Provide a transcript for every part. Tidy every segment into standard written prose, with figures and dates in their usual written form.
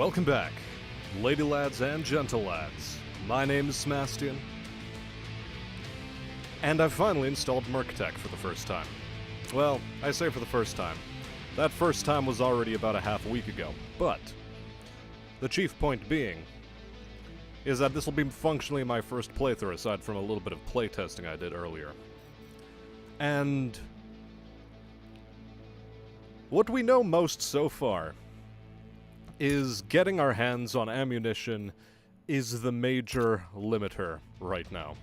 Welcome back, Ladylads and gentlelads. My name is Smastian, and I've finally installed Merctech for the first time. Well, I say for the first time. That first time was already about a half a week ago, but the chief point being is that this will be functionally my first playthrough aside from a little bit of playtesting I did earlier. And what we know most so far is getting our hands on ammunition is the major limiter right now.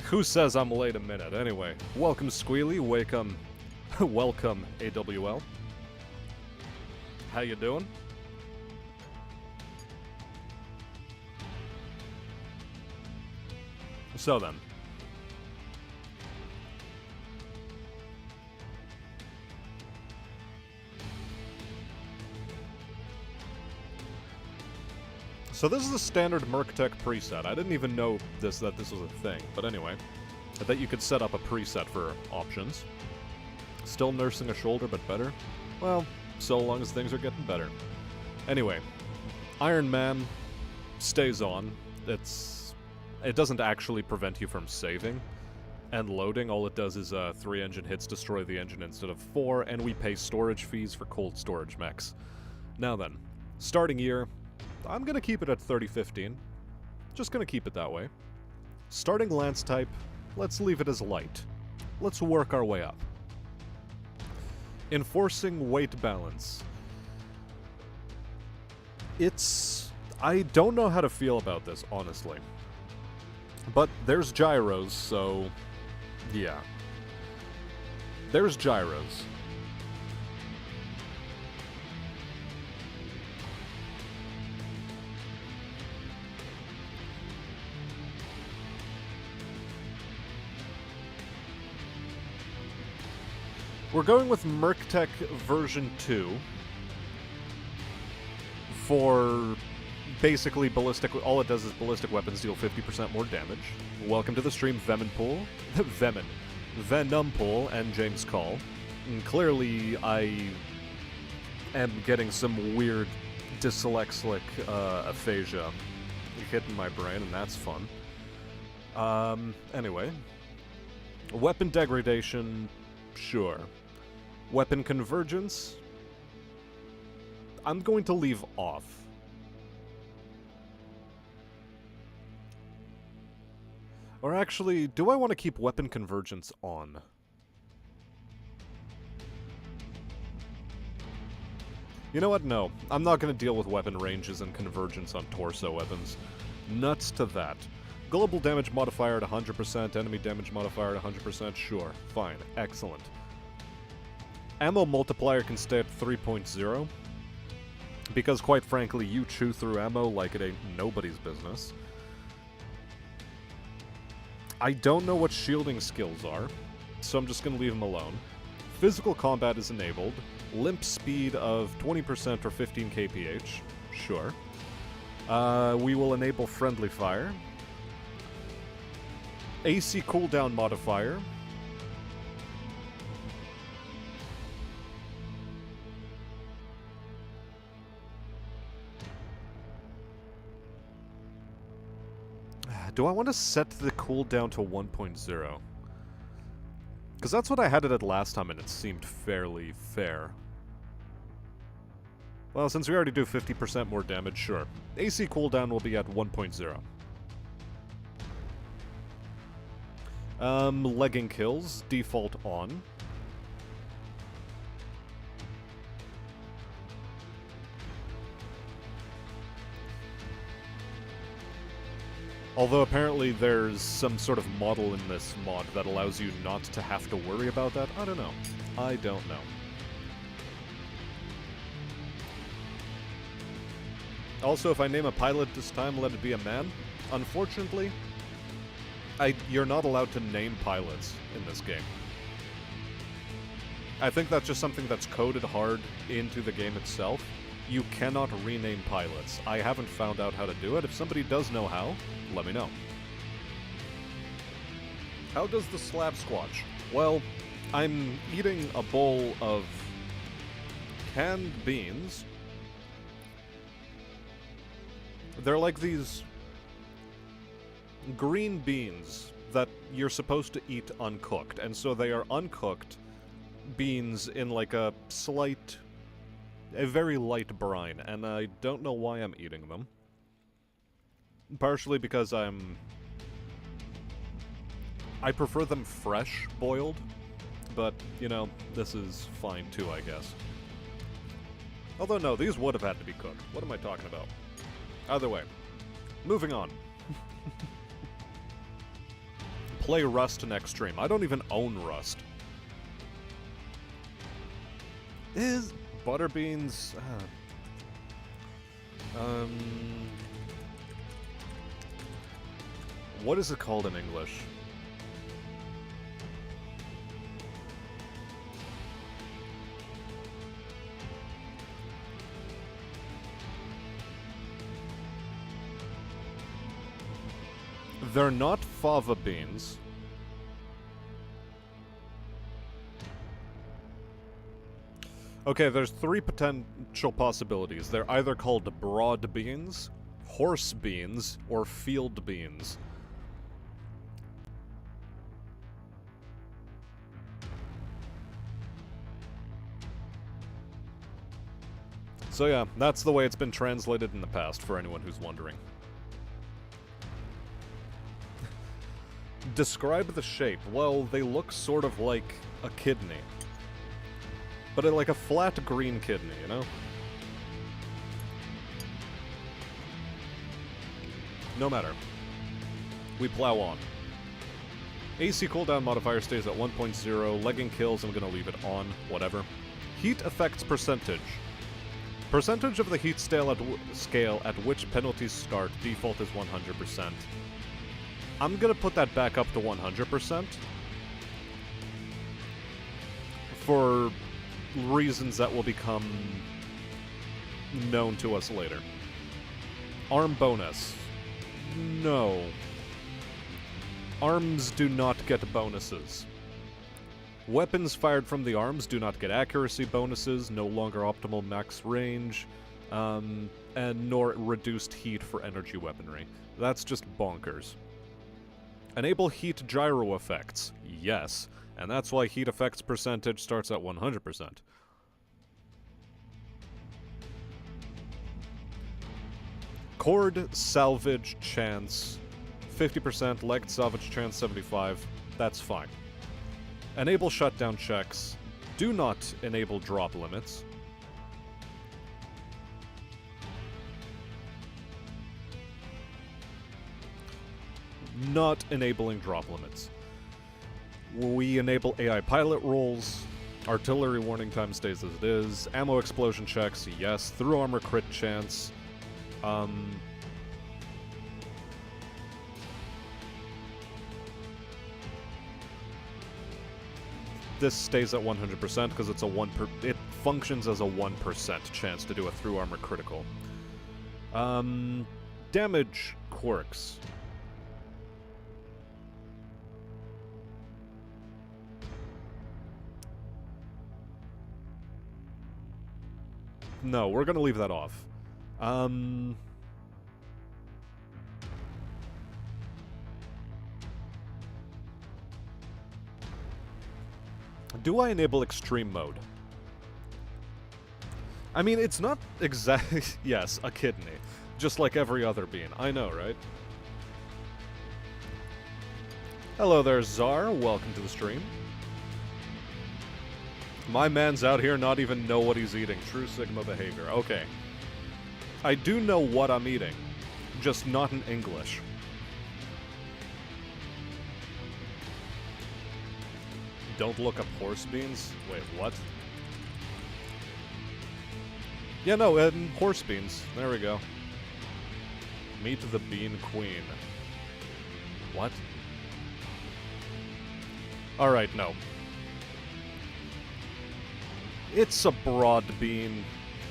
Who says I'm late a minute? Anyway, welcome Squealy, welcome AWL. How you doing? So then. So this is a standard Merctech preset. I didn't even know that this was a thing, but anyway, that you could set up a preset for options. Still nursing a shoulder, but better? Well, so long as things are getting better. Anyway, Iron Man stays on. It doesn't actually prevent you from saving and loading. All it does is 3 engine hits destroy the engine instead of 4, and we pay storage fees for cold storage mechs. Now then, starting year, I'm gonna keep it at 3015. Just gonna keep it that way. Starting lance type, let's leave it as light. Let's work our way up. Enforcing weight balance. I don't know how to feel about this, honestly. But there's gyros, so yeah. There's gyros. We're going with Merctech version 2 for basically ballistic. All it does is ballistic weapons deal 50% more damage. Welcome to the stream, Venompool, and James Call. And clearly, I am getting some weird dyslexic aphasia hitting my brain, and that's fun. Anyway, weapon degradation, sure. Weapon convergence, I'm going to leave off. Or actually, do I want to keep weapon convergence on? You know what? No. I'm not going to deal with weapon ranges and convergence on torso weapons. Nuts to that. Global damage modifier at 100%, enemy damage modifier at 100%, sure. Fine. Excellent. Ammo multiplier can stay at 3.0, because quite frankly, you chew through ammo like it ain't nobody's business. I don't know what shielding skills are, so I'm just going to leave them alone. Physical combat is enabled. Limp speed of 20% or 15 kph, sure. We will enable friendly fire. AC cooldown modifier. Do I want to set the cooldown to 1.0? Because that's what I had it at last time and it seemed fairly fair. Well, since we already do 50% more damage, sure. AC cooldown will be at 1.0. Legging kills, default on. Although apparently there's some sort of model in this mod that allows you not to have to worry about that. I don't know. I don't know. Also, if I name a pilot this time, let it be a man. Unfortunately, you're not allowed to name pilots in this game. I think that's just something that's coded hard into the game itself. You cannot rename pilots. I haven't found out how to do it. If somebody does know how, let me know. How does the slab squatch? Well, I'm eating a bowl of canned beans. They're like these green beans that you're supposed to eat uncooked, and so they are uncooked beans in like a very light brine, and I don't know why I'm eating them. Partially because I prefer them fresh boiled, but, you know, this is fine too, I guess. Although no, these would have had to be cooked. What am I talking about? Either way, moving on. Play Rust next stream. I don't even own Rust. Is butterbeans... what is it called in English? They're not fava beans. Okay, there's three potential possibilities. They're either called broad beans, horse beans, or field beans. So yeah, that's the way it's been translated in the past, for anyone who's wondering. Describe the shape. Well, they look sort of like a kidney. But like a flat green kidney, you know? No matter. We plow on. AC cooldown modifier stays at 1.0. Legging kills, I'm gonna leave it on. Whatever. Heat effects percentage. Percentage of the heat scale at which penalties start. Default is 100%. I'm gonna put that back up to 100%. For reasons that will become known to us later. Arm bonus. No. Arms do not get bonuses. Weapons fired from the arms do not get accuracy bonuses, no longer optimal max range, and nor reduced heat for energy weaponry. That's just bonkers. Enable heat gyro effects. Yes. And that's why heat effects percentage starts at 100%. Cord salvage chance 50%, legged salvage chance 75. That's fine. Enable shutdown checks. Do not enable drop limits. Not enabling drop limits. We enable AI pilot rolls. Artillery warning time stays as it is. Ammo explosion checks, yes. Through armor crit chance. This stays at 100% because it's it functions as a 1% chance to do a through armor critical. Damage quirks. No, we're gonna leave that off. Do I enable extreme mode? I mean, it's not exactly... yes, a kidney. Just like every other bean. I know, right? Hello there, Czar. Welcome to the stream. My man's out here not even know what he's eating. True Sigma behavior. Okay. I do know what I'm eating. Just not in English. Don't look up horse beans? Wait, what? Yeah, no, horse beans. There we go. Meet the bean queen. What? Alright, no. It's a broad bean.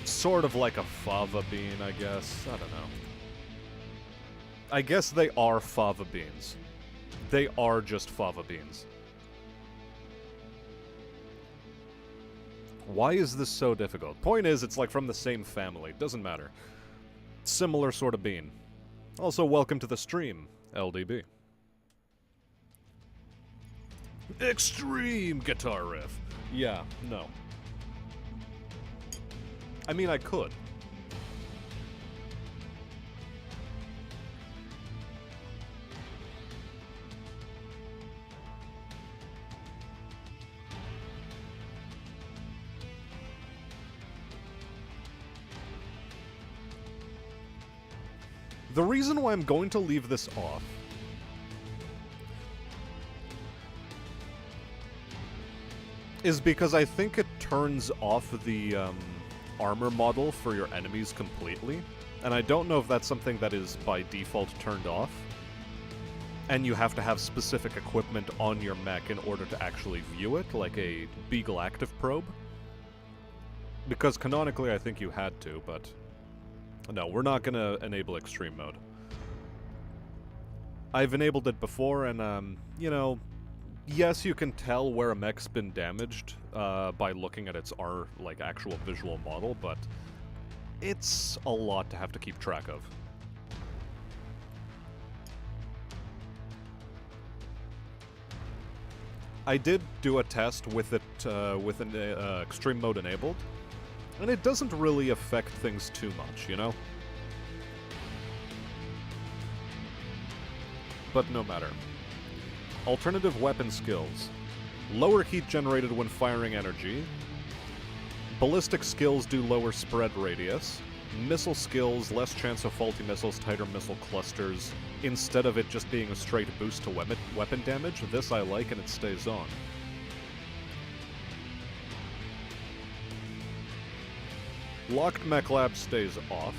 Sort of like a fava bean, I guess. I don't know. I guess they are fava beans. They are just fava beans. Why is this so difficult? Point is, it's like from the same family. Doesn't matter. Similar sort of bean. Also, welcome to the stream, LDB. Extreme guitar riff. Yeah, no. I mean, I could. The reason why I'm going to leave this off is because I think it turns off the armor model for your enemies completely, and I don't know if that's something that is by default turned off, and you have to have specific equipment on your mech in order to actually view it, like a Beagle Active Probe. Because canonically I think you had to, but no, we're not gonna enable extreme mode. I've enabled it before, and, you know, yes, you can tell where a mech's been damaged by looking at its actual visual model, but it's a lot to have to keep track of. I did do a test with it with an extreme mode enabled, and it doesn't really affect things too much, you know? But no matter. Alternative weapon skills. Lower heat generated when firing energy. Ballistic skills do lower spread radius. Missile skills, less chance of faulty missiles, tighter missile clusters. Instead of it just being a straight boost to weapon damage, this I like and it stays on. Locked Mech Lab stays off.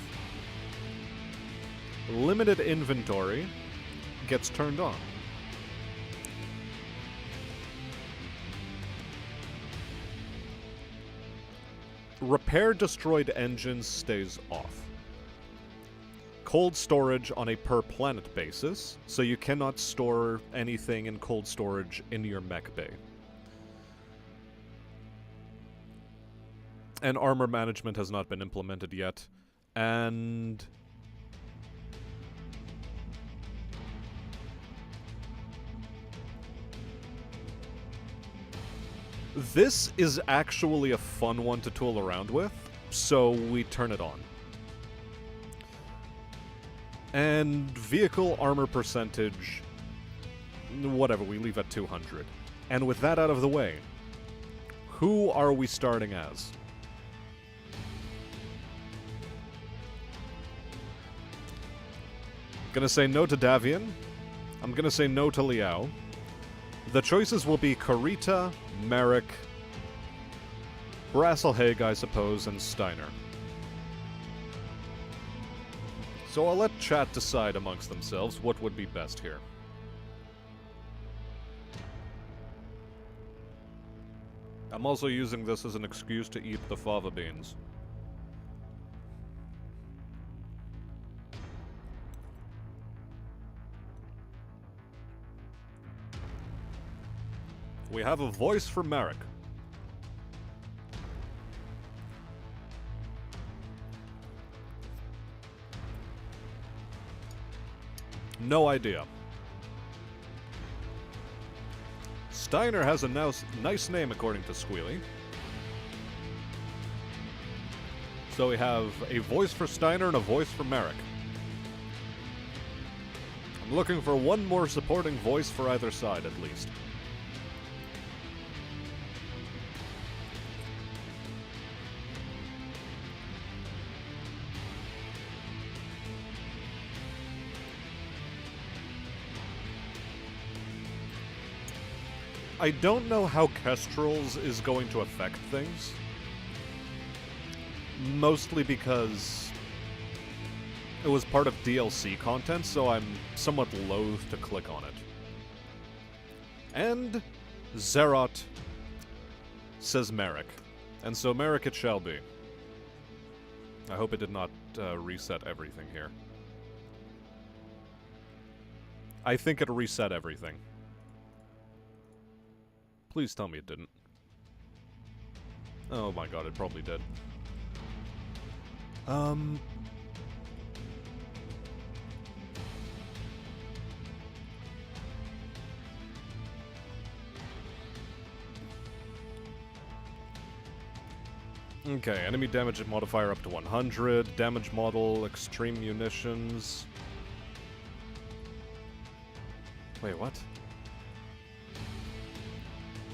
Limited inventory gets turned on. Repair destroyed engines stays off. Cold storage on a per planet basis, so you cannot store anything in cold storage in your mech bay. And armor management has not been implemented yet, and this is actually a fun one to tool around with, so we turn it on. And vehicle armor percentage, whatever, we leave at 200. And with that out of the way, who are we starting as? Gonna say no to Davian. I'm gonna say no to Liao. The choices will be Karita, Merrick, Brasselhaig, I suppose, and Steiner. So I'll let chat decide amongst themselves what would be best here. I'm also using this as an excuse to eat the fava beans. We have a voice for Merrick. No idea. Steiner has a nice name according to Squealy. So we have a voice for Steiner and a voice for Merrick. I'm looking for one more supporting voice for either side, at least. I don't know how Kestrels is going to affect things. Mostly because it was part of DLC content, so I'm somewhat loath to click on it. And Zerot says Merrick. And so Merrick it shall be. I hope it did not reset everything here. I think it reset everything. Please tell me it didn't. Oh my god, it probably did. Okay, enemy damage modifier up to 100, damage model, extreme munitions. Wait, what?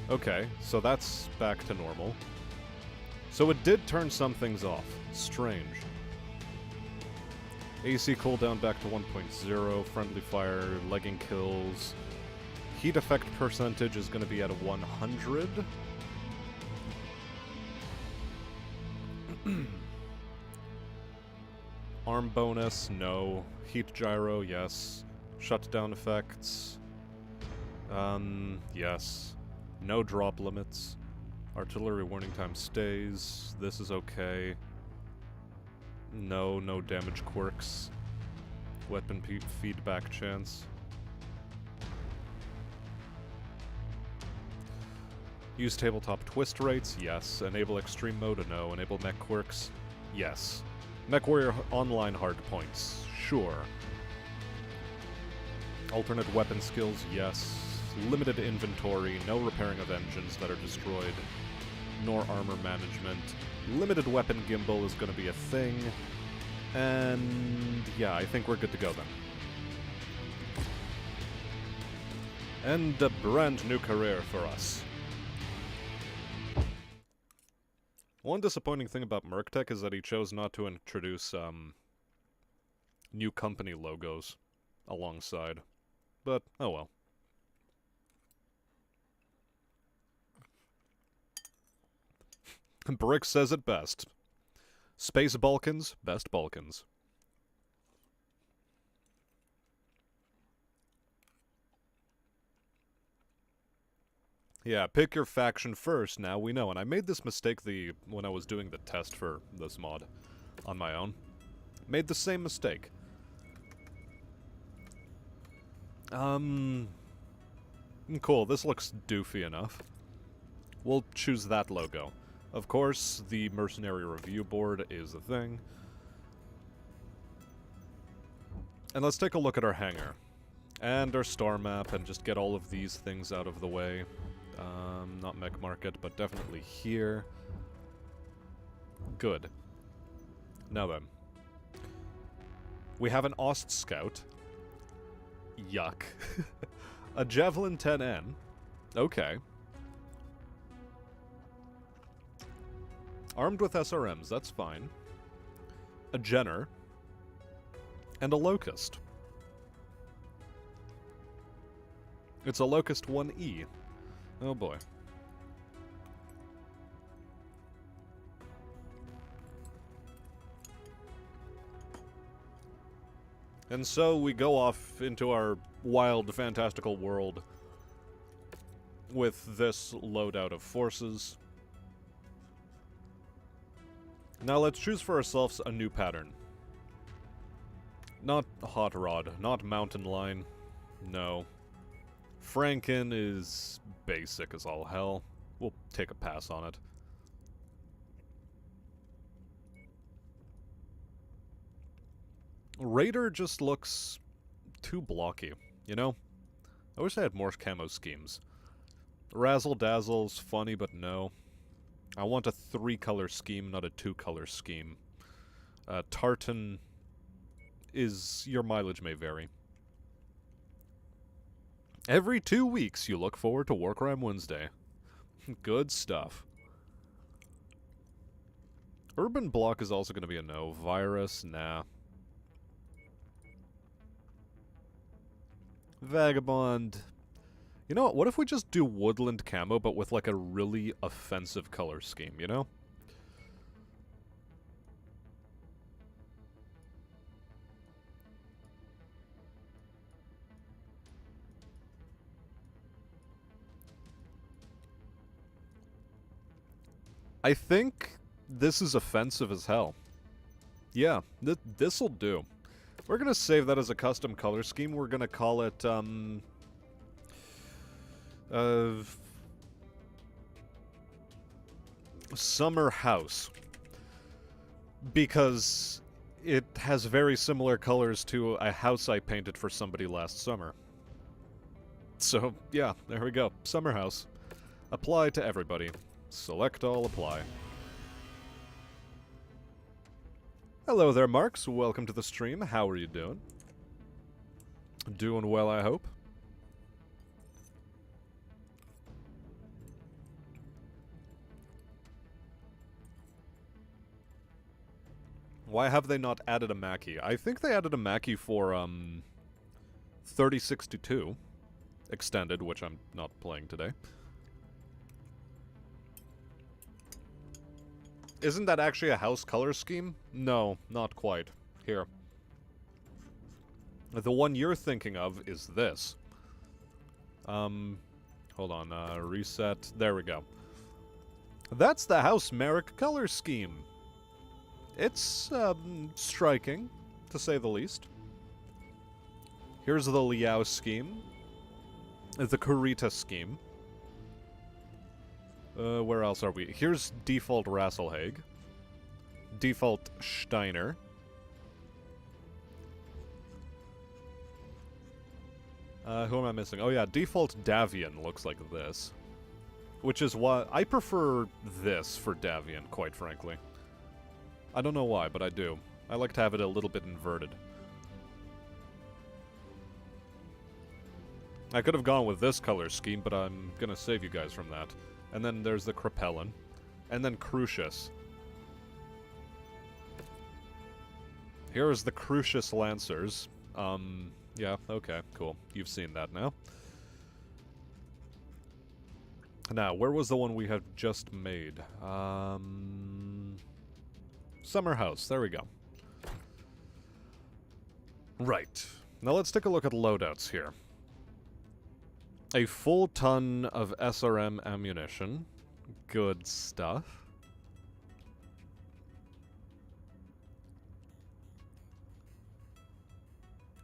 Okay, so that's back to normal. So it did turn some things off. Strange. AC cooldown back to 1.0, friendly fire, legging kills. Heat effect percentage is going to be at 100. Arm bonus, no. Heat gyro, yes. Shutdown effects. Yes. No drop limits. Artillery warning time stays. This is okay. No damage quirks. Weapon feedback chance. Use tabletop twist rates? Yes. Enable extreme mode? No. Enable mech quirks? Yes. Mech warrior online hard points? Sure. Alternate weapon skills? Yes. Limited inventory, no repairing of engines that are destroyed, nor armor management. Limited weapon gimbal is going to be a thing. And yeah, I think we're good to go then. And a brand new career for us. One disappointing thing about Merctech is that he chose not to introduce new company logos alongside. But, oh well. Brick says it best. Space Balkans, best Balkans. Yeah, pick your faction first, now we know. And I made this mistake when I was doing the test for this mod on my own. Made the same mistake. Cool, this looks doofy enough. We'll choose that logo. Of course, the Mercenary Review Board is a thing. And let's take a look at our hangar. And our star map, and just get all of these things out of the way. Not Mech Market, but definitely here. Good. Now then. We have an Ost Scout. Yuck. A Javelin 10N. Okay. Armed with SRMs, that's fine. A Jenner. And a Locust. It's a Locust 1E. Oh boy. And so we go off into our wild, fantastical world with this loadout of forces. Now let's choose for ourselves a new pattern. Not Hot Rod, not Mountain Line, no. Franken is basic as all hell. We'll take a pass on it. Raider just looks too blocky, you know? I wish I had more camo schemes. Razzle Dazzle's funny, but no. I want a 3-color scheme, not a 2-color scheme. Tartan is... your mileage may vary. Every 2 weeks, you look forward to Warcrime Wednesday. Good stuff. Urban Block is also going to be a no. Virus, nah. Vagabond. You know what if we just do woodland camo, but with like a really offensive color scheme, you know? I think this is offensive as hell. Yeah, this'll do. We're gonna save that as a custom color scheme. We're gonna call it, Summer House. Because it has very similar colors to a house I painted for somebody last summer. So, yeah, there we go. Summer House. Apply to everybody. Select all, apply. Hello there, Marks. Welcome to the stream. How are you doing? Doing well, I hope. Why have they not added a Mackie? I think they added a Mackie for, 3062 Extended, which I'm not playing today. Isn't that actually a house color scheme? No, not quite. Here. The one you're thinking of is this. Hold on, reset. There we go. That's the House Merrick color scheme. It's, striking, to say the least. Here's the Liao scheme. The Kurita scheme. Where else are we? Here's default Rasselhag. Default Steiner. Who am I missing? Oh yeah, default Davian looks like this. Which is why I prefer this for Davian, quite frankly. I don't know why, but I do. I like to have it a little bit inverted. I could have gone with this color scheme, but I'm gonna save you guys from that. And then there's the Crepellin. And then Crucius. Here's the Crucius Lancers. Yeah, okay, cool. You've seen that now. Now, where was the one we had just made? Summer House, there we go. Right. Now let's take a look at loadouts here. A full ton of SRM ammunition. Good stuff.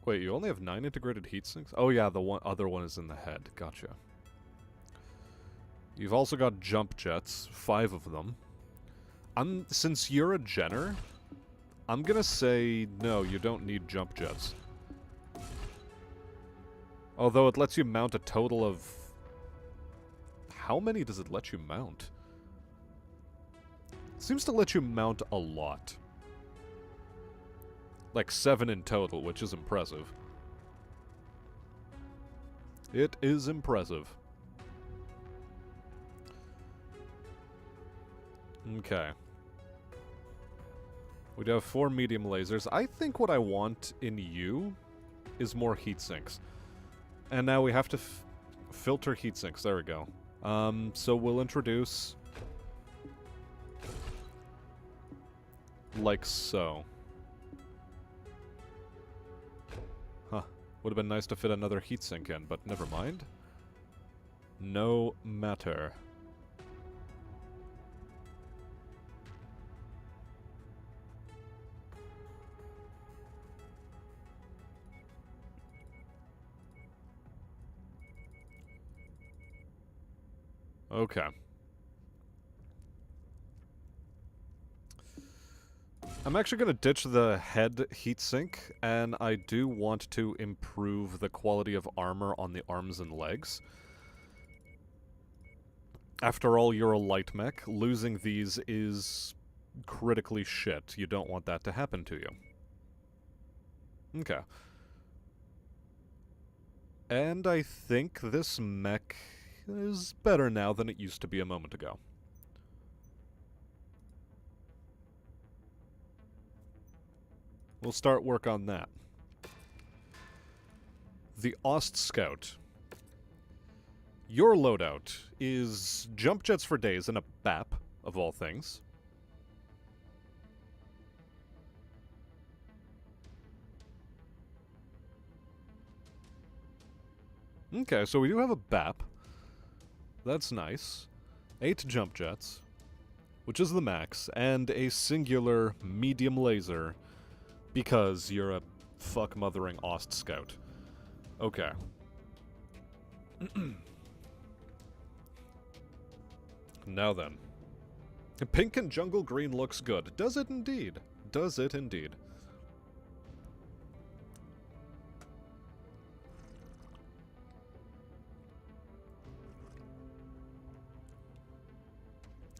Wait, you only have 9 integrated heatsinks? Oh yeah, the other one is in the head. Gotcha. You've also got jump jets, 5 of them. Since you're a Jenner, I'm gonna say no, you don't need jump jets. Although it lets you mount a total of... How many does it let you mount? It seems to let you mount a lot. Like 7 in total, which is impressive. It is impressive. Okay. We do have 4 medium lasers. I think what I want in you is more heat sinks. And now we have to filter heat sinks. There we go. So we'll introduce... like so. Huh. Would have been nice to fit another heatsink in, but never mind. No matter. Okay. I'm actually going to ditch the head heatsink, and I do want to improve the quality of armor on the arms and legs. After all, you're a light mech. Losing these is critically shit. You don't want that to happen to you. Okay. And I think this mech is better now than it used to be a moment ago. We'll start work on that. The Ost Scout. Your loadout is jump jets for days and a BAP, of all things. Okay, so we do have a BAP. That's nice. 8 jump jets, which is the max, and a singular medium laser, because you're a fuck-mothering Ost Scout. Okay. Now then. Pink and jungle green looks good. Does it indeed? Does it indeed?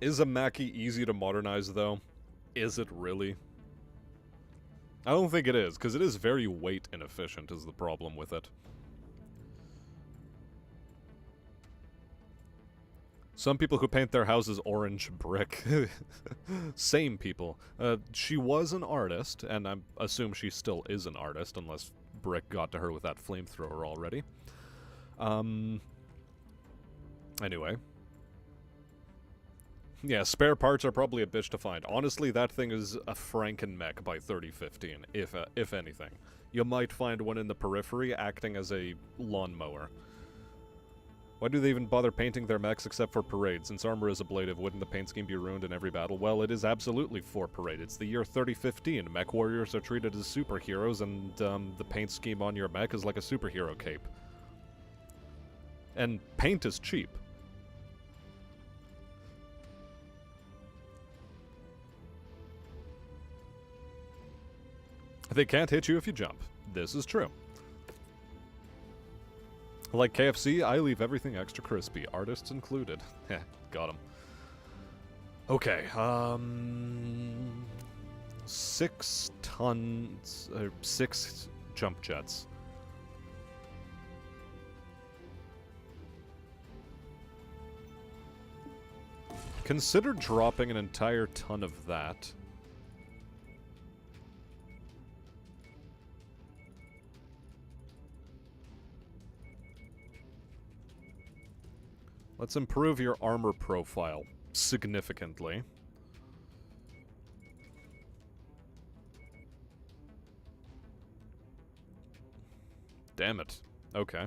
Is a Mackie easy to modernize, though? Is it really? I don't think it is, because it is very weight inefficient is the problem with it. Some people who paint their houses orange brick. Same people. She was an artist, and I assume she still is an artist, unless brick got to her with that flamethrower already. Anyway. Yeah, spare parts are probably a bitch to find. Honestly, that thing is a Franken-mech by 3015, if anything. You might find one in the periphery acting as a lawnmower. Why do they even bother painting their mechs except for parade? Since armor is ablative, wouldn't the paint scheme be ruined in every battle? Well, it is absolutely for parade. It's the year 3015. Mech warriors are treated as superheroes, and the paint scheme on your mech is like a superhero cape. And paint is cheap. They can't hit you if you jump. This is true. Like KFC, I leave everything extra crispy, artists included. Heh, got him. Okay, 6 tons, 6 jump jets. Consider dropping an entire ton of that. Let's improve your armor profile significantly. Damn it. Okay.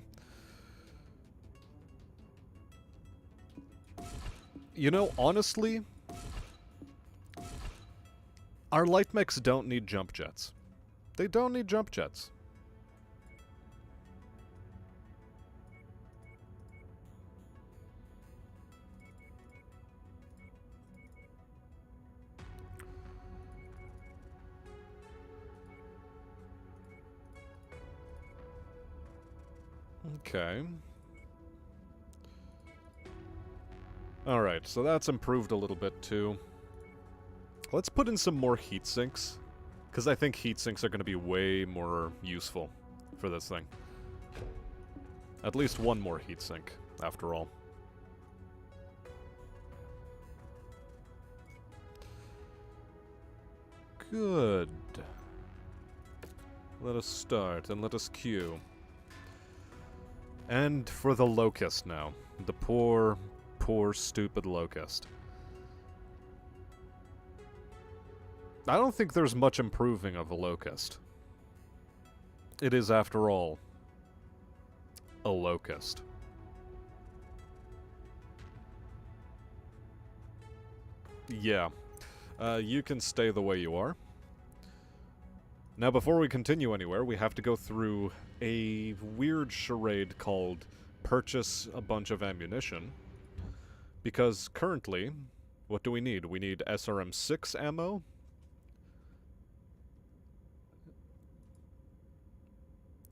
You know, honestly, our light mechs don't need jump jets. They don't need jump jets. Okay. Alright, so that's improved a little bit too. Let's put in some more heat sinks, because I think heat sinks are going to be way more useful for this thing. At least one more heat sink, after all. Good. Let us start, and let us queue. And for the locust now. The poor, poor, stupid locust. I don't think there's much improving of a locust. It is, after all, a locust. Yeah. You can stay the way you are. Now, before we continue anywhere, we have to go through a weird charade called purchase a bunch of ammunition. Because currently, what do we need? We need SRM-6 ammo.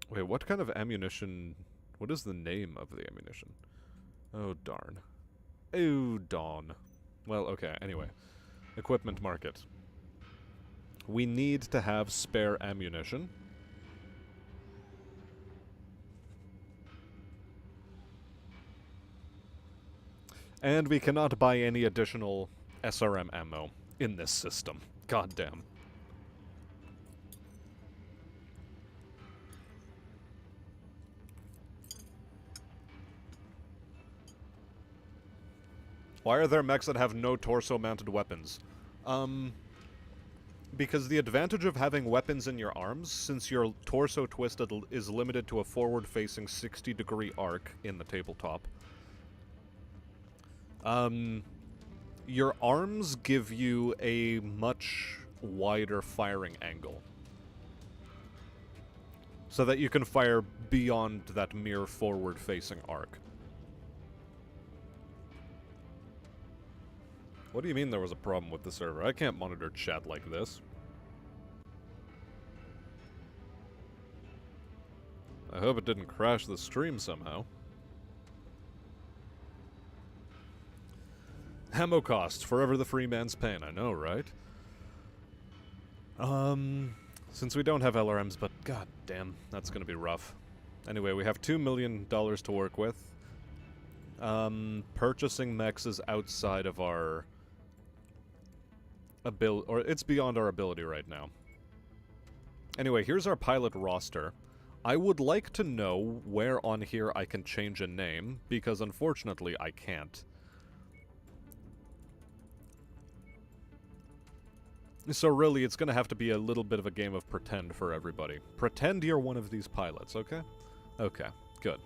Wait, what kind of ammunition? What is the name of the ammunition? Oh, darn. Oh, dawn. Well, okay, anyway. Equipment market. We need to have spare ammunition. And we cannot buy any additional SRM ammo in this system. God damn. Why are there mechs that have no torso-mounted weapons? Because the advantage of having weapons in your arms, since your torso twisted is limited to a forward-facing 60-degree arc in the tabletop, your arms give you a much wider firing angle. So that you can fire beyond that mere forward-facing arc. What do you mean there was a problem with the server? I can't monitor chat like this. I hope it didn't crash the stream somehow. Ammo costs, forever the free man's pain, I know, right? Since we don't have LRMs, but god damn, that's gonna be rough. Anyway, we have $2 million to work with. Purchasing mechs is outside of our ability, or it's beyond our ability right now. Anyway, here's our pilot roster. I would like to know where on here I can change a name, because unfortunately I can't. So really, it's gonna have to be a little bit of a game of pretend for everybody. Pretend you're one of these pilots, okay? Okay, good.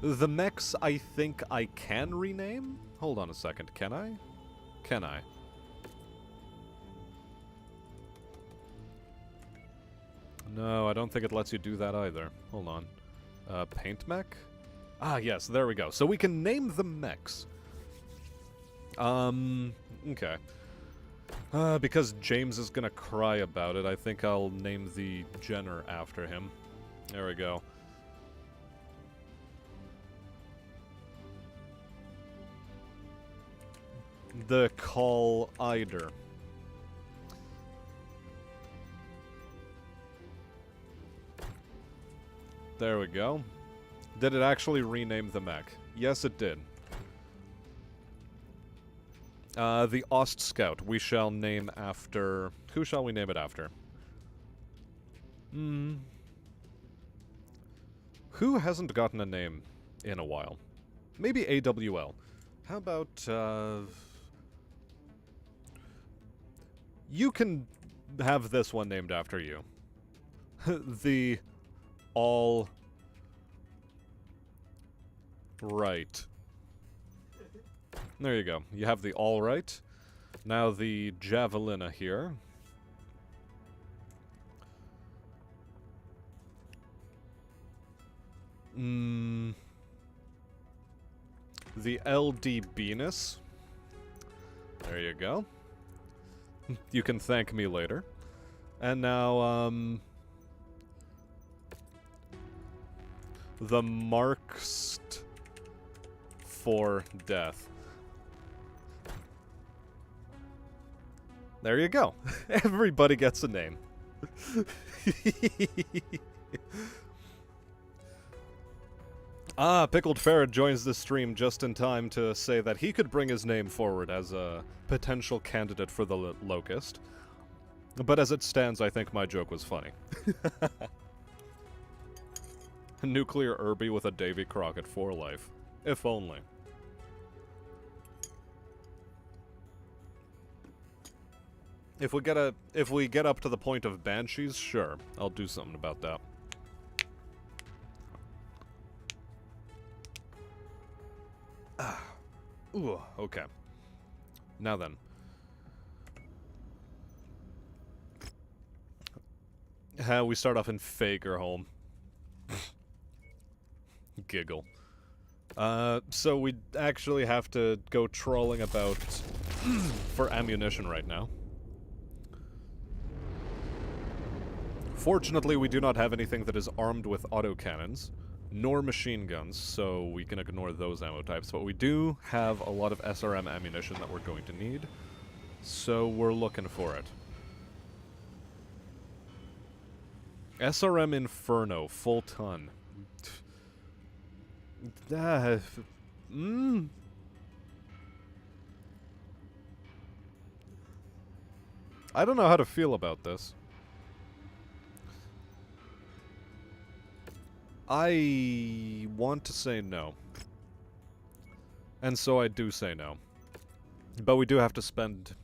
The mechs I think I can rename? Hold on a second, can I? Can I? No, I don't think it lets you do that either. Hold on. Paint mech? Ah, yes, there we go. So we can name the mechs. Okay. Because James is gonna cry about it, I think I'll name the Jenner after him. There we go. The Call Eider. There we go. Did it actually rename the mech? Yes, it did. The Ost Scout, we shall name after... Who shall we name it after? Who hasn't gotten a name in a while? Maybe AWL. How about, you can have this one named after you. The All Right. There you go. You have the All Right. Now the Javelina here. The LD Venus. There you go. You can thank me later. And now, the Markst for Death. There you go. Everybody gets a name. Pickled Ferret joins the stream just in time to say that he could bring his name forward as a potential candidate for the Locust. But as it stands, I think my joke was funny. Nuclear Irby with a Davy Crockett for life. If only. If we get up to the point of Banshees, sure, I'll do something about that. Ooh, okay. Now then. We start off in Fagerholm. Giggle. So we actually have to go trawling about for ammunition right now. Fortunately, we do not have anything that is armed with autocannons, nor machine guns, so we can ignore those ammo types, but we do have a lot of SRM ammunition that we're going to need, so we're looking for it. SRM Inferno, full ton. I don't know how to feel about this. I want to say no. And so I do say no. But we do have to spend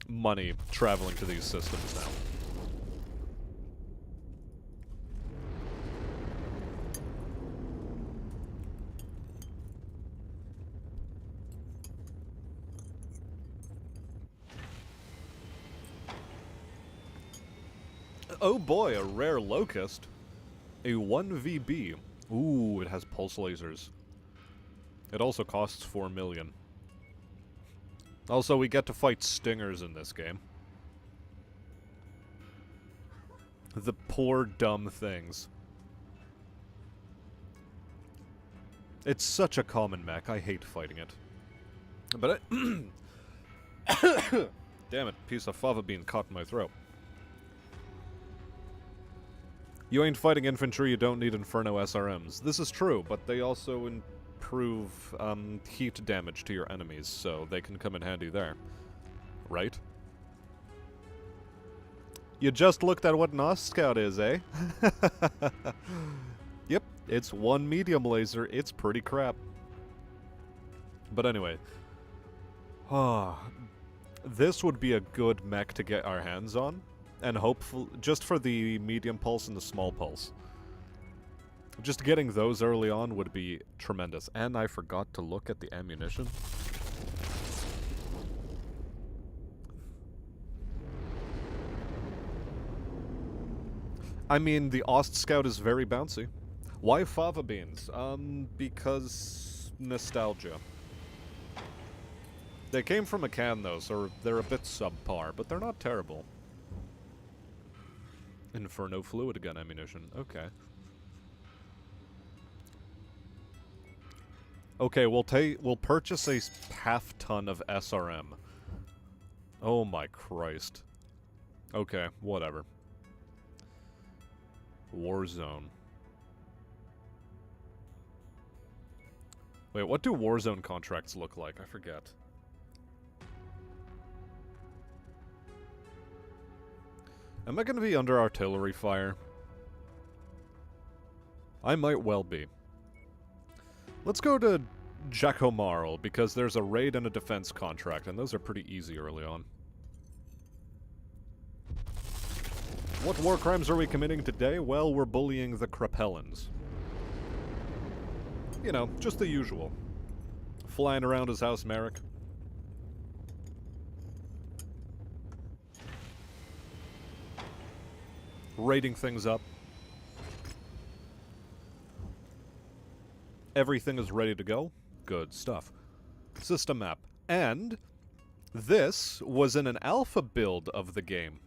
money traveling to these systems now. Oh boy, a rare Locust. A 1VB. Ooh, it has pulse lasers. It also costs 4 million. Also, we get to fight stingers in this game. The poor, dumb things. It's such a common mech, I hate fighting it. But damn it, piece of fava bean caught in my throat. You ain't fighting infantry, you don't need Inferno SRMs. This is true, but they also improve heat damage to your enemies, so they can come in handy there. Right? You just looked at what an Oss-Scout is, eh? Yep, it's one medium laser, it's pretty crap. But anyway. This would be a good mech to get our hands on, and hopefully, just for the medium pulse and the small pulse. Just getting those early on would be tremendous. And I forgot to look at the ammunition. I mean, the Oss-Scout is very bouncy. Why fava beans? Because nostalgia. They came from a can, though, so they're a bit subpar, but they're not terrible. Inferno fluid gun ammunition. Okay. Okay, we'll purchase a half-ton of SRM. Oh my Christ. Okay, whatever. Warzone. Wait, what do Warzone contracts look like? I forget. Am I going to be under artillery fire? I might well be. Let's go to Jacomarl, because there's a raid and a defense contract, and those are pretty easy early on. What war crimes are we committing today? Well, we're bullying the Krapellans. You know, just the usual. Flying around his house, Merrick. Raiding things up. Everything is ready to go. Good stuff. System map. And this was in an alpha build of the game.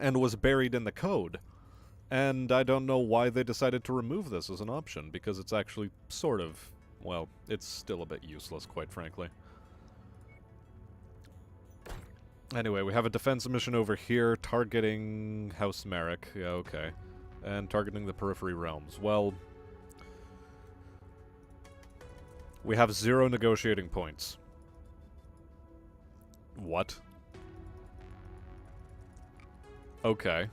And was buried in the code. And I don't know why they decided to remove this as an option, because it's actually sort of, well, it's still a bit useless, quite frankly. Anyway, we have a defense mission over here, targeting House Merrick. Yeah, okay. And targeting the Periphery Realms. Well, we have 0 negotiating points. What? Okay.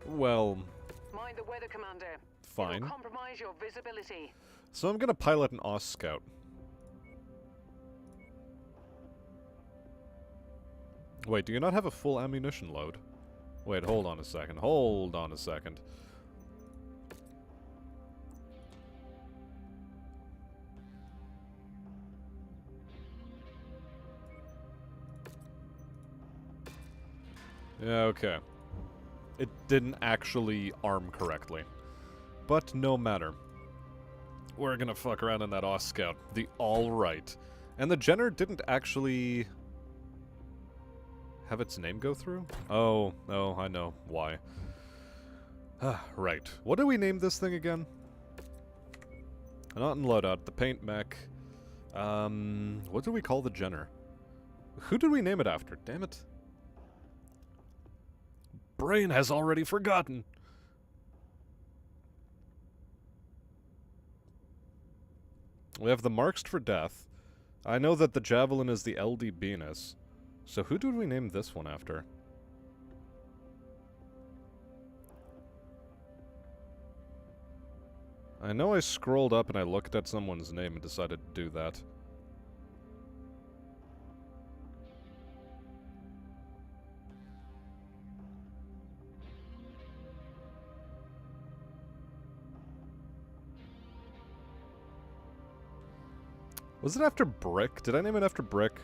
Well, mind the weather, Commander. Fine. It'll compromise your visibility. So I'm gonna pilot an Oss-Scout. Wait, do you not have a full ammunition load? Wait, hold on a second. Hold on a second. Yeah, okay. It didn't actually arm correctly. But no matter. We're gonna fuck around in that Oss-Scout. The all-right. And the Jenner didn't actually have its name go through? Oh, I know why. Right. What do we name this thing again? Not in loadout. The paint mech. What do we call the Jenner? Who did we name it after? Damn it. Brain has already forgotten. We have the Marks for Death. I know that the Javelin is the LD Venus. So who did we name this one after? I know I scrolled up and I looked at someone's name and decided to do that. Was it after Brick? Did I name it after Brick?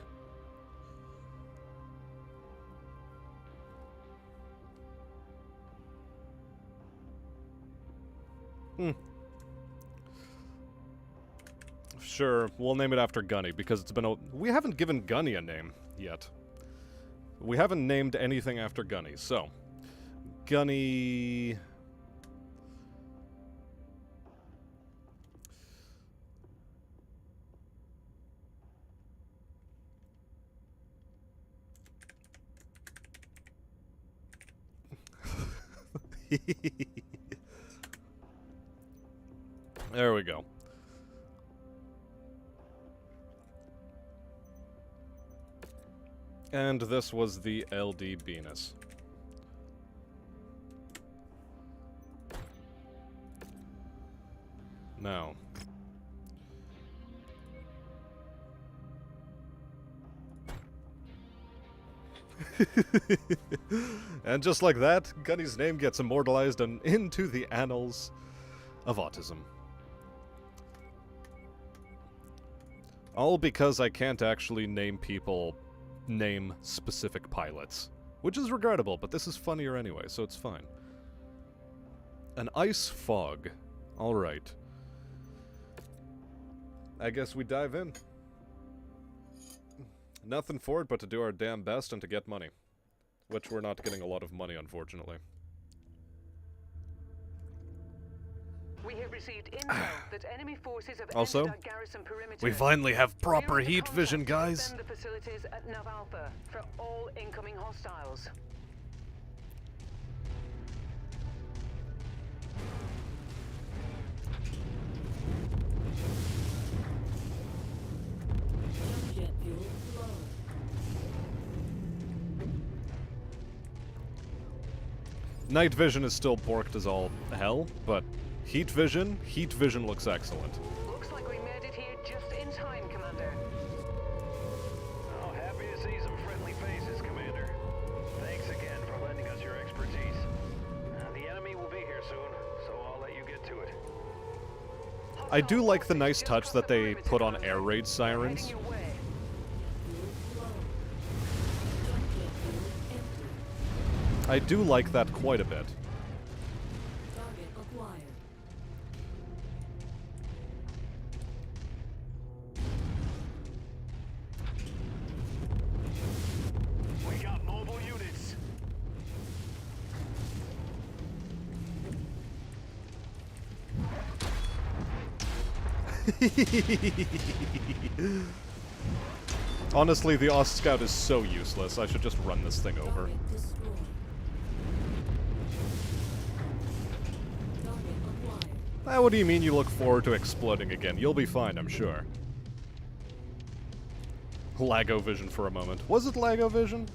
Sure, we'll name it after Gunny, because it's been a... We haven't given Gunny a name yet. We haven't named anything after Gunny, so... Gunny... There we go. And this was the LD Venus. Now. And just like that, Gunny's name gets immortalized and into the annals of autism. All because I can't actually name specific pilots. Which is regrettable, but this is funnier anyway, so it's fine. An ice fog. Alright. I guess we dive in. Nothing for it but to do our damn best and to get money. Which we're not getting a lot of money, unfortunately. We have received intel that enemy forces have Also, entered our garrison perimeter. we finally have proper We are under heat vision, contract to guys. defend the facilities at Nav Alpha for all incoming hostiles. Jet fuel low. Night vision is still borked as all hell, but heat vision looks excellent. Looks like we made it here just in time, Commander. Oh, happy to see some friendly faces, Commander. Thanks again for lending us your expertise. The enemy will be here soon, so I'll let you get to it. I do like the nice touch that they put on air raid sirens. Heading your way. I do like that quite a bit. Target acquired. We got mobile units. Honestly, the Ost Scout is so useless. I should just run this thing over. Target destroyed. Target acquired. What do you mean you look forward to exploding again? You'll be fine, I'm sure. Lago vision for a moment. Was it Lago vision?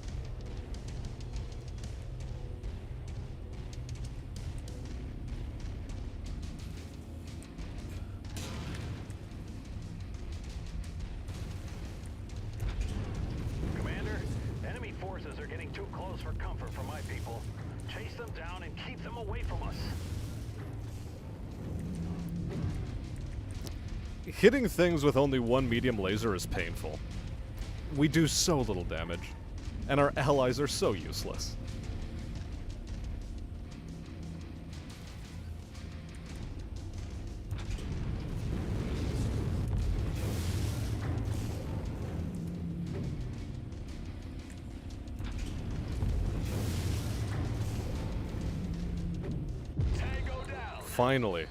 Commander, enemy forces are getting too close for comfort for my people. Chase them down and keep them away from us. Hitting things with only one medium laser is painful. We do so little damage, and our allies are so useless. Tango down. Finally.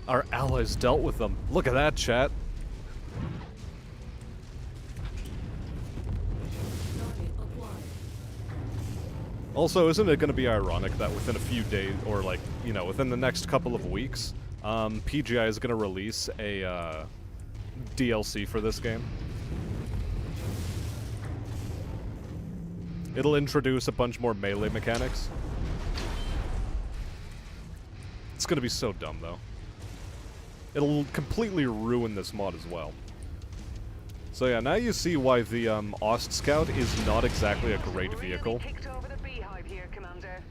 Our allies dealt with them. Look at that, chat. Target acquired. Also, isn't it going to be ironic that within a few days, or like, you know, within the next couple of weeks, PGI is going to release a DLC for this game? It'll introduce a bunch more melee mechanics. It's going to be so dumb, though. It'll completely ruin this mod as well. So yeah, now you see why the Ost Scout is not exactly a great vehicle. Really kicked over the beehive here, Commander.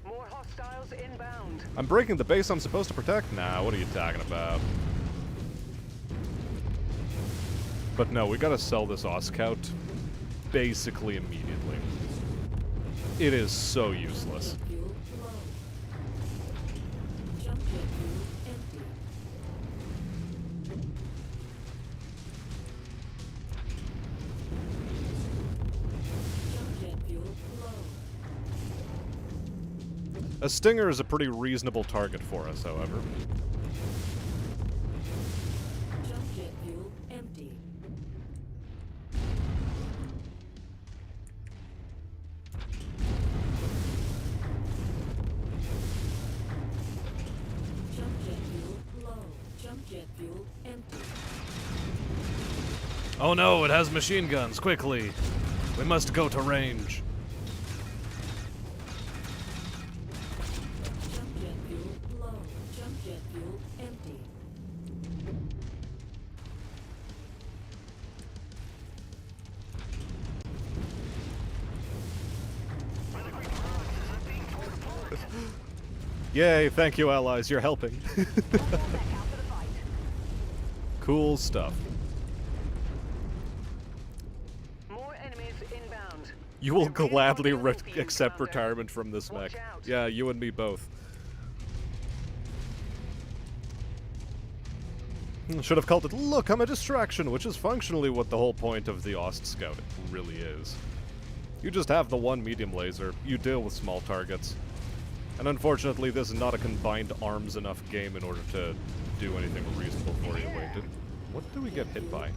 More hostiles inbound. I'm breaking the base I'm supposed to protect? Nah, what are you talking about? But no, we gotta sell this Ost Scout basically immediately. It is so useless. Jet fuel low. Jump jet fuel A Stinger is a pretty reasonable target for us, however. Jump jet fuel empty. Jump jet fuel low. Jump jet fuel empty. Oh no, it has machine guns, quickly! We must go to range. Jump jet fuel low. Jump jet fuel empty. Yay, thank you, allies, you're helping. Cool stuff. More enemies inbound. You will They're really gladly coming over for you, accept Commander. retirement from this Watch mech. out. Yeah, you and me both. Should have called it, look, I'm a distraction, which is functionally what the whole point of the Ost Scout really is. You just have the one medium laser, you deal with small targets. And unfortunately, this is not a combined arms enough game in order to do anything reasonable for you. Wait, what did we get hit by?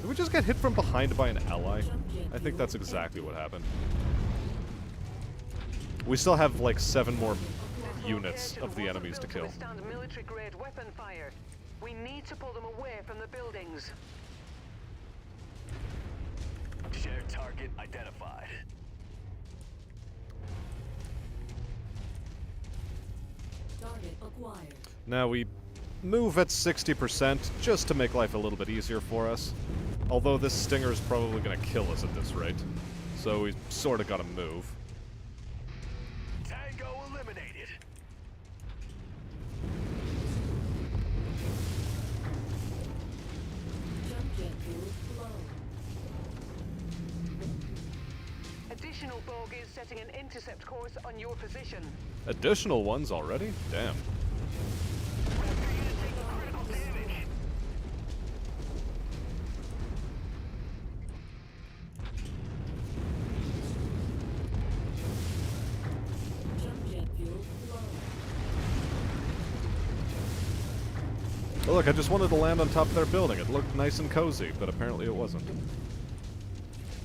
Did we just get hit from behind by an ally? I think that's exactly what happened. We still have like 7 more units of the enemies to kill. Withstand military-grade weapon fire. We need to pull them away from the buildings. Shared target identified. Target acquired. Now we move at 60% just to make life a little bit easier for us. Although this Stinger is probably going to kill us at this rate. So we sort of got to move. Tango eliminated. Jump jet fuel low. Additional bogies setting an intercept course on your position. Additional ones already? Damn. Jump jet fuel low. Oh, look, I just wanted to land on top of their building. It looked nice and cozy, but apparently it wasn't.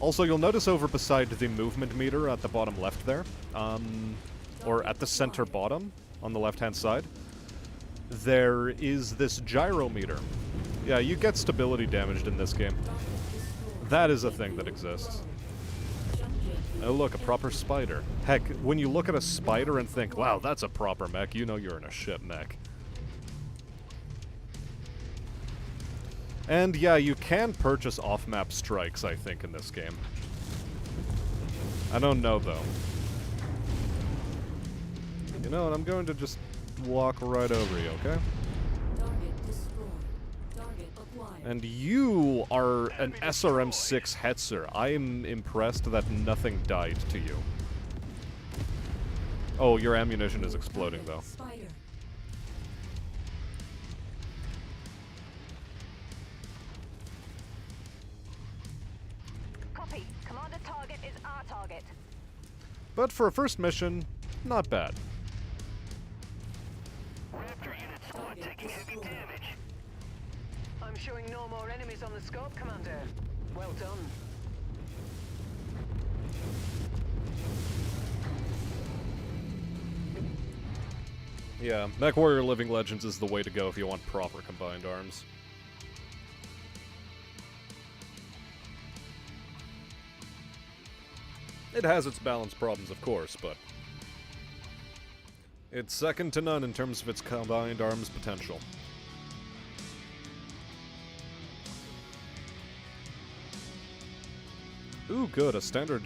Also, you'll notice over beside the movement meter at the bottom left there, or at the center bottom on the left-hand side, there is this gyro meter. Yeah, you get stability damaged in this game. That is a thing that exists. Oh look, a proper spider. Heck, when you look at a spider and think, wow, that's a proper mech, you know you're in a shit mech. And yeah, you can purchase off-map strikes, I think, in this game. I don't know, though. You know what, I'm going to just walk right over you, okay? Target destroyed. Target acquired. And you are an SRM-6 Hetzer. I am impressed that nothing died to you. Oh, your ammunition is exploding, though. Spider. Copy. Commander target is our target. But for a first mission, not bad. Raptor unit squad taking heavy damage. I'm showing no more enemies on the scope, Commander. Well done. Yeah, MechWarrior Living Legends is the way to go if you want proper combined arms. It has its balance problems, of course, but it's second to none in terms of its combined arms potential. Ooh, good, a standard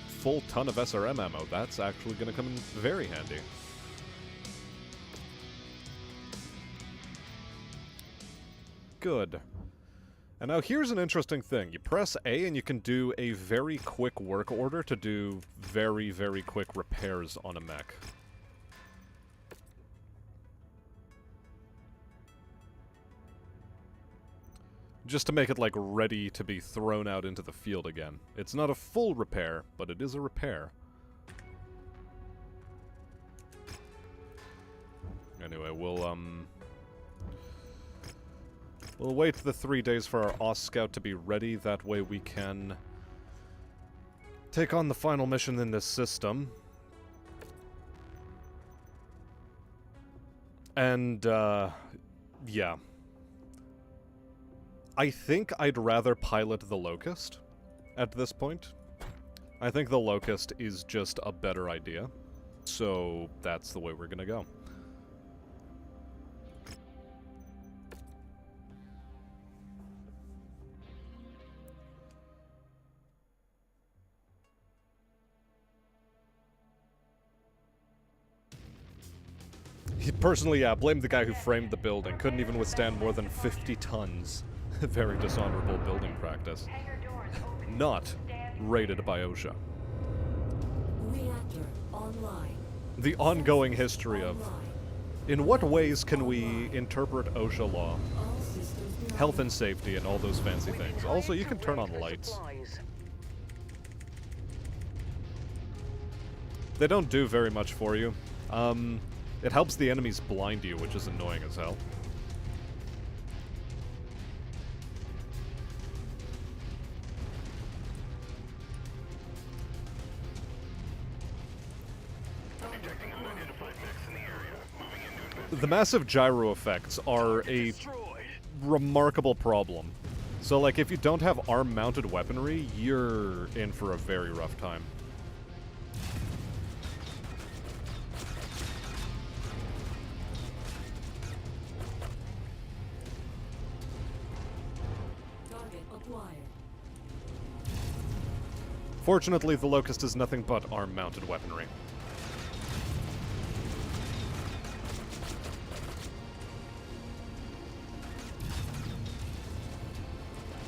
full ton of SRM ammo. That's actually going to come in very handy. Good. And now here's an interesting thing. You press A and you can do a very quick work order to do very, very quick repairs on a mech. Just to make it, like, ready to be thrown out into the field again. It's not a full repair, but it is a repair. Anyway, we'll wait the 3 days for our OS Scout to be ready. That way we can take on the final mission in this system. And, yeah. I think I'd rather pilot the Locust at this point. I think the Locust is just a better idea. So that's the way we're gonna go. Personally, yeah, blame the guy who framed the building. Couldn't even withstand more than 50 tons. Very dishonorable building practice. Not rated by OSHA. Reactor online. The ongoing history of... In what ways can we interpret OSHA law? All systems Health and safety and all those fancy things. Also, you can turn on the lights. They don't do very much for you. It helps the enemies blind you, which is annoying as hell. The massive gyro effects are a remarkable problem. So, like, if you don't have arm-mounted weaponry, you're in for a very rough time. Fortunately, the Locust is nothing but arm-mounted weaponry.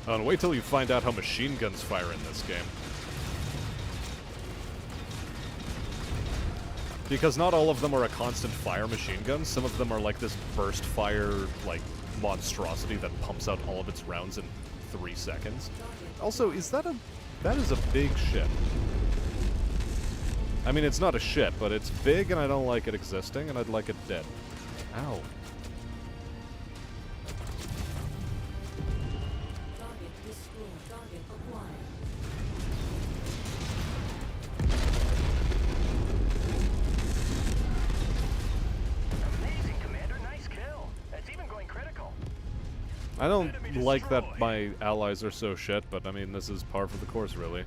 Oh, and wait till you find out how machine guns fire in this game. Because not all of them are a constant fire machine gun. Some of them are like this burst fire, like, monstrosity that pumps out all of its rounds in 3 seconds. Also, is that a... That is a big ship. I mean, it's not a ship, but it's big and I don't like it existing, and I'd like it dead. Ow. Target destroyed. Target acquired. Amazing, Commander. Nice kill. That's even going critical. I don't like that my allies are so shit, but I mean, this is par for the course, really.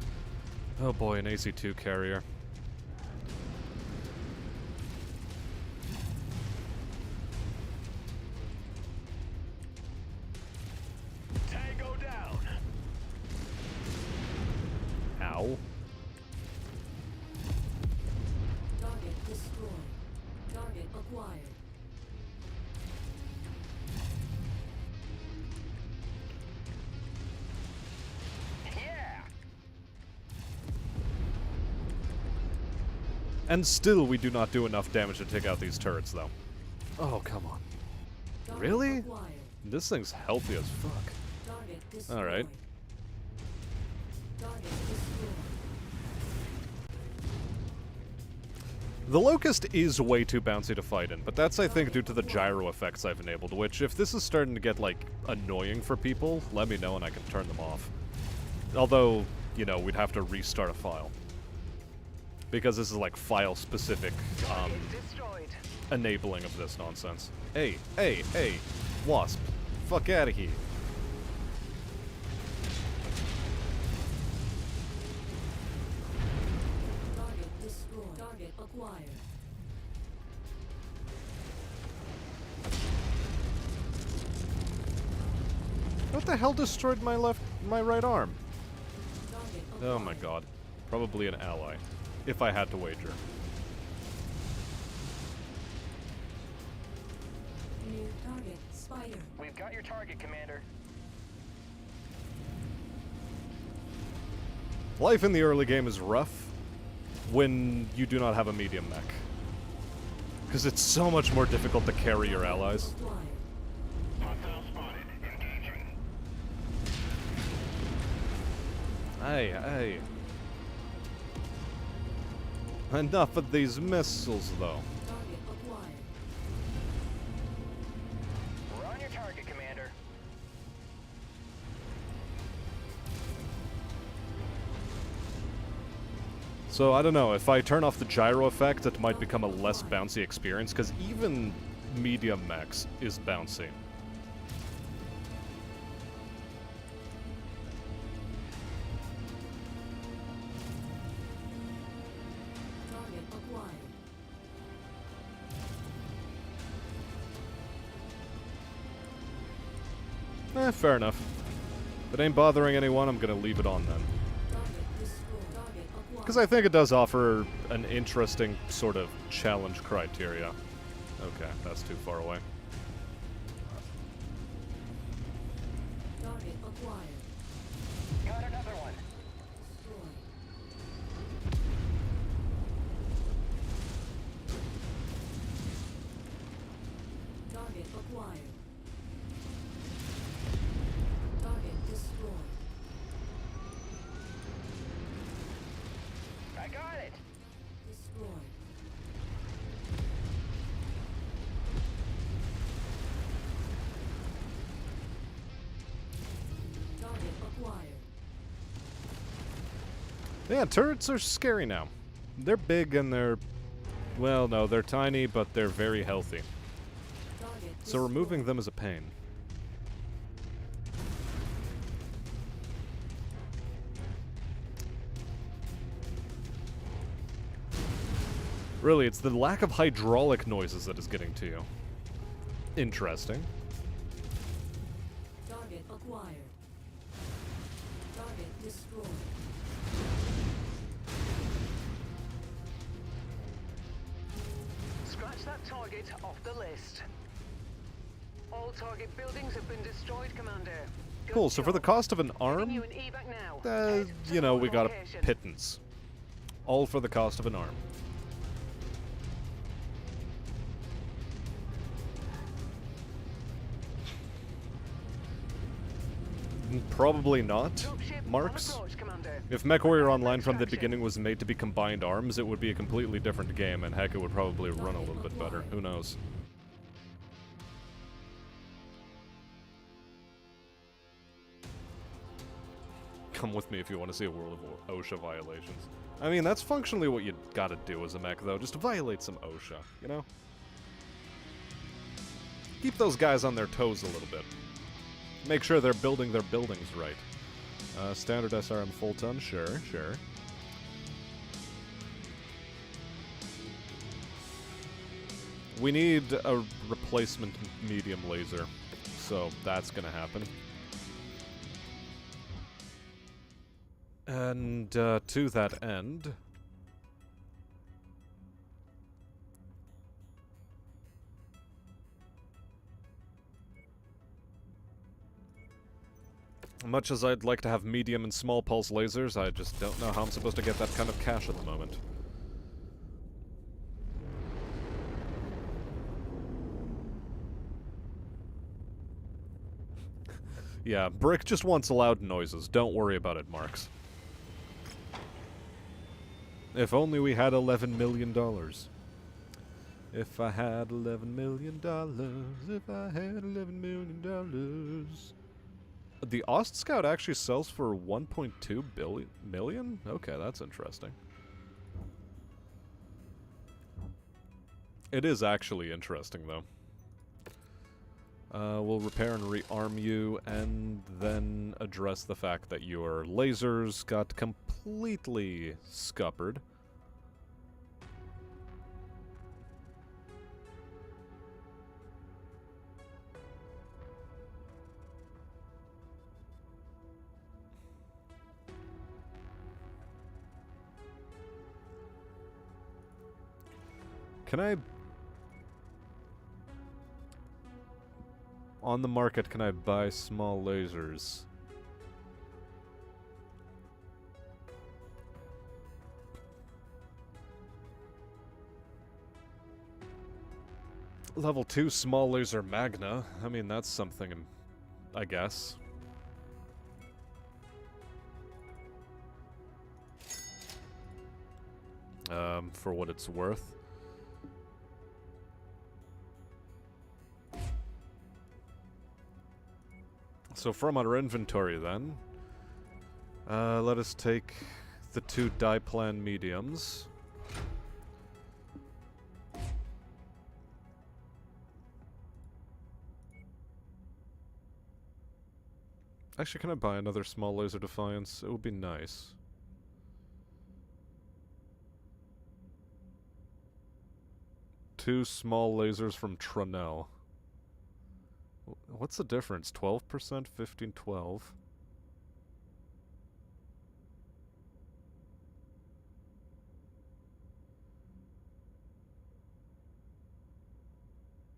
Oh boy, an AC-2 carrier. Tango down. Ow. Target destroyed. Target acquired. And still, we do not do enough damage to take out these turrets, though. Oh, come on. Target Really? acquired. This thing's healthy as fuck. Target destroyed. Alright. Target destroyed. The Locust is way too bouncy to fight in, but that's, I think, due to the gyro effects I've enabled, which, if this is starting to get, like, annoying for people, let me know and I can turn them off. Although, you know, we'd have to restart a file. Because this is, like, file-specific, enabling of this nonsense. Hey, hey, hey! Wasp. Fuck outta here. Target destroyed. Target acquired. What the hell destroyed my right arm? Target Oh my god. Probably an ally. If I had to wager. New target. Spider. We've got your target, Commander. Life in the early game is rough when you do not have a medium mech. Because it's so much more difficult to carry your allies. Acquired. Hostile spotted. Engaging. Hey, hey. Enough of these missiles, though. Target acquired. So, I don't know, if I turn off the gyro effect, it might become a less bouncy experience, because even medium mechs is bouncy. Target acquired. Fair enough. If it ain't bothering anyone, I'm gonna leave it on then. Target destroyed. Target acquired. Because I think it does offer an interesting sort of challenge criteria. Okay, that's too far away. Target acquired. Got another one. Destroyed. Target acquired. Target destroyed. I got it. Destroyed. Target acquired. Yeah, turrets are scary now. They're big and they're... Well, no, they're tiny, but they're very healthy. Target So removing them is a pain. Really, it's the lack of hydraulic noises that is getting to you. Interesting. Target acquired. Target destroyed. Scratch that target off the list. All target buildings have been destroyed, Commander. Good Cool, so for the job. cost of an Giving arm, you an evac now. Head to you know, we the got a location. pittance. All for the cost of an arm. Probably not, Dropship on Marks. approach, Commander. If MechWarrior Online from the beginning was made to be combined arms, it would be a completely different game, and heck, it would probably run a little bit better. Who knows? Come with me if you want to see a world of OSHA violations. I mean, that's functionally what you gotta do as a mech, though, just to violate some OSHA, you know? Keep those guys on their toes a little bit. Make sure they're building their buildings right. Standard SRM full ton, sure, sure. We need a replacement medium laser, so that's gonna happen. And to that end... Much as I'd like to have medium and small pulse lasers, I just don't know how I'm supposed to get that kind of cash at the moment. Yeah, Brick just wants loud noises. Don't worry about it, Marks. If only we had $11 million. If I had $11 million. If I had $11 million. The Ost Scout actually sells for 1.2 million? Okay, that's interesting. It is actually interesting, though. We'll repair and rearm you, and then address the fact that your lasers got completely scuppered. Can I... On the market, can I buy small lasers? Level 2 small laser magna. I mean, that's something, I guess. For what it's worth. So from our inventory then, let us take the 2 Diplan mediums. Actually, can I buy another small laser defiance? It would be nice. Two small lasers from Tronell. What's the difference? 12%? 15, 12?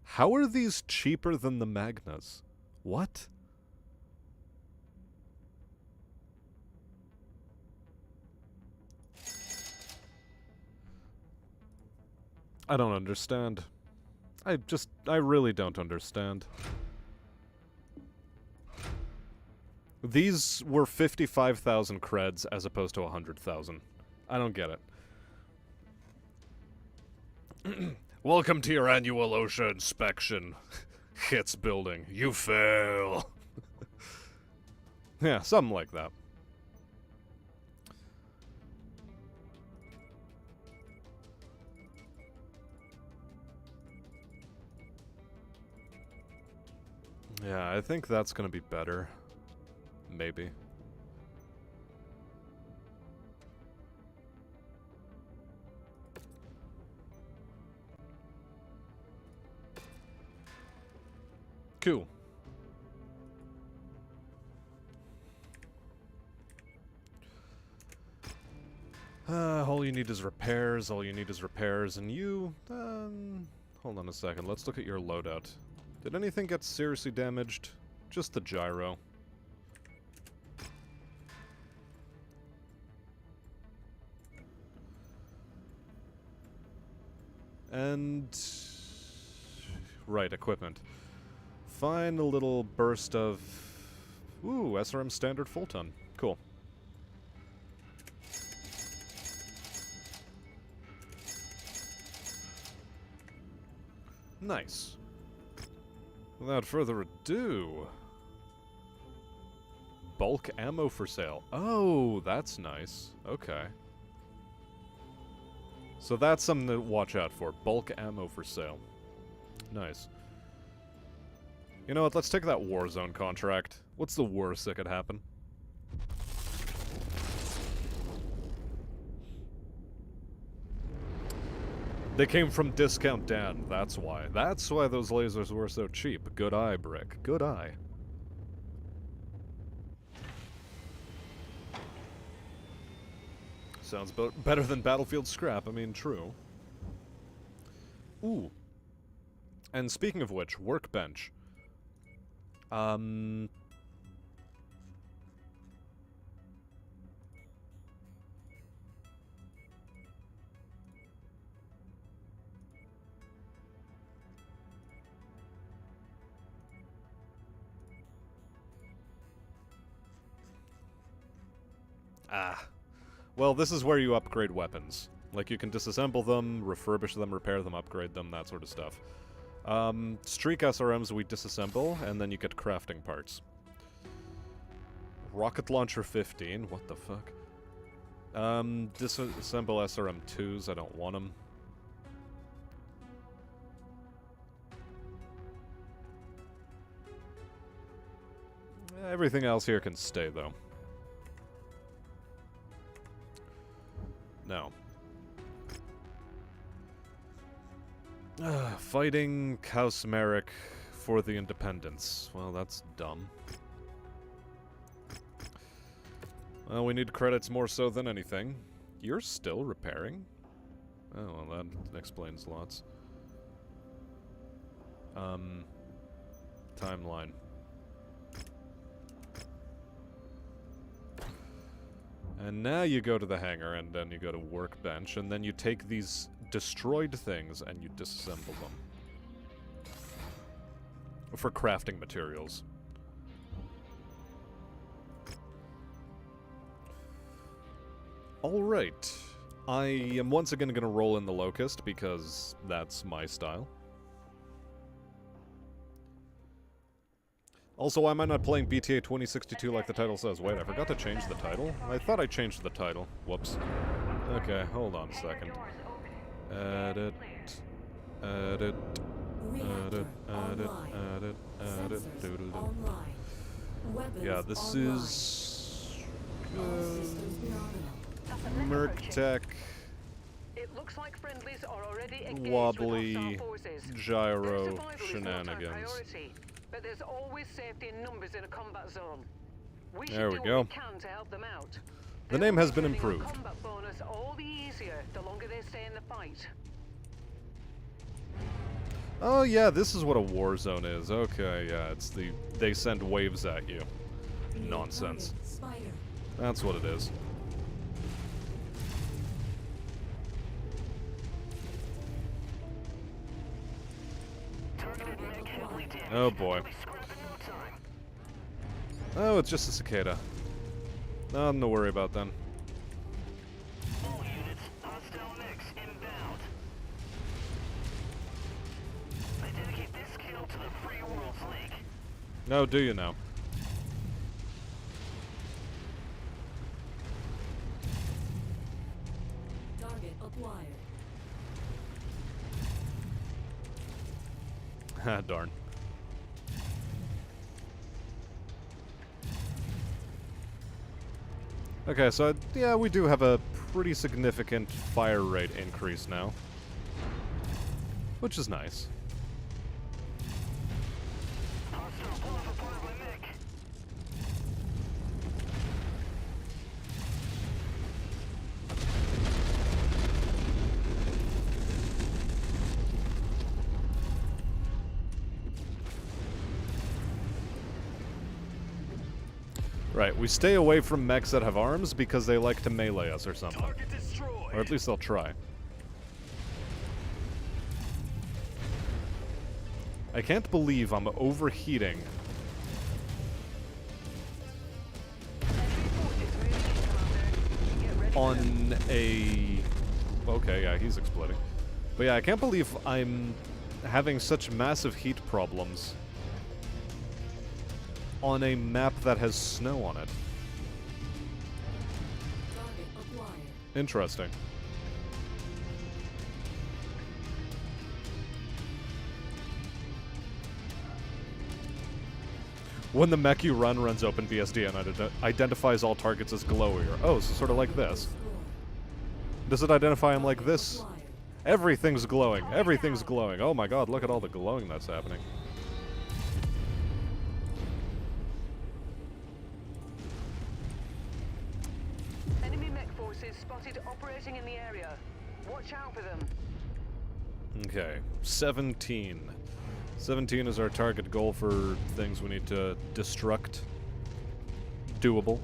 How are these cheaper than the Magnas? What? I don't understand. I really don't understand. These were 55,000 creds as opposed to 100,000. I don't get it. Welcome to your annual OSHA inspection. Hits building. You fail. Yeah, something like that. Yeah, I think that's gonna be better. Maybe. Cool. All you need is repairs, all you need is repairs, and you, hold on a second, let's look at your loadout. Did anything get seriously damaged? Just the gyro. And... right, equipment. Find a little burst of... ooh, SRM standard full ton. Cool. Nice. Without further ado... bulk ammo for sale. Oh, that's nice. Okay. So that's something to watch out for. Bulk ammo for sale. Nice. You know what, let's take that Warzone contract. What's the worst that could happen? They came from Discount Dan, that's why. That's why those lasers were so cheap. Good eye, Brick. Good eye. Sounds better than Battlefield Scrap, I mean, true. Ooh. And speaking of which, workbench. Well, this is where you upgrade weapons. Like, you can disassemble them, refurbish them, repair them, upgrade them, that sort of stuff. Streak SRMs we disassemble, and then you get crafting parts. Rocket Launcher 15, what the fuck? Disassemble SRM2s, I don't want them. Everything else here can stay, though. No. Fighting Kausmeric for the independence. Well, that's dumb. Well, we need credits more so than anything. You're still repairing? Oh, well, that explains lots. Timeline. And now you go to the hangar, and then you go to workbench, and then you take these destroyed things and you disassemble them. For crafting materials. Alright. I am once again going to roll in the Locust, because that's my style. Also, why am I not playing BTA 2062 like the title says? Wait, I forgot to change the title? I thought I changed the title. Whoops. Okay, hold on a second. Edit. Edit. Reactor Edit. online. Edit. Edit. Sensors Doodle. online. Weapons Yeah, this online. is... All systems nominal. That's a mech approaching. Merctech, It looks like friendlies are already engaged Wobbly, with hostile forces. Gyro, Their survival is not our Shenanigans. priority, but there's always safety in numbers in a combat zone. We There should we do go. what we can to help them out. The They'll name has be been getting a improved. combat bonus all the easier the longer they stay in the fight. Oh yeah, this is what a war zone is. Okay, yeah, it's the... they send waves at you. New Nonsense. target, Spider. That's what it is. Targeted mech heavily damaged. Oh boy. Be scrubbed in no time. Oh, it's just a cicada. Nothing to worry about then. All units, hostile mechs inbound. I dedicate this kill to the Free Worlds League. No, do you now? Target acquired. Ha, darn. Okay, so yeah, we do have a pretty significant fire rate increase now. Which is nice. Hostile pull off a part of my mech. Right, we stay away from mechs that have arms because they like to melee us or something. Target destroyed. Or at least they'll try. I can't believe I'm overheating Enemy forces moving in, Commander. Get ready for them. on a... Okay, yeah, he's exploding. But yeah, I can't believe I'm having such massive heat problems on a map that has snow on it. Target acquired. Interesting. When the mech you run runs open BSD and identifies all targets as glowier. Oh, so sort of like this. Destroyed. Does it identify them like this? Acquired. Everything's glowing. Everything's glowing. Oh my god, look at all the glowing that's happening. Enemy mech forces spotted operating in the area. Watch out for them. Okay, 17. 17 is our target goal for things we need to destruct. Doable.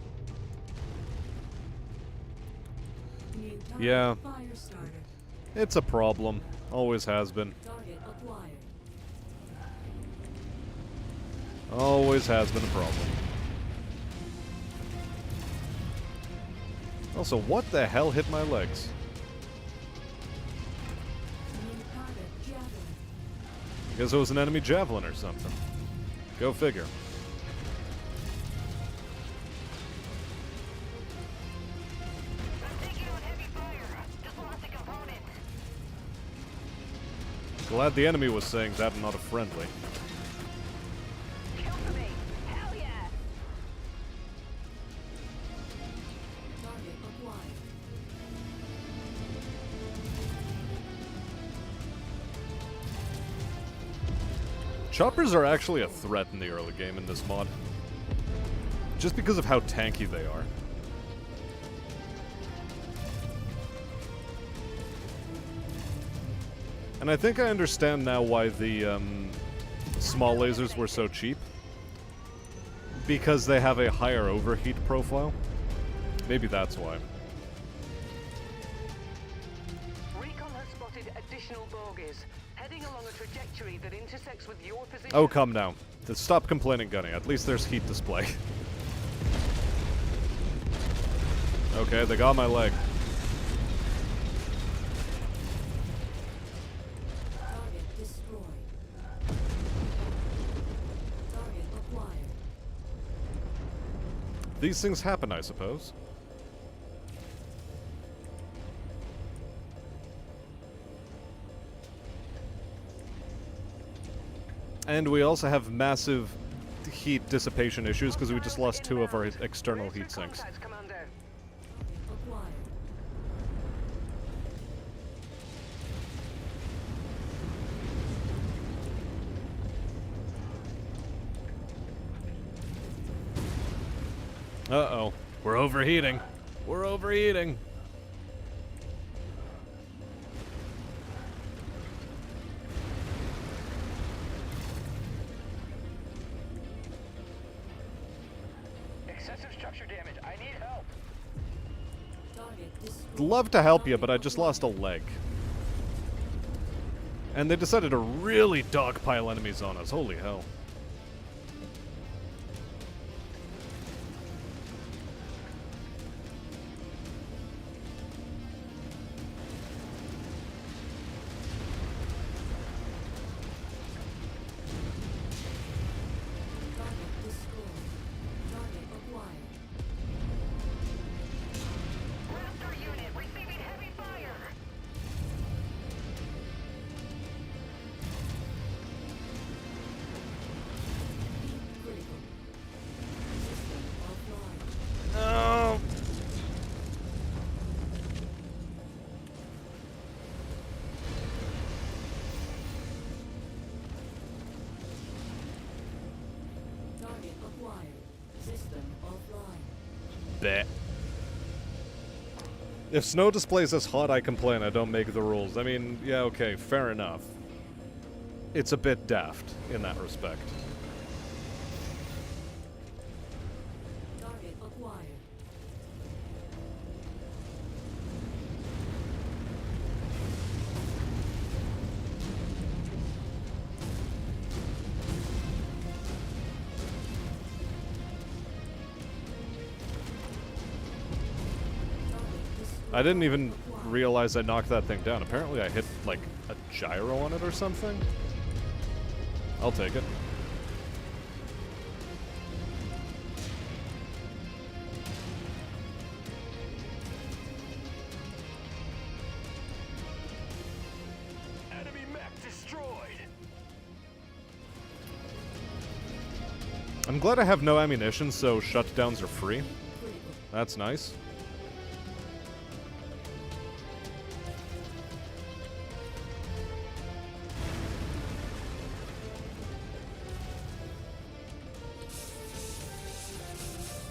New target Yeah. fire starter. It's a problem. Always has been. Target acquired. Always has been a problem. Also, what the hell hit my legs? New target javelin. Guess it was an enemy javelin or something. Go figure. I'm taking on heavy fire. Just lost a component. Glad the enemy was saying that and not a friendly. Kill for me. Hell yeah. Target acquired. Choppers are actually a threat in the early game in this mod. Just because of how tanky they are. And I think I understand now why the small lasers were so cheap. Because they have a higher overheat profile. Maybe that's why. Recon has spotted additional bogies, heading along a trajectory that intersects with your position. Oh, come now. Stop complaining, Gunny. At least there's heat display. Okay, they got my leg. Target destroyed. Target acquired. These things happen, I suppose. And we also have massive heat dissipation issues because we just lost 2 of our external Brace for heat sinks. contact, Commander. Acquired. Uh-oh. We're overheating. We're overheating. Excessive structure damage. I need help. Target destroyed. Love to help you, but I just lost a leg. And they decided to really dogpile enemies on us. Holy hell. Target destroyed. Target acquired. Raptor unit receiving heavy fire. Critical. System offline. No. Target acquired. System offline. Bet. If snow displays is hot, I complain I don't make the rules. I mean, yeah, okay, fair enough. It's a bit daft in that respect. Target acquired. I didn't even realize I knocked that thing down. Apparently I hit, like, a gyro on it or something? I'll take it. Enemy mech destroyed. I'm glad I have no ammunition, so shutdowns are free. Critical. That's nice.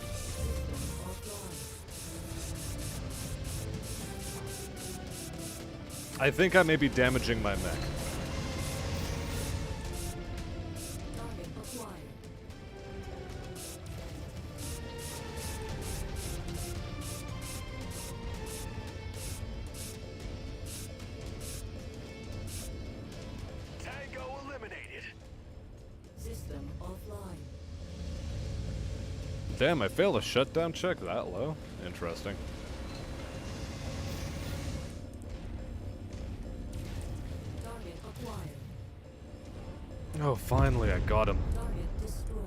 System offline. I think I may be damaging my mech. Target acquired. Tango eliminated. System offline. Damn, I failed a shutdown check that low? Interesting. Target acquired. Oh, finally I got him. Target destroyed.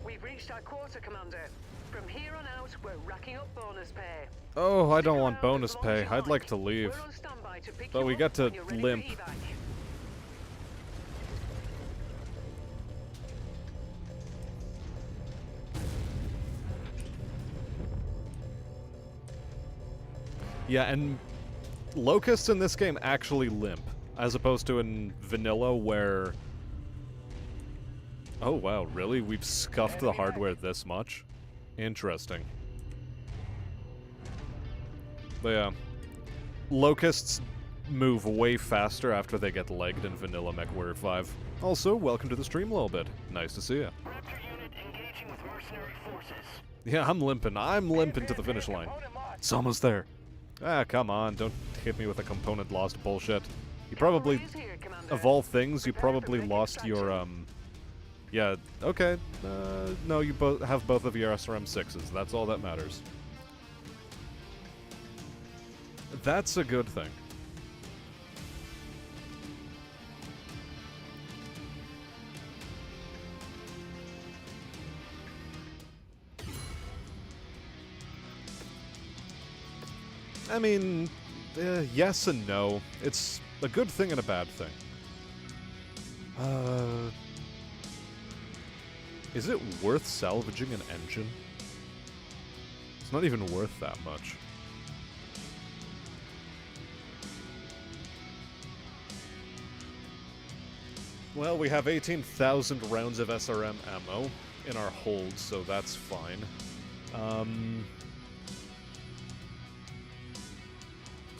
We've reached our quarter, Commander. From here on out, we're racking up bonus pay. Oh, I don't Stick want around bonus as long as pay. you I'd like like. to leave. We're on standby to pick But you we up got to when you're ready for limp. evac. Yeah, and locusts in this game actually limp, as opposed to in vanilla where... Oh wow, really? We've scuffed the hardware this much? Interesting. But yeah, locusts move way faster after they get legged in vanilla MechWarrior 5. Also, welcome to the stream a little bit. Nice to see you. Raptor unit engaging with mercenary forces. Yeah, I'm limping. I'm limping to the finish line. Component lost. It's almost there. Ah, come on. Don't hit me with a component lost bullshit. You probably, Cavalry is here, Commander. of all things, you Prepare for probably mech lost your, extraction. Yeah, okay. No, you have both of your SRM-6s. That's all that matters. That's a good thing. I mean, yes and no. It's a good thing and a bad thing. Is it worth salvaging an engine? It's not even worth that much. Well, we have 18,000 rounds of SRM ammo in our hold, so that's fine.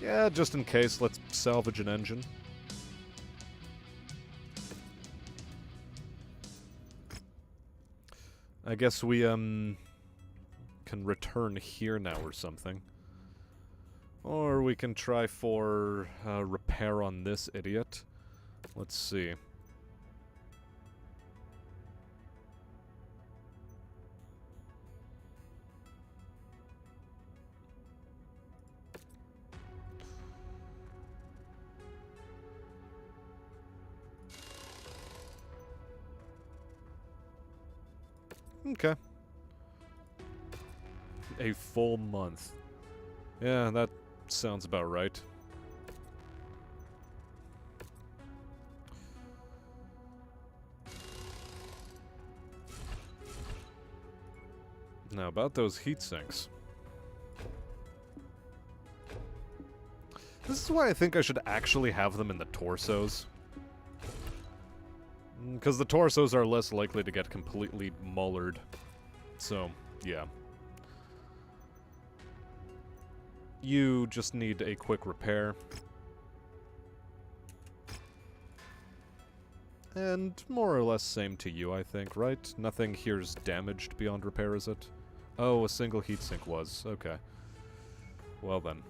Yeah, just in case, let's salvage an engine. I guess we, can return here now or something. Or we can try for, repair on this idiot. Let's see. Okay. A full month. Yeah, that sounds about right. Now, about those heat sinks. This is why I think I should actually have them in the torsos. Because the torsos are less likely to get completely mullered. So, yeah. You just need a quick repair. And more or less same to you, I think, right? Nothing here's damaged beyond repair, is it? Oh, a single heatsink was. Okay. Well then.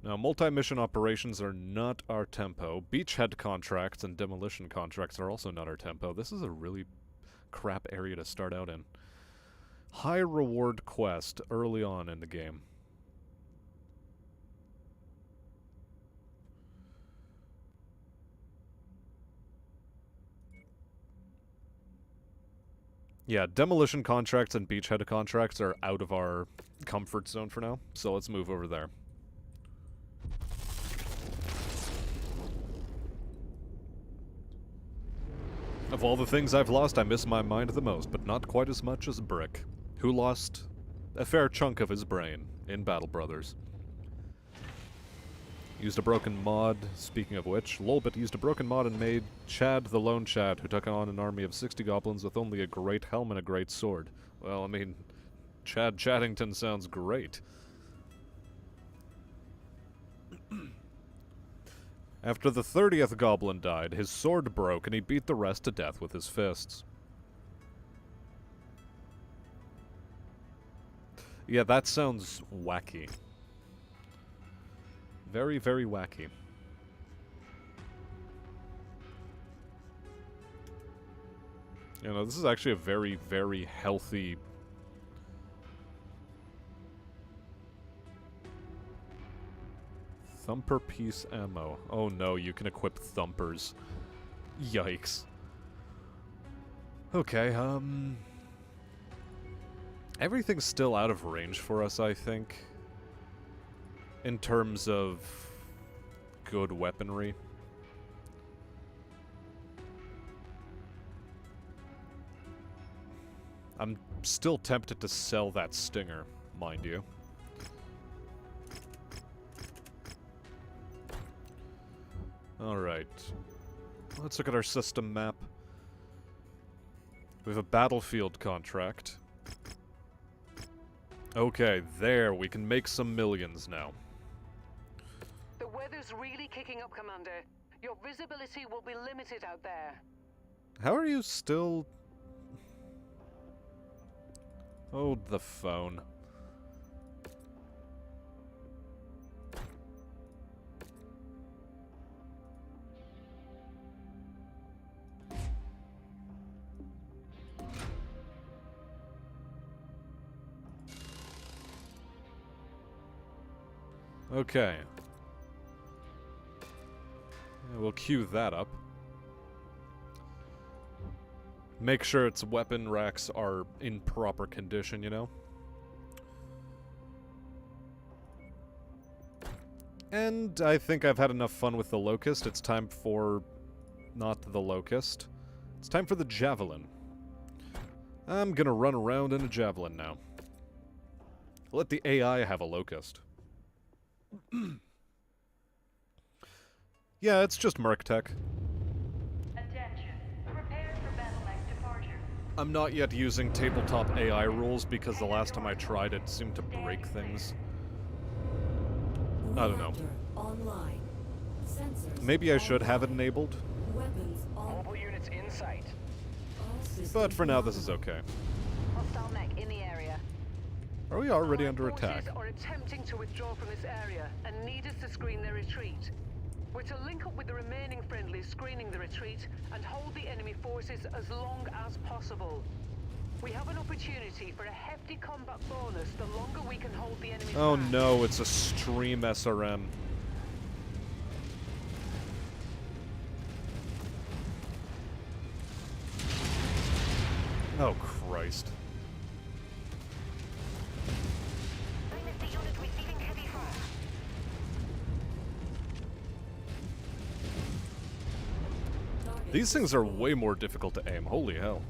Now, multi-mission operations are not our tempo. Beachhead contracts and demolition contracts are also not our tempo. This is a really crap area to start out in. High reward quest early on in the game. Yeah, demolition contracts and beachhead contracts are out of our comfort zone for now, so let's move over there. Of all the things I've lost, I miss my mind the most, but not quite as much as Brick, who lost a fair chunk of his brain in Battle Brothers. Used a broken mod, speaking of which, Lolbit used a broken mod and made Chad the Lone Chad, who took on an army of 60 goblins with only a great helm and a great sword. Well, I mean, Chad Chaddington sounds great. After the 30th goblin died, his sword broke and he beat the rest to death with his fists. Yeah, that sounds wacky. Very, very wacky. You know, this is actually a very, very healthy... Thumper piece ammo. Oh no, you can equip thumpers. Yikes. Okay, everything's still out of range for us, I think. In terms of good weaponry. I'm still tempted to sell that stinger, mind you. Alright. Let's look at our system map. We have a battlefield contract. Okay, there, we can make some millions now. The weather's really kicking up, Commander. Your visibility will be limited out there. How are you still... Hold the phone. Okay. Yeah, we'll queue that up. Make sure its weapon racks are in proper condition, you know? And I think I've had enough fun with the Locust. It's time for... not the Locust. It's time for the Javelin. I'm gonna run around in a Javelin now. Let the AI have a Locust. Yeah, it's just Merctech. Attention. Prepare for Battletech departure. I'm not yet using tabletop AI rules because the last time I tried it seemed to break things. I don't know. Reactor online. Sensors Maybe I should have it online. enabled, Weapons on. Mobile units in sight. All systems but for now this is online. okay. Hostile mech in the area. Are we already Allied under attack? forces are attempting to withdraw from this area and need us to screen their retreat. We're to link up with the remaining friendlies screening the retreat and hold the enemy forces as long as possible. We have an opportunity for a hefty combat bonus the longer we can hold the enemy Oh back. no, it's a stream SRM. Oh Christ. Dynasty unit receiving heavy fire. Target These things are destroyed. way more difficult to aim, holy hell.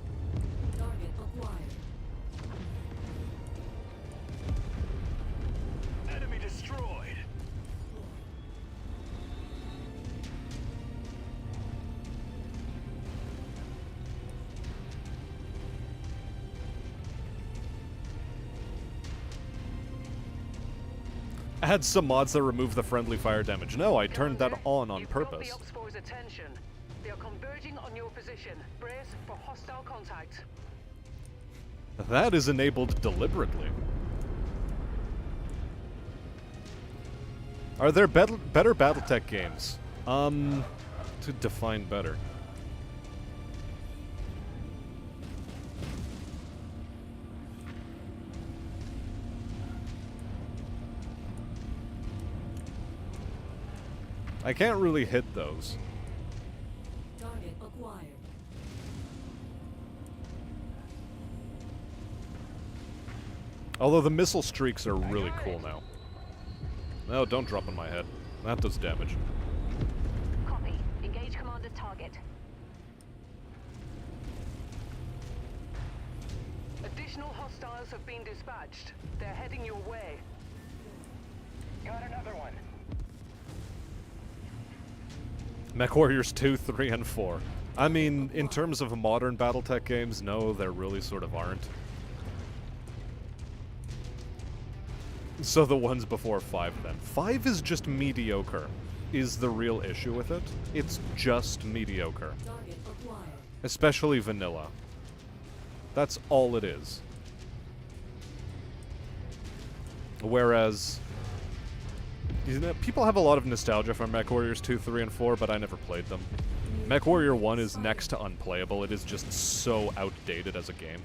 Target acquired. Enemy destroyed. Add some mods that remove the friendly fire damage. No, I turned that Commander, on you've purpose. got the Oxfor's attention. They are converging on your position. Brace for hostile contact. That is enabled deliberately. Are there better Battletech games? To define better. I can't really hit those. Target acquired. Although the missile streaks are really cool now. No, don't drop on my head. That does damage. Copy. Engage commander's target. Additional hostiles have been dispatched. They're heading your way. Got another one. Mech Warriors 2, 3, and 4. I mean, in terms of modern Battletech games, no, there really sort of aren't. So the ones before 5 then. 5 is just mediocre, is the real issue with it. It's just mediocre. Target acquired. Especially vanilla. That's all it is. Whereas... you know, people have a lot of nostalgia for Mech Warriors 2, 3, and 4, but I never played them. Mech Warrior 1 is next to unplayable. It is just so outdated as a game.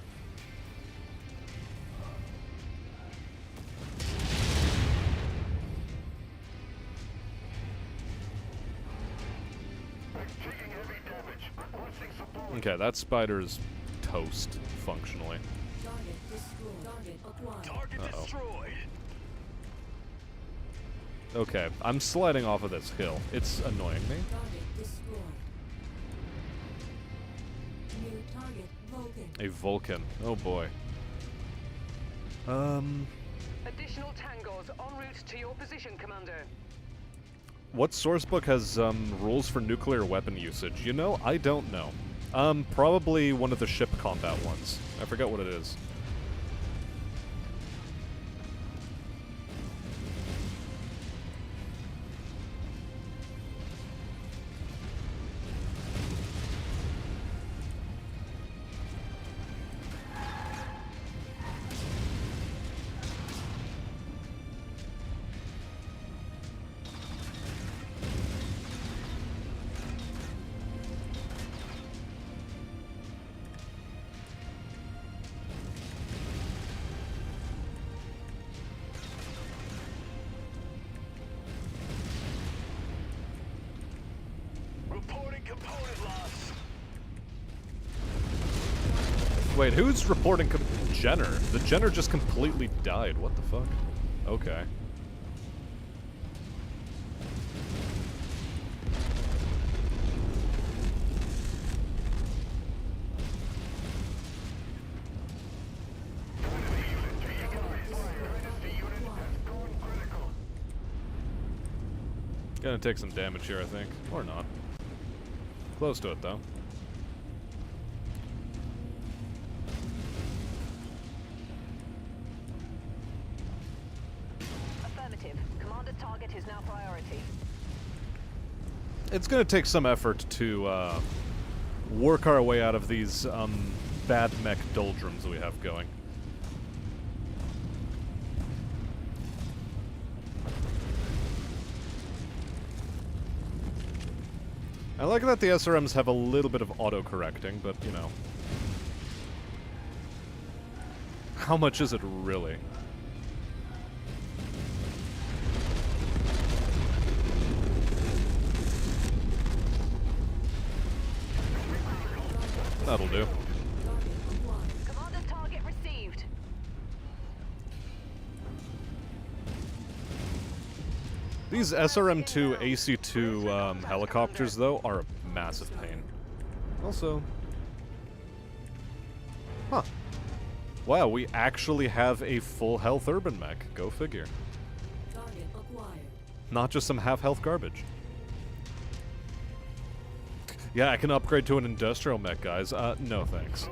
Okay, that spider's toast, functionally. Target destroyed. Target acquired. Target Uh-oh. destroyed. Okay, I'm sliding off of this hill. It's annoying me. Target destroyed. New target Vulcan. A Vulcan. Oh boy. Additional tangos en route to your position, Commander. What sourcebook has rules for nuclear weapon usage? You know, I don't know. Probably one of the ship combat ones. I forget what it is. Wait, who's reporting Jenner? The Jenner just completely died. What the fuck? Okay. Gonna take some damage here, I think. Or not. Close to it, though. Affirmative. Commander's target is now priority. It's gonna take some effort to work our way out of these bad mech doldrums we have going. I like that the SRMs have a little bit of auto-correcting, but, you know. How much is it really? That'll do. Commander's target received. These SRM-2 AC-2 helicopters, though, are a massive pain. Also... Huh. Wow, we actually have a full health urban mech. Go figure. Target acquired. Not just some half-health garbage. Yeah, I can upgrade to an industrial mech, guys. No thanks.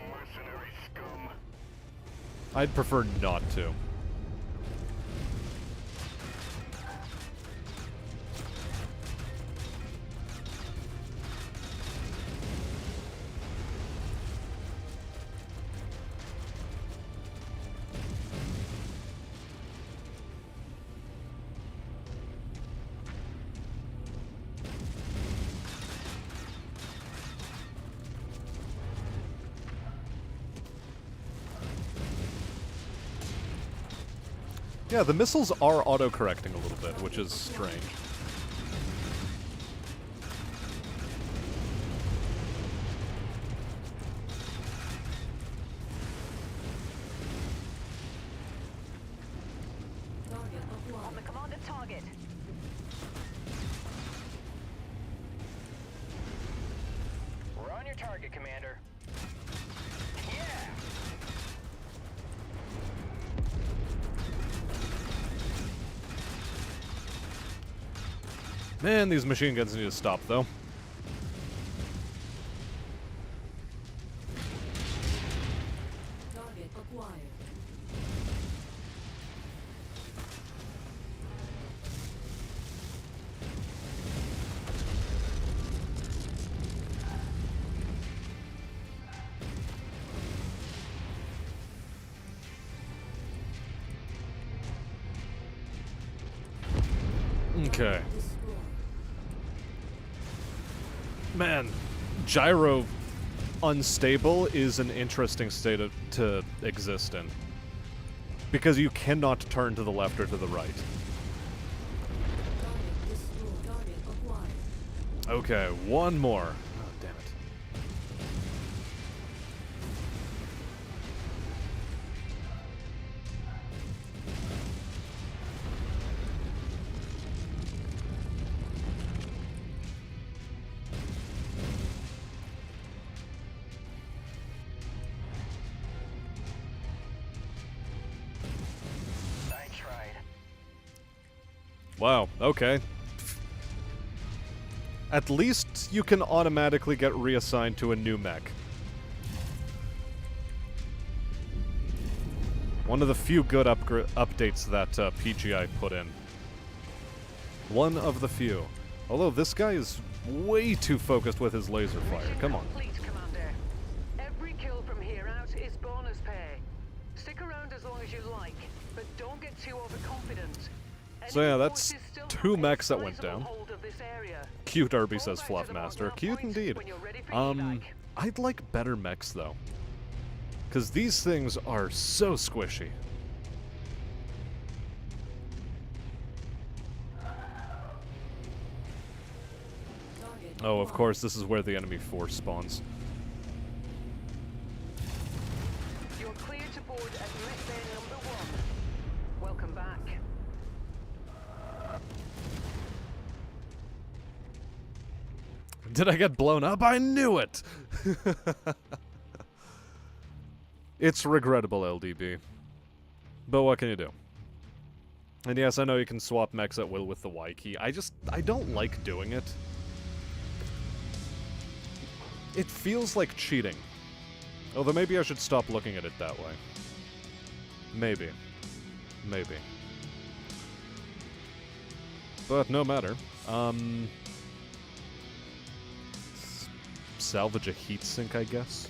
Mercenary scum. I'd prefer not to. Yeah, the missiles are auto-correcting a little bit, which is strange. Target acquired. On the commander's target. We're on your target, Commander. Yeah! Man, these machine guns need to stop, though. Target acquired. Okay. Destroyed. Man, Gyro unstable is an interesting state to exist in. Because you cannot turn to the left or to the right. Target destroyed. Target acquired. Okay, one more. Oh, damn it. I tried. Wow, okay. At least you can automatically get reassigned to a new mech. One of the few good updates that PGI put in. One of the few. Although this guy is way too focused with his laser fire. Mission Come on. complete, Commander. Every kill from here out is bonus pay. Stick around as long as you like, but don't get too overconfident. So yeah, Enemy that's forces still two have mechs that went sizable down. hold of this area. Cute Irby says Fall back to the Fluffmaster. mark Cute point indeed. when you're ready for evac. I'd like better mechs though. Cause these things are so squishy. Target Oh, of acquired. course, this is where the enemy force spawns. aboard at mess bay number 1. Welcome back. Did I get blown up? I knew it! It's regrettable, LDB. But what can you do? And yes, I know you can swap mechs at will with the Y key. I don't like doing it. It feels like cheating. Although maybe I should stop looking at it that way. Maybe. Maybe. But no matter. Salvage a heatsink, I guess.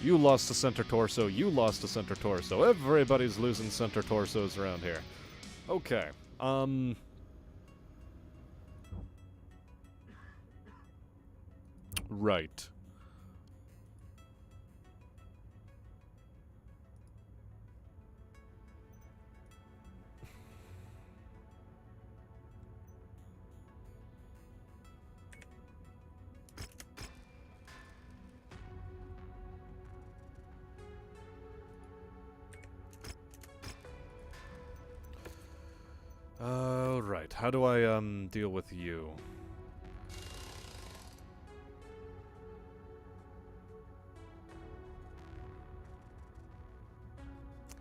You lost a center torso, you lost a center torso. Everybody's losing center torsos around here. Okay, right. Right. How do I, deal with you?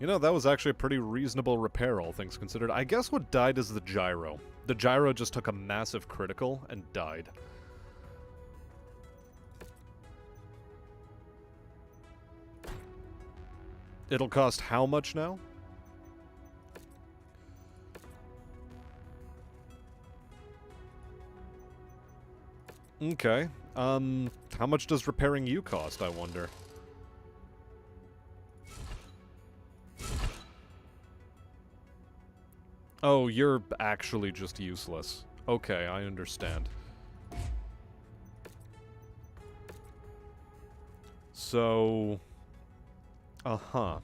You know, that was actually a pretty reasonable repair, all things considered. I guess what died is the gyro. The gyro just took a massive critical and died. It'll cost how much now? Okay. How much does repairing you cost, I wonder? Oh, you're actually just useless. Okay, I understand. So... Uh-huh.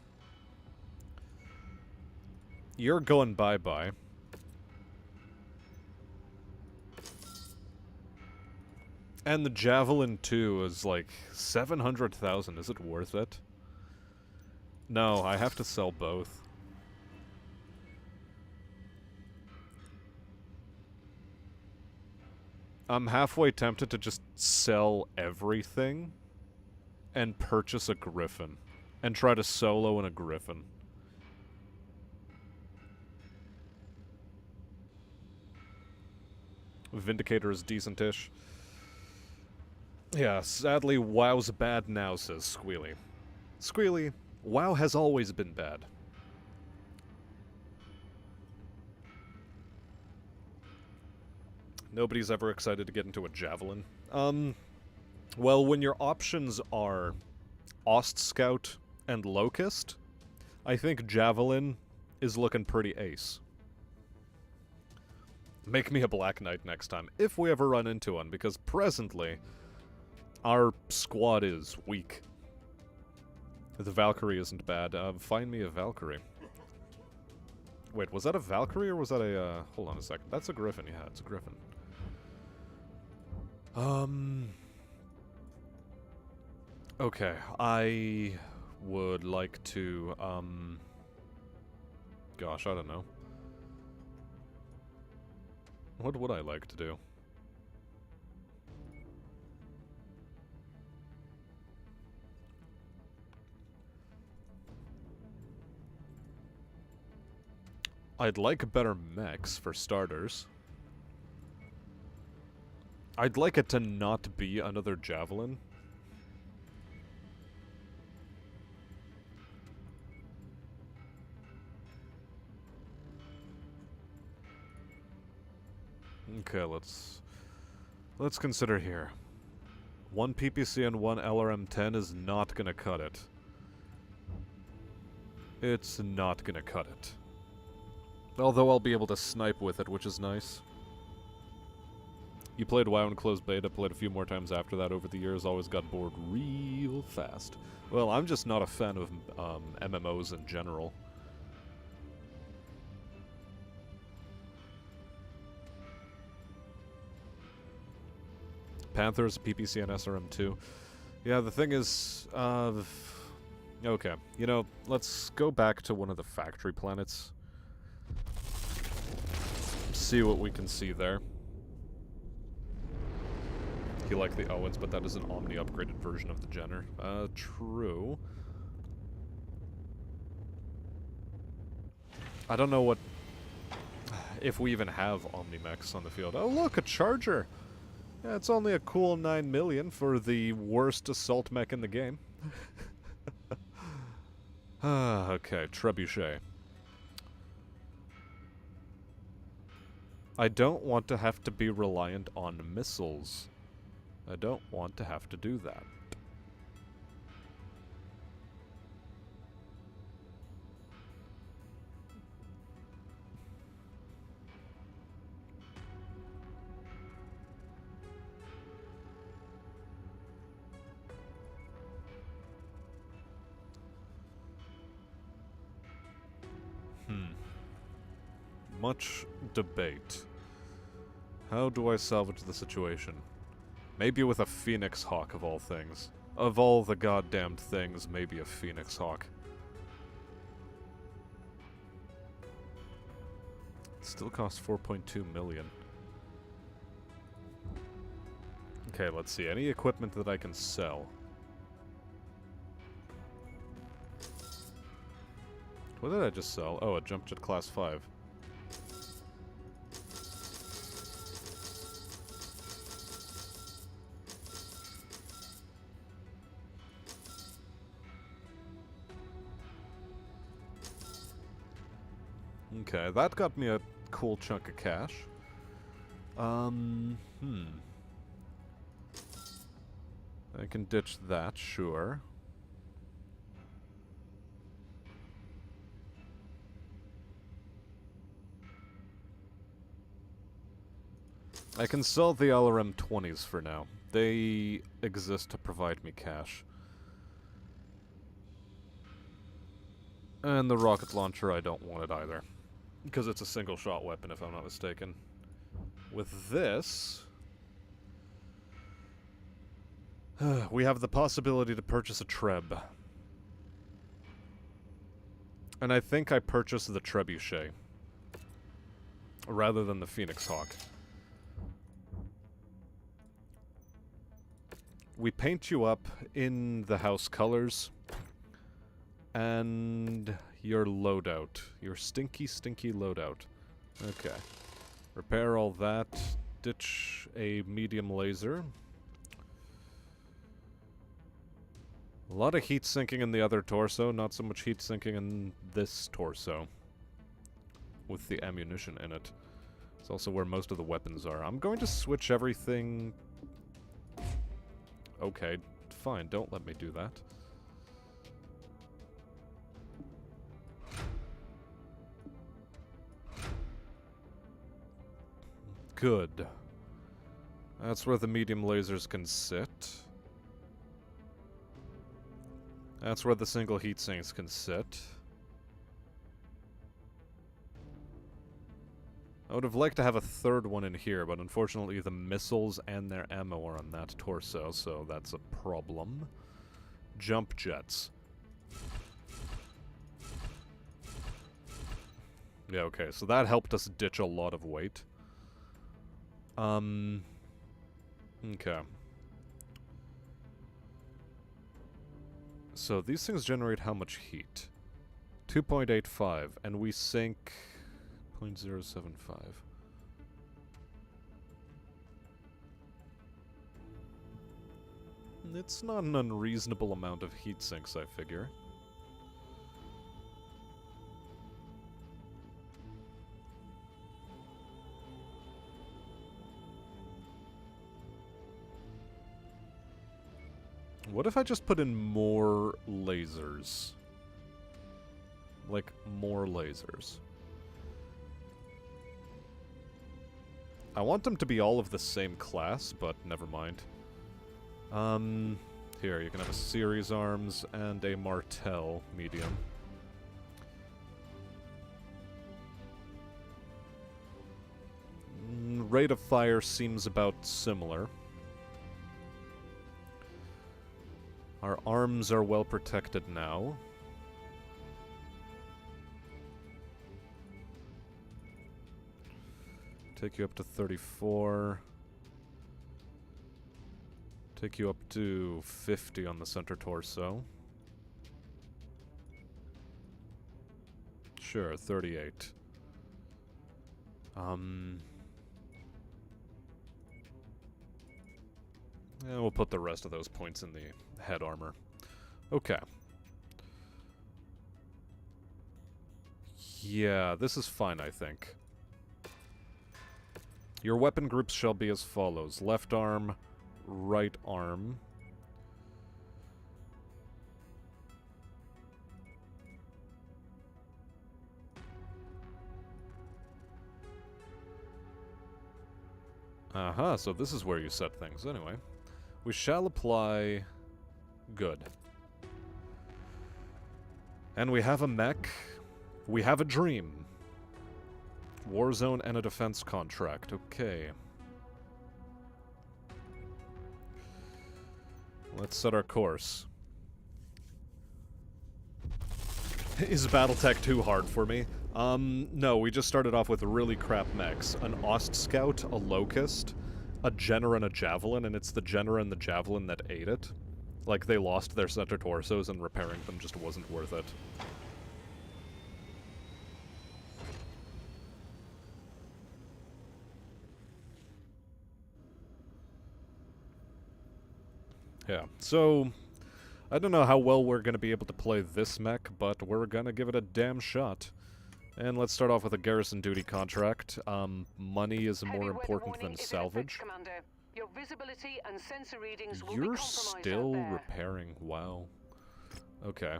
You're going bye-bye. And the Javelin, too, is like 700,000. Is it worth it? No, I have to sell both. I'm halfway tempted to just sell everything and purchase a Griffin. And try to solo in a Griffin. Vindicator is decent-ish. Yeah, sadly, WoW's bad now, says Squealy. Squealy, WoW has always been bad. Nobody's ever excited to get into a Javelin. Well, when your options are Ost Scout and Locust, I think Javelin is looking pretty ace. Make me a Black Knight next time, if we ever run into one, because presently... our squad is weak. The Valkyrie isn't bad. Find me a Valkyrie. Wait, was that a Valkyrie or was that a, hold on a second. That's a Griffin, yeah, it's a Griffin. Okay, I would like to, gosh, I don't know. What would I like to do? I'd like better mechs, for starters. I'd like it to not be another Javelin. Okay, let's consider here. One PPC and one LRM-10 is not gonna cut it. It's not gonna cut it. Although I'll be able to snipe with it, which is nice. You played WoW in closed beta, played a few more times after that over the years, always got bored real fast. Well, I'm just not a fan of MMOs in general. Panthers, PPC, and SRM2. Yeah, the thing is, okay, you know, let's go back to one of the factory planets. See what we can see there. You like the Owens, but that is an Omni upgraded version of the Jenner. True. I don't know what... if we even have Omni-mechs on the field. Oh look, a Charger! Yeah, it's only a cool 9 million for the worst assault mech in the game. Okay, Trebuchet. I don't want to have to be reliant on missiles. I don't want to have to do that. Much debate. How do I salvage the situation? Maybe with a Phoenix Hawk of all things. Of all the goddamned things, maybe a Phoenix Hawk. It still costs 4.2 million. Okay, let's see. Any equipment that I can sell. What did I just sell? Oh, a jump jet class 5. Okay, that got me a cool chunk of cash. I can ditch that, sure. I can sell the LRM 20s for now. They exist to provide me cash. And the rocket launcher, I don't want it either. Because it's a single-shot weapon, if I'm not mistaken. With this... we have the possibility to purchase a Treb. And I think I purchased the Trebuchet. Rather than the Phoenix Hawk. We paint you up in the house colors. And your loadout. Your stinky, stinky loadout. Okay. Repair all that. Ditch a medium laser. A lot of heat sinking in the other torso, not so much heat sinking in this torso. With the ammunition in it. It's also where most of the weapons are. I'm going to switch everything... Okay, fine, don't let me do that. Good. That's where the medium lasers can sit. That's where the single heat sinks can sit. I would have liked to have a third one in here, but unfortunately the missiles and their ammo are on that torso, so that's a problem. Jump jets. Yeah, okay, so that helped us ditch a lot of weight. Okay. So these things generate how much heat? 2.85, and we sink 0.075. It's not an unreasonable amount of heat sinks, I figure. What if I just put in more lasers? Like, more lasers. I want them to be all of the same class, but never mind. Here, you can have a Series Arms and a Martel medium. Rate of fire seems about similar. Our arms are well protected now. Take you up to 34. Take you up to 50 on the center torso. Sure, 38. Yeah, we'll put the rest of those points in the head armor. Okay. Yeah, this is fine, I think. Your weapon groups shall be as follows. Left arm, right arm. Aha, so this is where you set things. Anyway, we shall apply... Good. And we have a mech. We have a dream. Warzone and a defense contract. Okay. Let's set our course. Is Battletech too hard for me? No, we just started off with really crap mechs. An Ost Scout, a Locust, a Jenner and a Javelin, and it's the Jenner and the Javelin that ate it. Like, they lost their center torsos and repairing them just wasn't worth it. Yeah, so... I don't know how well we're gonna be able to play this mech, but we're gonna give it a damn shot. And let's start off with a garrison duty contract. Money is more important than salvage. Your visibility and sensor readings will be You're compromised still out there. repairing. Wow. Okay.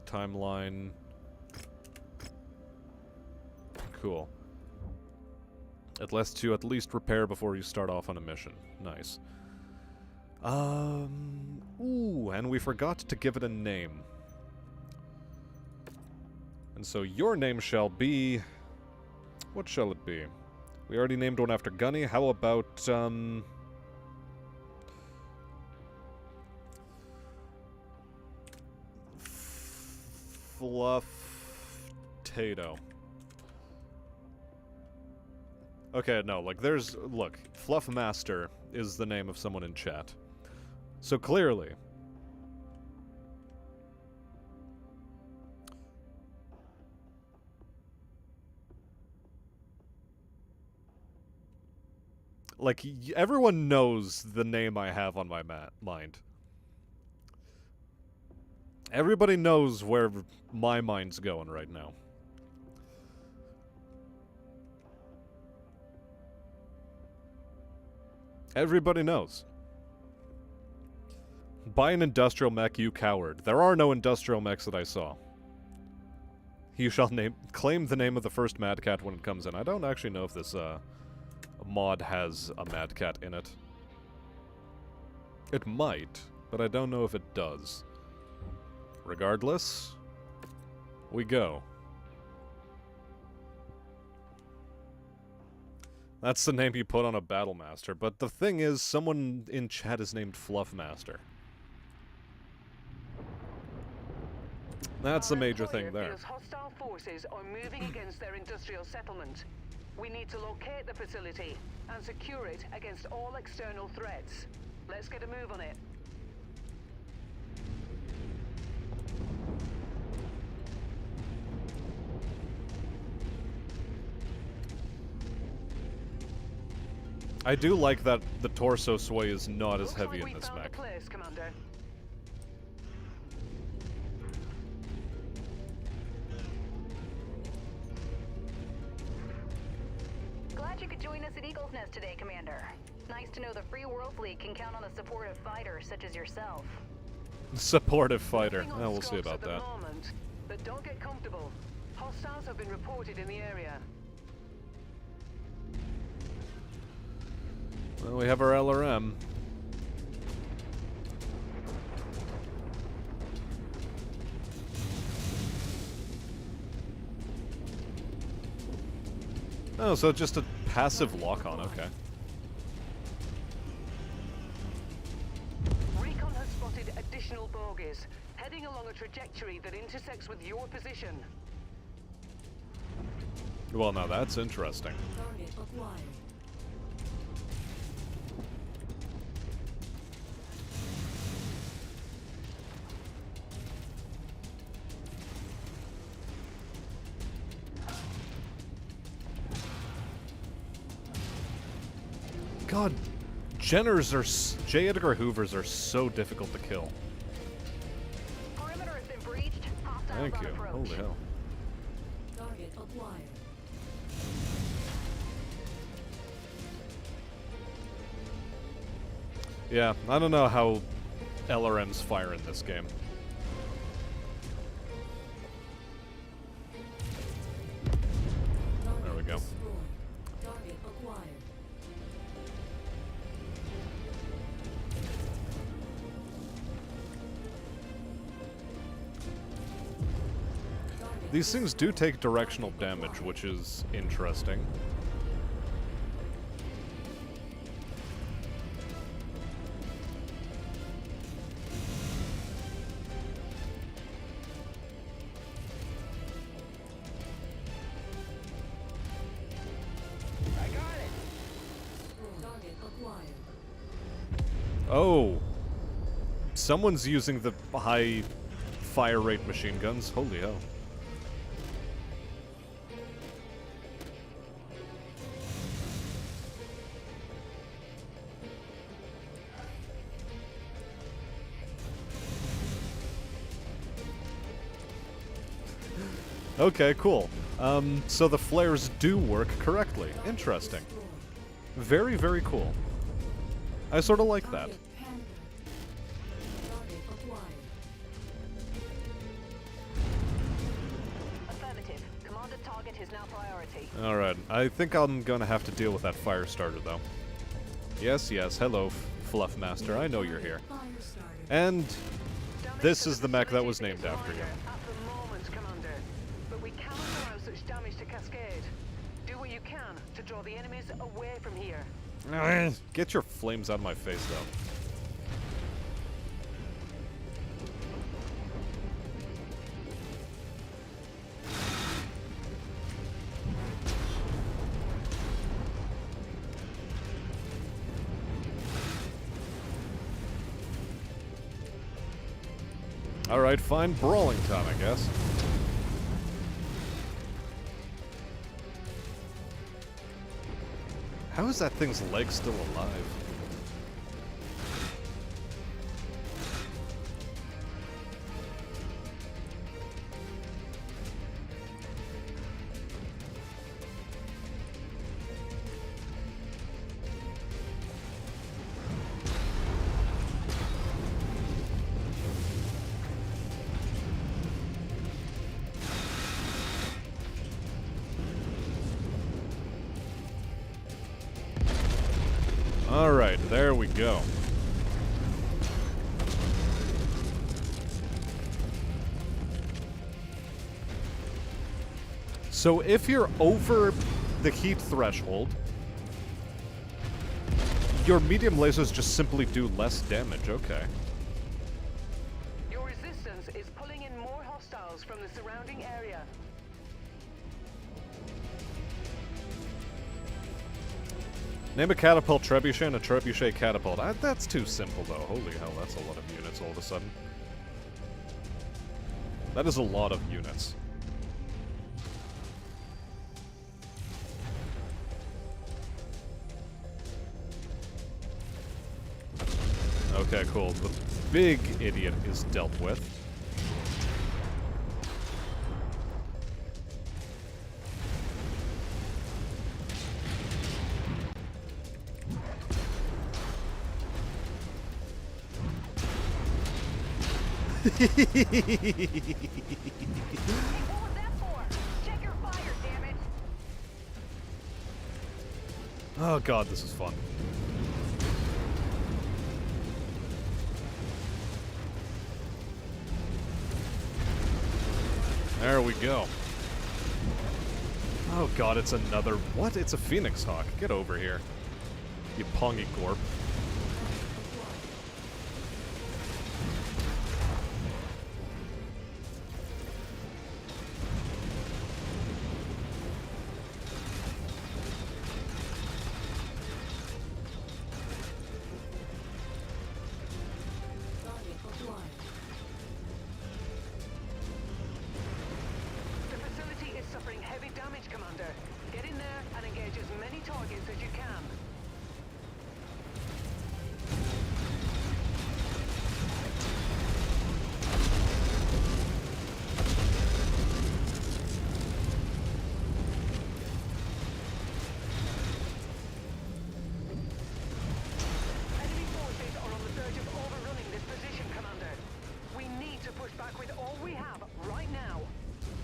Timeline. Cool. It lets you at least repair before you start off on a mission. Nice. Ooh, and we forgot to give it a name. And so your name shall be... What shall it be? We already named one after Gunny. How about, Fluff-tato. Okay, no, like, there's... Look, Fluffmaster is the name of someone in chat. So clearly... Like, everyone knows the name I have on my mind. Everybody knows where my mind's going right now. Everybody knows. Buy an industrial mech, you coward. There are no industrial mechs that I saw. You shall claim the name of the first Mad Cat when it comes in. I don't actually know if this, mod has a Mad Cat in it. It might, but I don't know if it does. Regardless, we go. That's the name you put on a Battlemaster, but the thing is, someone in chat is named Fluffmaster. That's the major thing there. Hostile forces are moving against their industrial settlement. We need to locate the facility and secure it against all external threats. Let's get a move on it. I do like that the torso sway is not as heavy in this mech. Place, Commander. Glad you could join us at Eagle's Nest today, Commander. Nice to know the Free World Fleet can count on a supportive fighter such as yourself. Supportive fighter. Nothing on Well, we'll see scopes about at the that. moment, but don't get comfortable. Hostiles have been reported in the area. Well, we have our LRM. Oh, so just a passive lock-on, okay. Recon additional bogies, heading along a trajectory that intersects with your position. Well, now that's interesting. Target acquired. God, Jenners are J. Edgar Hoovers are so difficult to kill. Perimeter has been breached. Hostiles Thank on you. approach. Holy hell. Target acquired. Yeah, I don't know how LRMs fire in this game. There we go. Destroyed. Target acquired. These things do take directional damage, which is interesting. Target acquired. Oh! Someone's using the high fire rate machine guns. Holy hell. Okay, cool. So the flares do work correctly. Interesting. Very, very cool. I sort of like that. Target Panther. Target acquired. Affirmative. Commanded target is now priority. Alright, I think I'm gonna have to deal with that fire starter, though. Yes, yes, hello, Fluff Master, I know you're here. Fire starter. And Damage this to is the mech that was named facility after you. At the moment, Commander. But we cannot allow such damage to cascade. Do what you can to draw the enemies away from here. Get your flames out of my face, though. Alright, fine. Brawling time, I guess. How is that thing's leg still alive? Alright, there we go. So if you're over the heat threshold, your medium lasers just simply do less damage, okay. Your resistance is pulling in more hostiles from the surrounding area. Name a catapult trebuchet and a trebuchet catapult. That's too simple, though. Holy hell, that's a lot of units all of a sudden. That is a lot of units. Okay, cool. The big idiot is dealt with. Hey, what was that for? Check your fire, damn it! Oh god, this is fun. There we go. Oh god, it's another... What? It's a Phoenix Hawk. Get over here. You pongy gorp.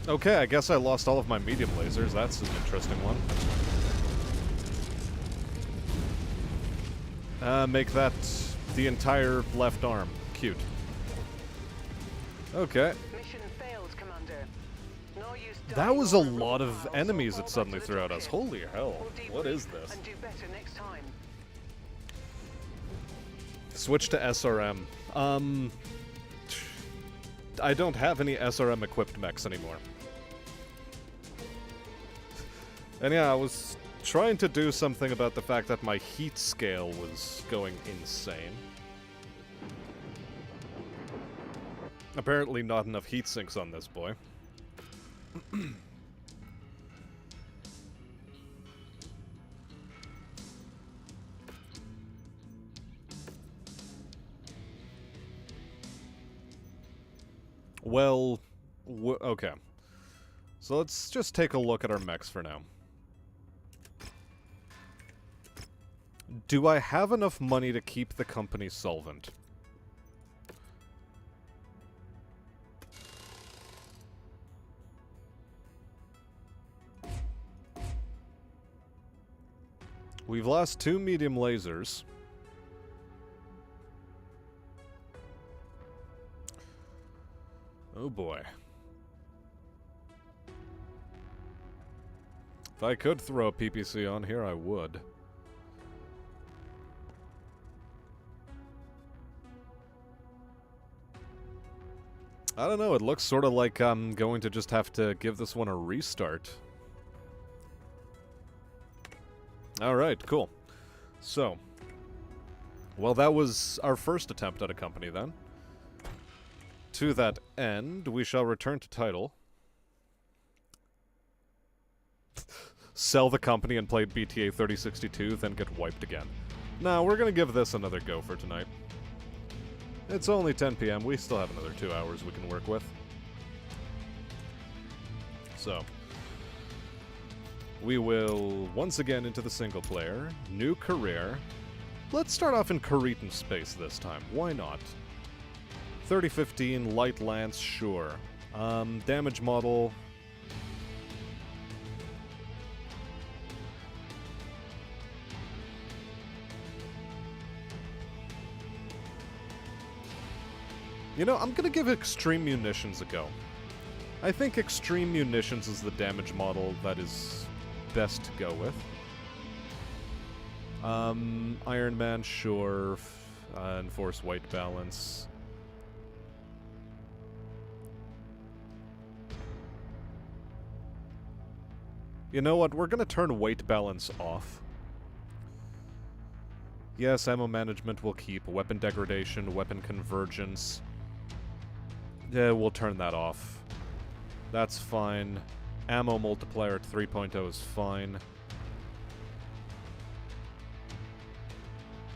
Okay, I guess I lost all of my medium lasers. That's an interesting one. Make that the entire left arm. Cute. Okay. Mission failed, Commander. No use That was a dying over lot of miles, so enemies fall it suddenly back to threw the at us. dropship. Holy hell. We'll What is debrief this? and do better next time. Switch to SRM. I don't have any SRM equipped mechs anymore. And yeah, I was trying to do something about the fact that my heat scale was going insane. Apparently not enough heat sinks on this boy. Well, okay. So let's just take a look at our mechs for now. Do I have enough money to keep the company solvent? We've lost 2 medium lasers. Oh boy. If I could throw a PPC on here, I would. I don't know, it looks sort of like I'm going to just have to give this one a restart. Alright, cool. So, well, that was our first attempt at a company then. To that end, we shall return to title. Sell the company and play BTA 3062, then get wiped again. Now, we're gonna give this another go for tonight. It's only 10 PM, we still have another 2 hours we can work with. So, we will once again into the single player, new career. Let's start off in Cretan space this time, why not? 3015, light lance, sure. Damage model. You know, I'm gonna give Extreme Munitions a go. I think Extreme Munitions is the damage model that is best to go with. Iron Man, sure. Enforce white balance. You know what? We're gonna turn weight balance off. Yes, ammo management will keep. Weapon degradation, weapon convergence. Yeah, we'll turn that off. That's fine. Ammo multiplier at 3.0 is fine.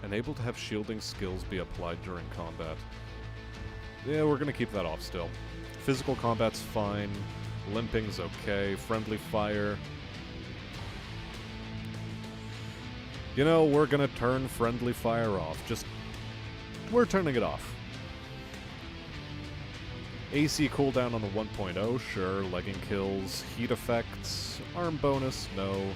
Enable to have shielding skills be applied during combat. Yeah, we're gonna keep that off still. Physical combat's fine. Limping's okay. Friendly fire. You know, we're gonna turn friendly fire off. We're turning it off. AC cooldown on the 1.0, sure. Legging kills. Heat effects. Arm bonus, no.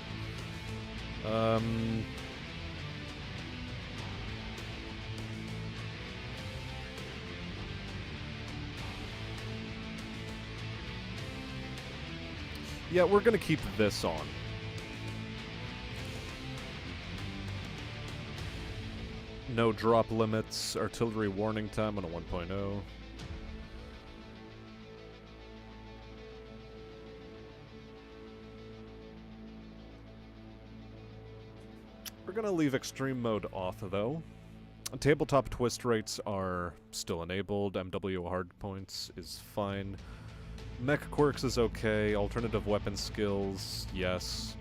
Yeah, we're gonna keep this on. No drop limits, artillery warning time on a 1.0. We're gonna leave extreme mode off, though. Tabletop twist rates are still enabled. MW hardpoints is fine. Mech quirks is okay. Alternative weapon skills, yes.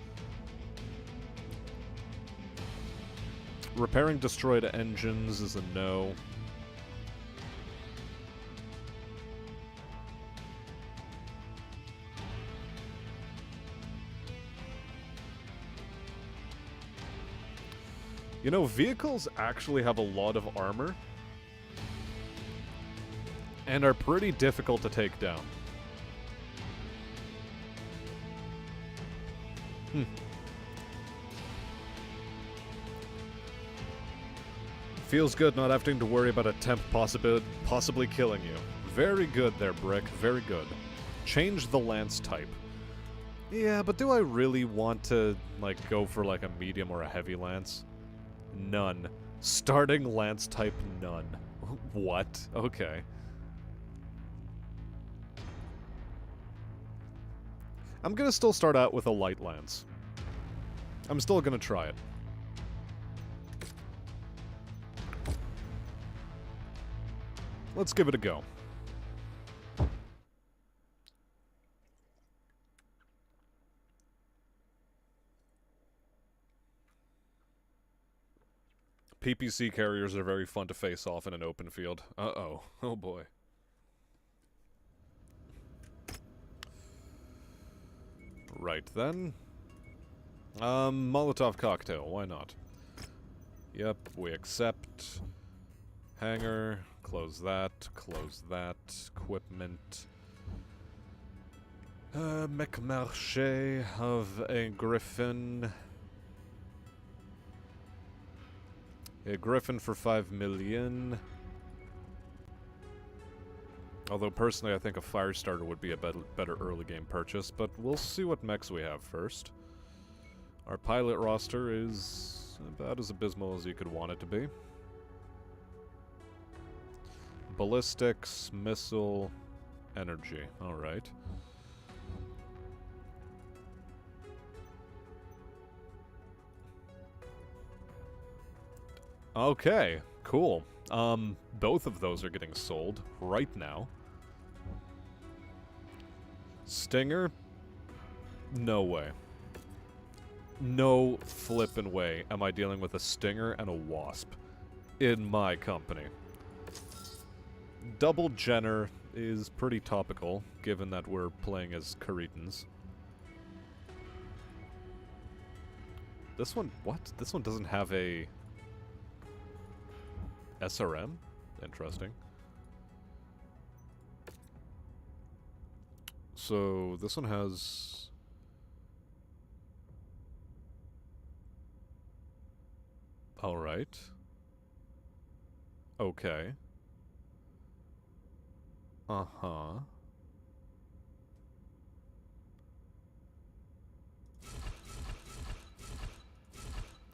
Repairing destroyed engines is a no. You know, vehicles actually have a lot of armor and are pretty difficult to take down. Feels good not having to worry about a temp possibly killing you. Very good there, Brick. Very good. Change the lance type. Yeah, but do I really want to, like, go for, like, a medium or a heavy lance? None. Starting lance type, none. What? Okay. I'm gonna still start out with a light lance. I'm still gonna try it. Let's give it a go. PPC carriers are very fun to face off in an open field. Uh-oh. Oh boy. Right then. Molotov cocktail, why not? Yep, we accept. Hanger, close that, equipment. Merctech of a griffin. A griffin for 5 million. Although personally I think a Firestarter would be a better early game purchase, but we'll see what mechs we have first. Our pilot roster is about as abysmal as you could want it to be. Ballistics, missile, energy. Alright. Okay, cool. Both of those are getting sold right now. Stinger? No way. No flippin' way am I dealing with a Stinger and a Wasp in my company. Double Jenner is pretty topical, given that we're playing as Caretans. This one, what? This one doesn't have a SRM? Interesting. So, this one has... Alright. Okay. Uh-huh.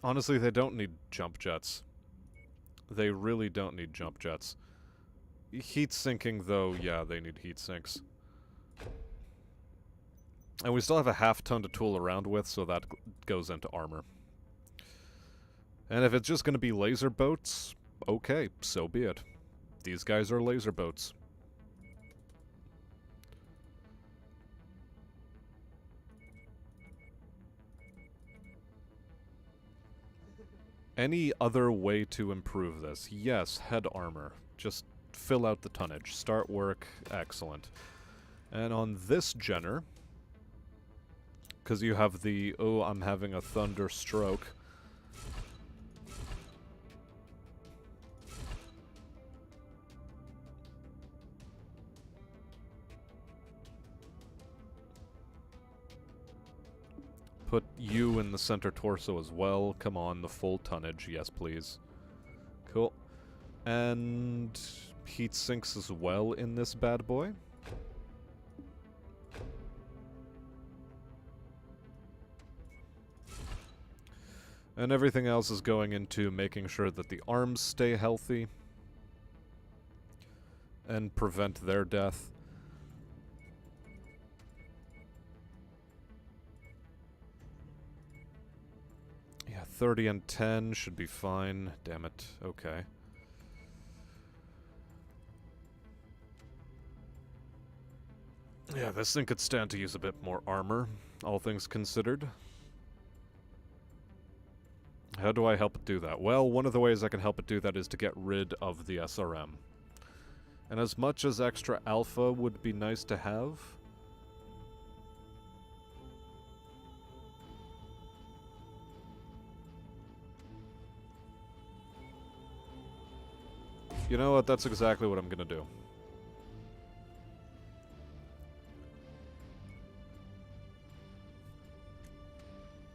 Honestly, they don't need jump jets. They really don't need jump jets. Heat sinking, though, yeah, they need heat sinks. And we still have a half-ton to tool around with, so that goes into armor. And if it's just going to be laser boats, okay, so be it. These guys are laser boats. Any other way to improve this? Yes, head armor. Just fill out the tonnage. Start work. Excellent. And on this Jenner, because you have the, oh, I'm having a thunder stroke. Put you in the center torso as well. Come on, the full tonnage. Yes, please. Cool. And heat sinks as well in this bad boy. And everything else is going into making sure that the arms stay healthy and prevent their death. Yeah, 30 and 10 should be fine. Damn it. Okay. Yeah, this thing could stand to use a bit more armor, all things considered. How do I help it do that? Well, one of the ways I can help it do that is to get rid of the SRM. And as much as extra alpha would be nice to have, you know what? That's exactly what I'm gonna do.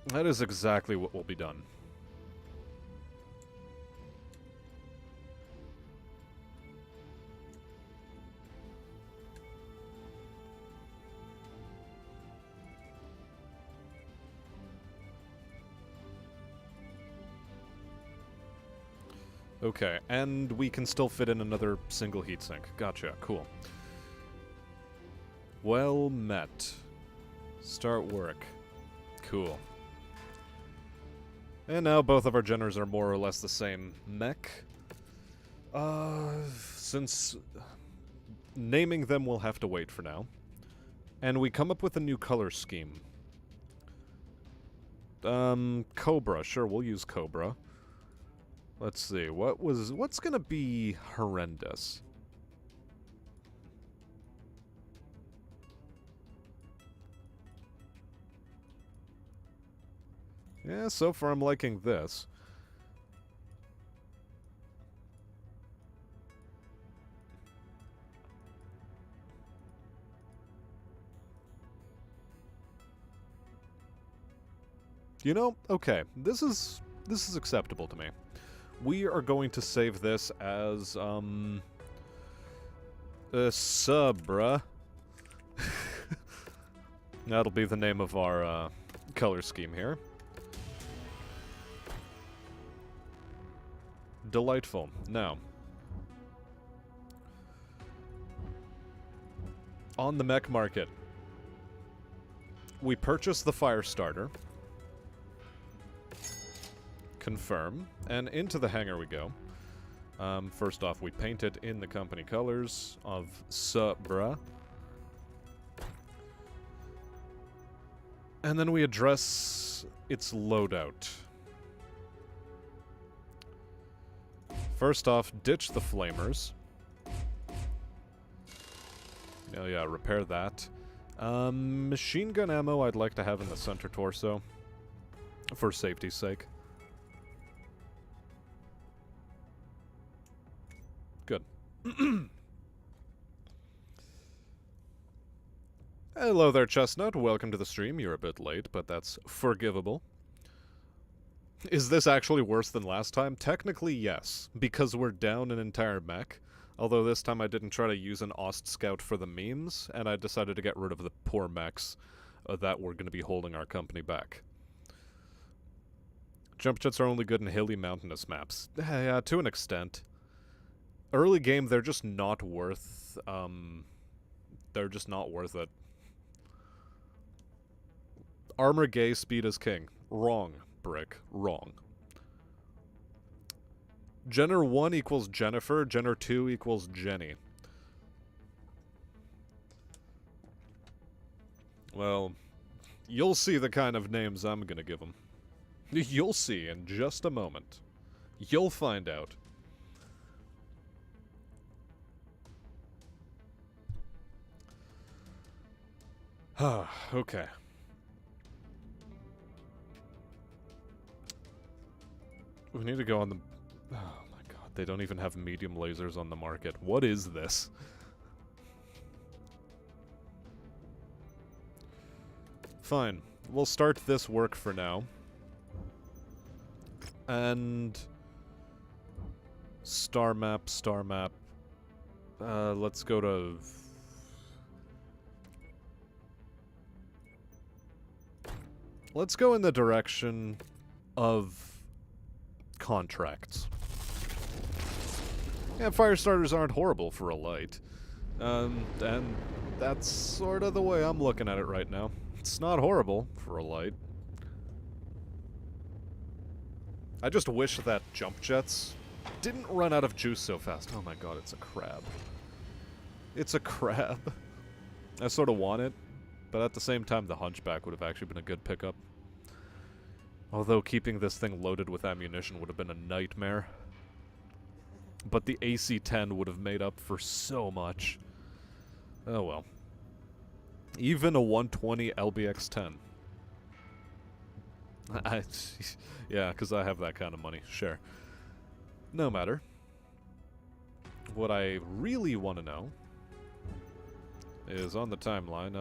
That is exactly what will be done. Okay, and we can still fit in another single heatsink. Gotcha, cool. Well met. Start work. Cool. And now both of our generators are more or less the same mech. Since naming them will have to wait for now. And we come up with a new color scheme. Cobra. Sure, we'll use Cobra. Let's see, what's gonna be horrendous? Yeah, so far I'm liking this. You know, okay, this is acceptable to me. We are going to save this as, Sabra. That'll be the name of our, color scheme here. Delightful. Now, on the mech market, we purchase the fire starter. Confirm, and into the hangar we go. First off, we paint it in the company colors of Sabra. And then we address its loadout. First off, ditch the flamers. Oh yeah, repair that. Machine gun ammo I'd like to have in the center torso, for safety's sake. Good. Hello there, Chestnut. Welcome to the stream. You're a bit late, but that's forgivable. Is this actually worse than last time? Technically, yes, because we're down an entire mech. Although this time I didn't try to use an Ost Scout for the memes, and I decided to get rid of the poor mechs that were going to be holding our company back. Jump jets are only good in hilly, mountainous maps. Yeah, to an extent. Early game, they're just not worth, they're just not worth it. Armor gay, speed is king. Wrong, Brick. Wrong. Jenner 1 equals Jennifer, Jenner 2 equals Jenny. Well, you'll see the kind of names I'm gonna give them. You'll see in just a moment. You'll find out. Okay. We need to go on the... Oh my god, they don't even have medium lasers on the market. What is this? Fine. We'll start this work for now. And... Star map, star map. Let's go to... Let's go in the direction of contracts. Yeah, fire starters aren't horrible for a light. And that's sort of the way I'm looking at it right now. It's not horrible for a light. I just wish that jump jets didn't run out of juice so fast. Oh my god, it's a crab. It's a crab. I sort of want it, but at the same time, the Hunchback would have actually been a good pickup. Although keeping this thing loaded with ammunition would have been a nightmare. But the AC-10 would have made up for so much. Oh well. Even a 120 LBX-10. Yeah, because I have that kind of money, sure. No matter. What I really want to know is on the timeline,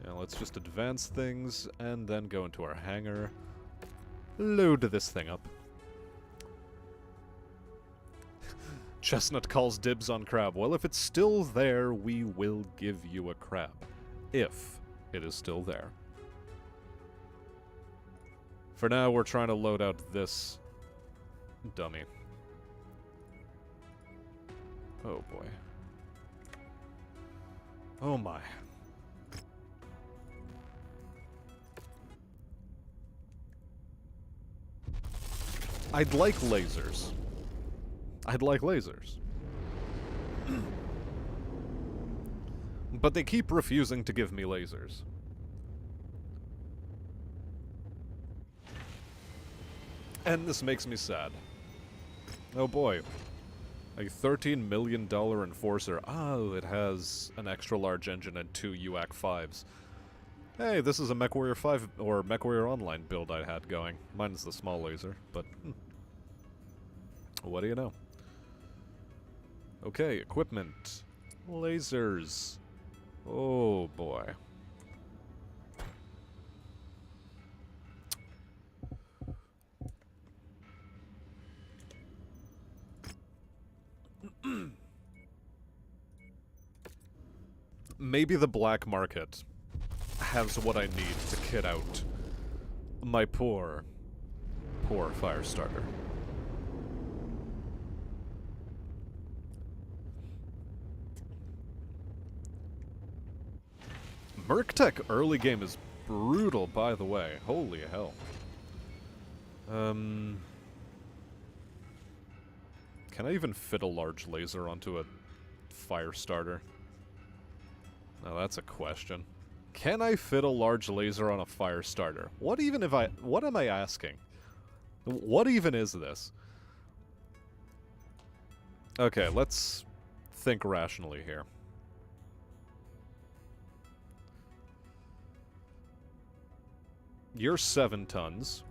Yeah, let's just advance things and then go into our hangar. Load this thing up. Chestnut calls dibs on crab. Well, if it's still there, we will give you a crab. If it is still there. For now, we're trying to load out this dummy. Oh boy. Oh my. I'd like lasers. I'd like lasers. But they keep refusing to give me lasers. And this makes me sad. Oh boy. A $13 million enforcer. Oh, it has an extra large engine and 2 UAC 5s. Hey, this is a MechWarrior 5 or MechWarrior Online build I had going. Mine's the small laser, but what do you know? Okay, equipment. Lasers. Oh boy. Maybe the black market has what I need to kit out my poor fire starter. Merctech early game is brutal, by the way. Holy hell. Can I even fit a large laser onto a fire starter? Now that's a question. Can I fit a large laser on a fire starter? What am I asking? What even is this? Okay, let's think rationally here. You're 7 tons.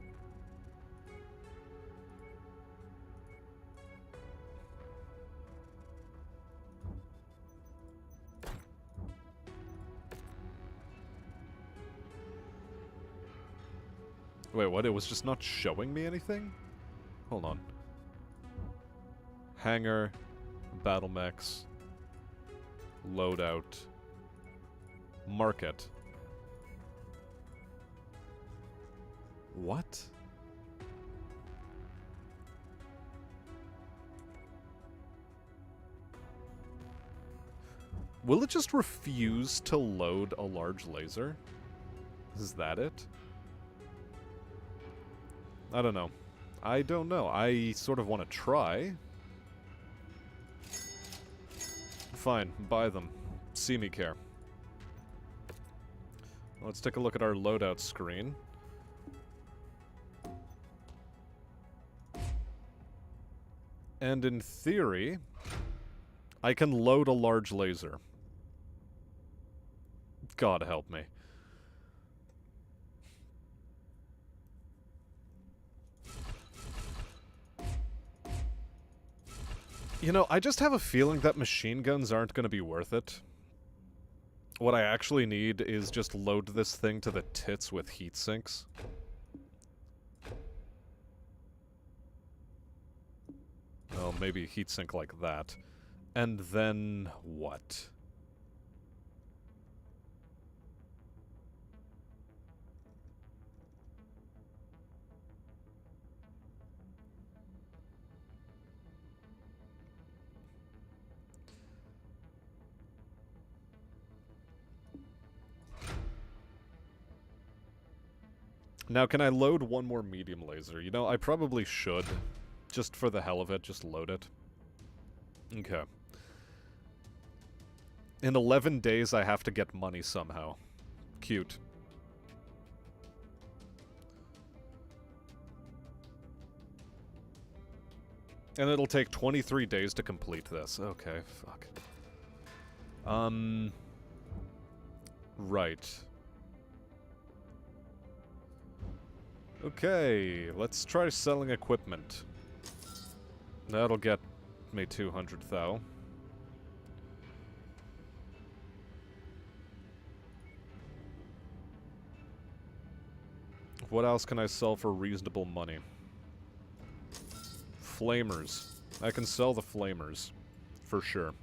Wait, what? It was just not showing me anything? Hold on. Hangar, battle mechs, loadout, market. What? Will it just refuse to load a large laser? Is that it? I don't know. I don't know. I sort of want to try. Fine, buy them. See me care. Let's take a look at our loadout screen. And in theory, I can load a large laser. God help me. You know, I just have a feeling that machine guns aren't going to be worth it. What I actually need is just load this thing to the tits with heat sinks. Well, maybe a heatsink like that. And then what? Now, can I load one more medium laser? You know, I probably should. Just for the hell of it, just load it. Okay. In 11 days, I have to get money somehow. Cute. And it'll take 23 days to complete this. Okay, fuck. Right. Okay, let's try selling equipment. That'll get me 200 thou. What else can I sell for reasonable money? Flamers. I can sell the flamers. For sure.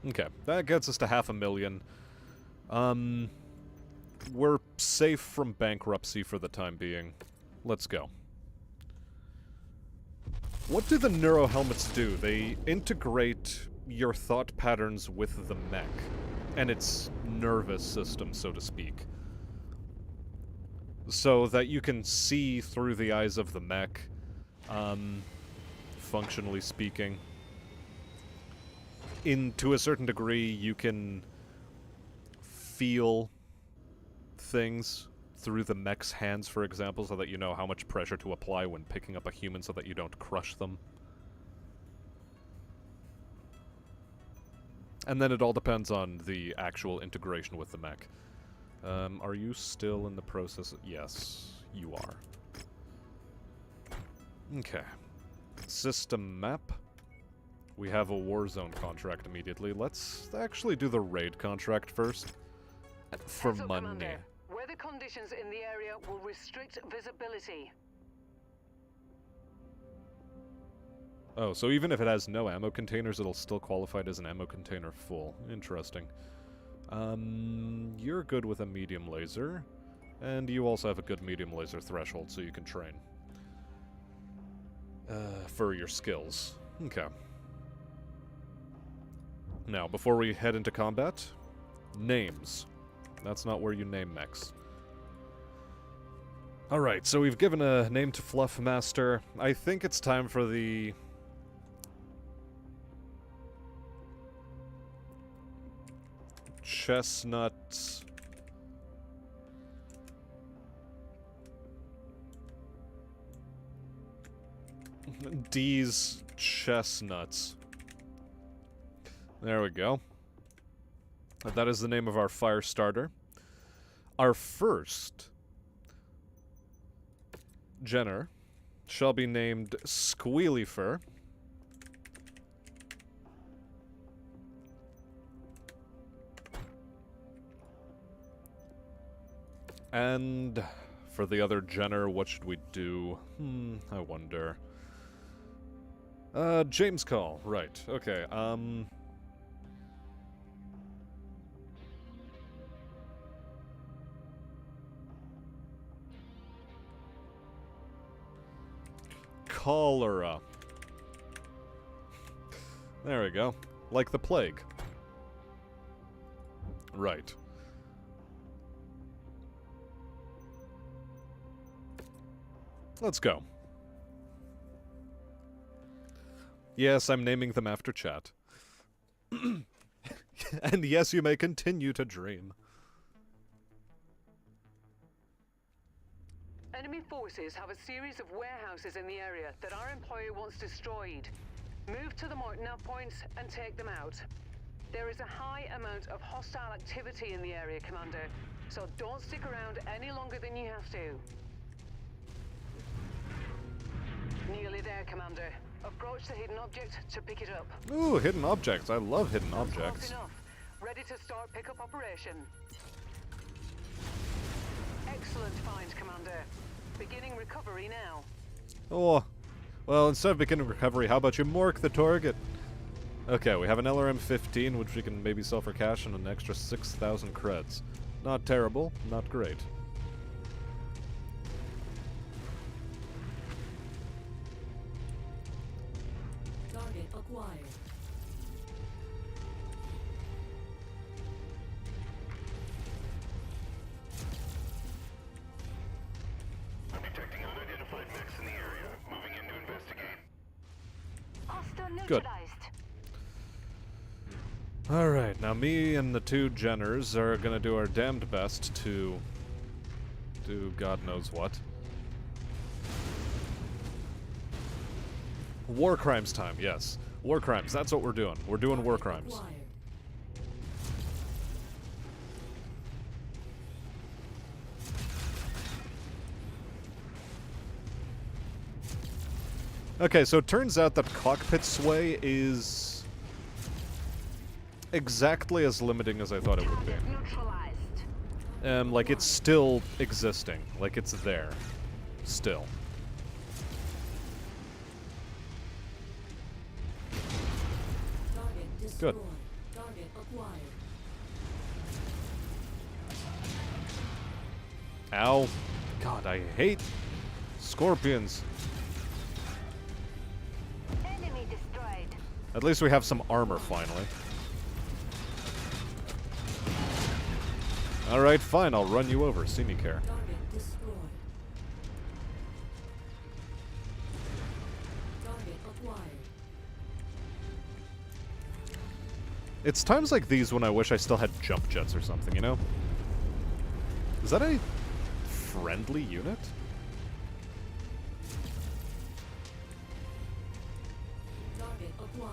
Okay, that gets us to 500,000. We're safe from bankruptcy for the time being. Let's go. What do the neuro helmets do? They integrate your thought patterns with the mech and its nervous system, so to speak. So that you can see through the eyes of the mech, functionally speaking. To a certain degree, you can feel things through the mech's hands, for example, so that you know how much pressure to apply when picking up a human so that you don't crush them. And then it all depends on the actual integration with the mech. Are you still in the process? Yes, you are. Okay. System map. We have a Warzone contract immediately. Let's actually do the raid contract first. For Heads up, money. Commander. Weather conditions in the area will restrict visibility. Oh, so even if it has no ammo containers, it'll still qualify as an ammo container full. Interesting. You're good with a medium laser. And you also have a good medium laser threshold, so you can train. For your skills. Okay. Now, before we head into combat, names. That's not where you name mechs. Alright, so we've given a name to Fluffmaster. I think it's time for the... Chestnut... D's Chestnuts. There we go. That is the name of our fire starter. Our first Jenner shall be named Squealyfur. And for the other Jenner, what should we do? I wonder. James Call, right. Okay, Cholera. There we go. Like the plague. Right. Let's go. Yes, I'm naming them after chat. And yes, you may continue to dream. Enemy forces have a series of warehouses in the area that our employer wants destroyed. Move to the marked nav points and take them out. There is a high amount of hostile activity in the area, Commander, so don't stick around any longer than you have to. Nearly there, Commander. Approach the hidden object to pick it up. Ooh, hidden objects. I love hidden That's objects. close enough. Ready to start pickup operation. Excellent find, Commander. Beginning recovery now. Oh, well, instead of beginning recovery, how about you mork the target? Okay, we have an LRM-15, which we can maybe sell for cash and an extra 6,000 creds. Not terrible, not great. Target acquired. I'm detecting unidentified mechs in the area. Moving in to investigate. Hostile Good. neutralized. Alright, now me and the two Jenners are gonna do our damned best to do God knows what. War crimes time, yes. War crimes, that's what we're doing. We're doing war crimes. Acquired. Okay, so it turns out that cockpit sway is exactly as limiting as I thought it would be. Like, it's still existing. Like, it's there. Still. Good. Target acquired. Ow. God, I hate scorpions. Enemy destroyed. At least we have some armor, finally. Alright, fine, I'll run you over. See me care. Target destroyed. Target acquired. It's times like these when I wish I still had jump jets or something, you know? Is that a friendly unit? Target acquired.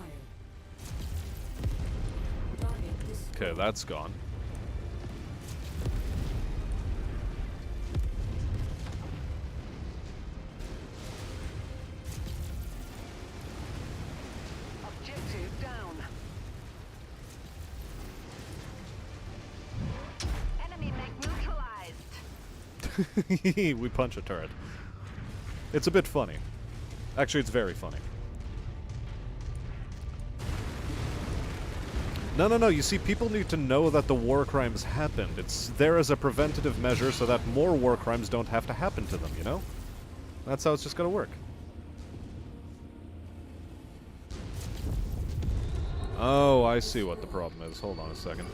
Target destroyed. Okay, that's gone. Objective down. Enemy mech neutralized. We punch a turret. It's a bit funny. Actually, it's very funny. No, you see, people need to know that the war crimes happened. It's there as a preventative measure so that more war crimes don't have to happen to them, you know? That's how it's just gonna work. Oh, I see what the problem is. Hold on a second.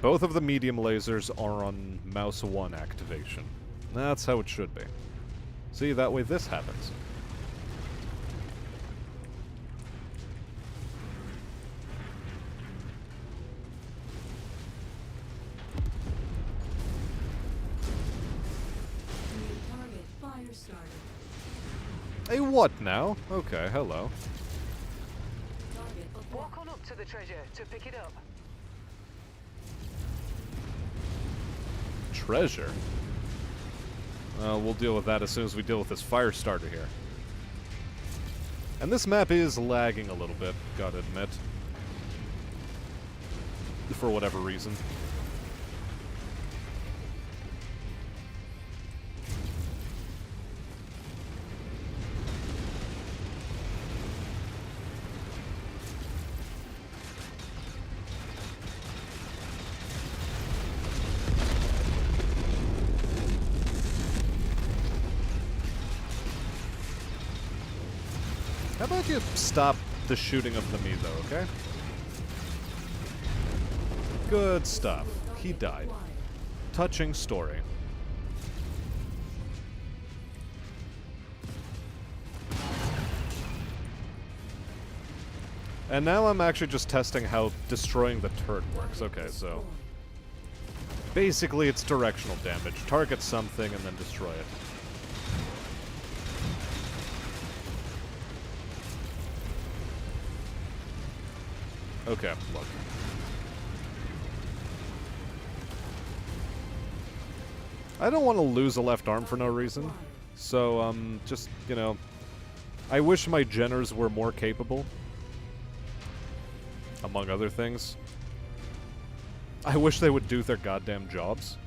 Both of the medium lasers are on mouse 1 activation. That's how it should be. See, that way this happens. New target fire started. A what now? Okay, hello. Target acquired. Walk on up to the treasure to pick it up. Treasure? We'll deal with that as soon as we deal with this fire starter here. And this map is lagging a little bit, gotta admit. For whatever reason. How about you stop the shooting of the me, though, okay? Good stuff. He died. Touching story. And now I'm actually just testing how destroying the turret works. Okay, so basically it's directional damage. Target something and then destroy it. Okay, look. I don't want to lose a left arm for no reason. So, just, you know, I wish my Jenners were more capable. Among other things. I wish they would do their goddamn jobs.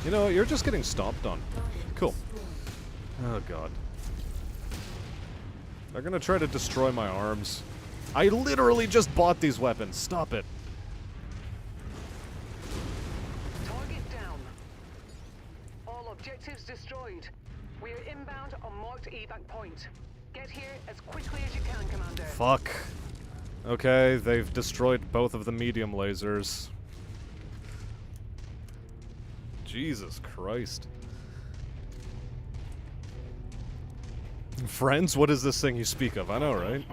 You know, you're just getting stomped on. Cool. Oh, God. They're gonna try to destroy my arms. I literally just bought these weapons. Stop it. Target down. All objectives destroyed. We are inbound on marked evac point. Get here as quickly as you can, Commander. Fuck. Okay, they've destroyed both of the medium lasers. Jesus Christ. Friends, what is this thing you speak of? I know, right?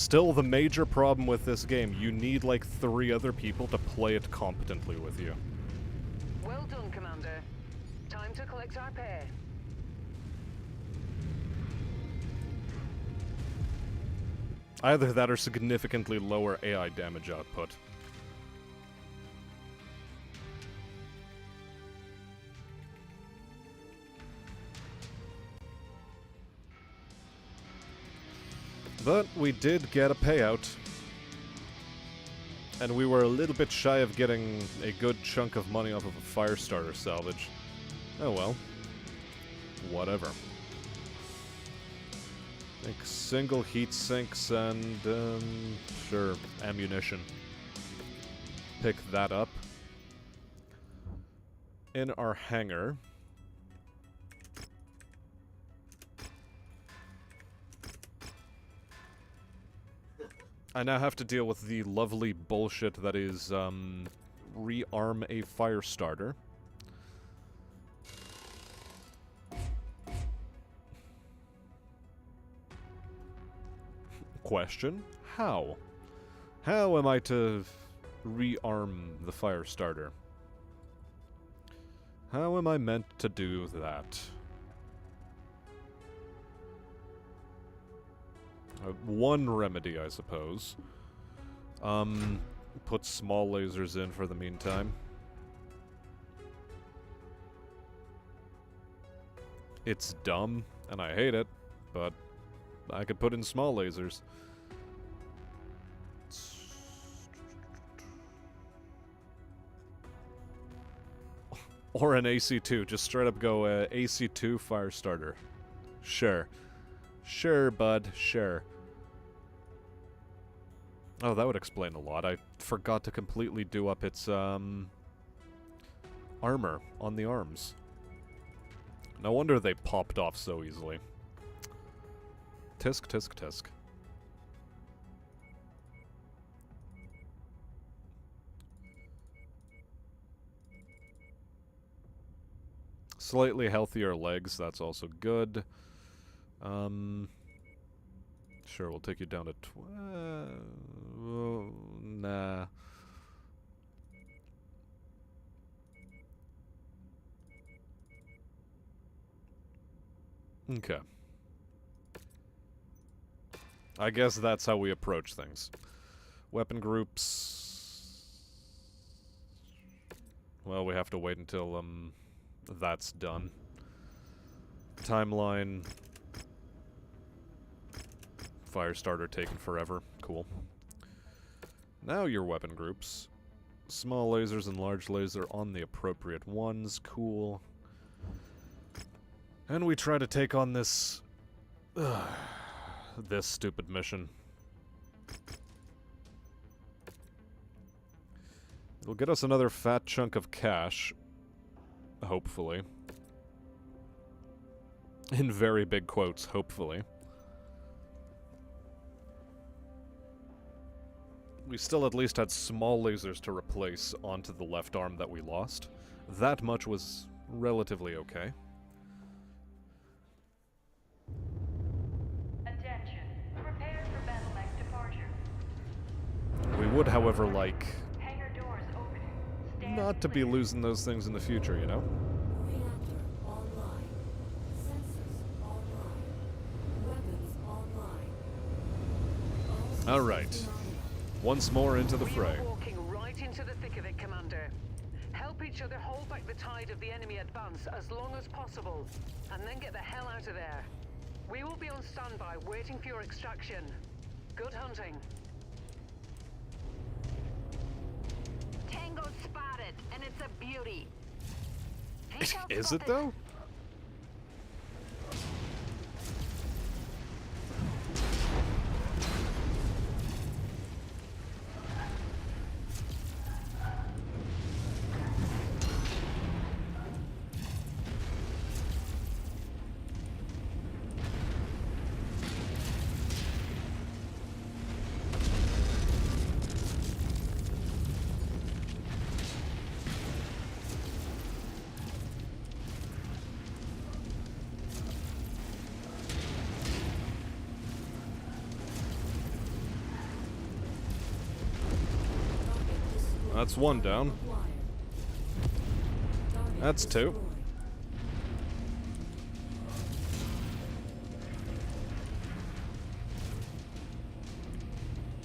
Still, the major problem with this game, you need like 3 other people to play it competently with you. Well done, Commander. Time to collect our pay. Either that or significantly lower AI damage output. But we did get a payout. And we were a little bit shy of getting a good chunk of money off of a Firestarter salvage. Oh well. Whatever. Like single heat sinks and, sure, ammunition. Pick that up. In our hangar. I now have to deal with the lovely bullshit that is, rearm a Firestarter. Question: how? How am I to rearm the Firestarter? How am I meant to do that? One remedy, I suppose. Put small lasers in for the meantime. It's dumb, and I hate it, but I could put in small lasers. Or an AC2, just straight up go AC2 Firestarter. Sure. Sure, bud, sure. Oh, that would explain a lot. I forgot to completely do up its, armor on the arms. No wonder they popped off so easily. Tisk, tisk, tisk. Slightly healthier legs, that's also good. Sure, we'll take you down to 12. Nah. Okay. I guess that's how we approach things. Weapon groups. Well, we have to wait until, that's done. Timeline. Firestarter taking forever. Cool. Now your weapon groups. Small lasers and large laser on the appropriate ones. Cool. And we try to take on this... this stupid mission. It'll get us another fat chunk of cash. Hopefully. In very big quotes, hopefully. We still at least had small lasers to replace onto the left arm that we lost. That much was relatively okay. Attention. Prepare for Battletech departure. We would, however, like... Hangar doors opening. Stand not to be clear. losing those things in the future, you know? Reactor online. Sensors online. Weapons online. All Alright. systems Once more into the We fray. are walking right into the thick of it, Commander. Help each other hold back the tide of the enemy advance as long as possible, and then get the hell out of there. We will be on standby, waiting for your extraction. Good hunting. Tango spotted, and it's a beauty. Is it though? That's one down. acquired. Target That's two. destroyed.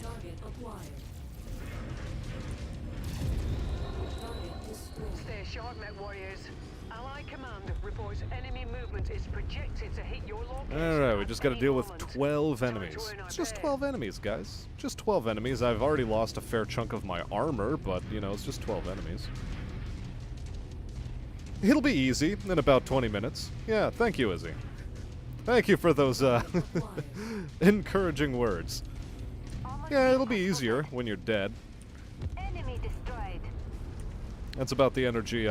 Target acquired. Target destroyed. Stay sharp, Met Warriors. Allied Command reports enemy movement is projected to hit your location. Alright, we at just gotta any deal with moment. 12 Time to enemies. earn our It's just pay. 12 enemies, guys. Just 12 enemies. I've already lost a fair chunk of my armor, but, you know, it's just 12 enemies. It'll be easy in about 20 minutes. Yeah, thank you, Izzy. Thank you for those, encouraging words. Yeah, it'll be easier when you're dead. Enemy destroyed. That's about the energy,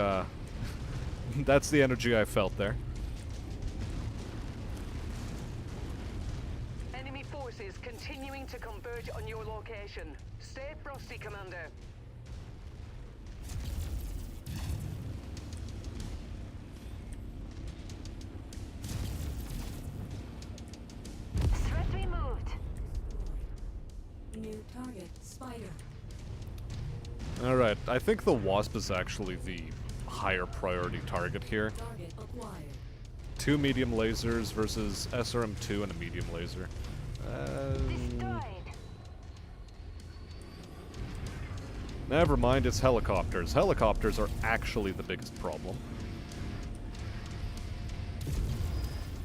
that's the energy I felt there. Enemy forces continuing to converge on your location. Stay frosty, Commander. Threat removed. New target, spider. Alright, I think the Wasp is actually the higher priority target here. Target acquired. 2 medium lasers versus SRM2 and a medium laser. Destroyed. Never mind, it's helicopters. Helicopters are actually the biggest problem.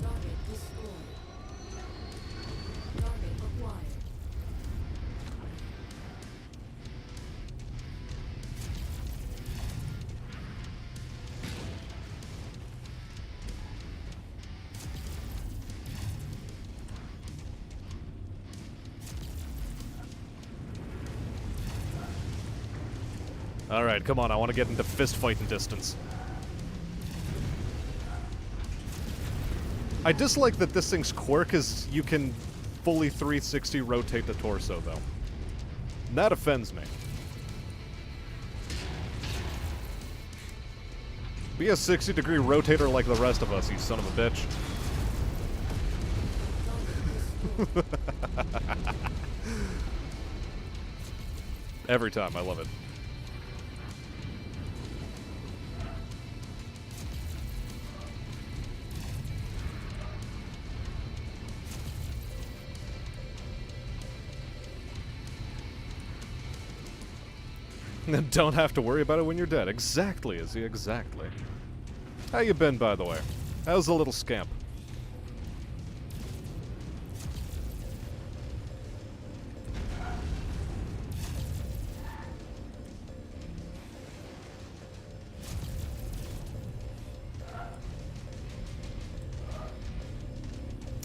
Target destroyed. Target acquired. Alright, come on, I want to get into fist fighting distance. I dislike that this thing's quirk is you can fully 360 rotate the torso, though. And that offends me. Be a 60-degree rotator like the rest of us, you son of a bitch. Every time, I love it. And don't have to worry about it when you're dead. Exactly, Izzy, exactly. How you been, by the way? How's the little scamp?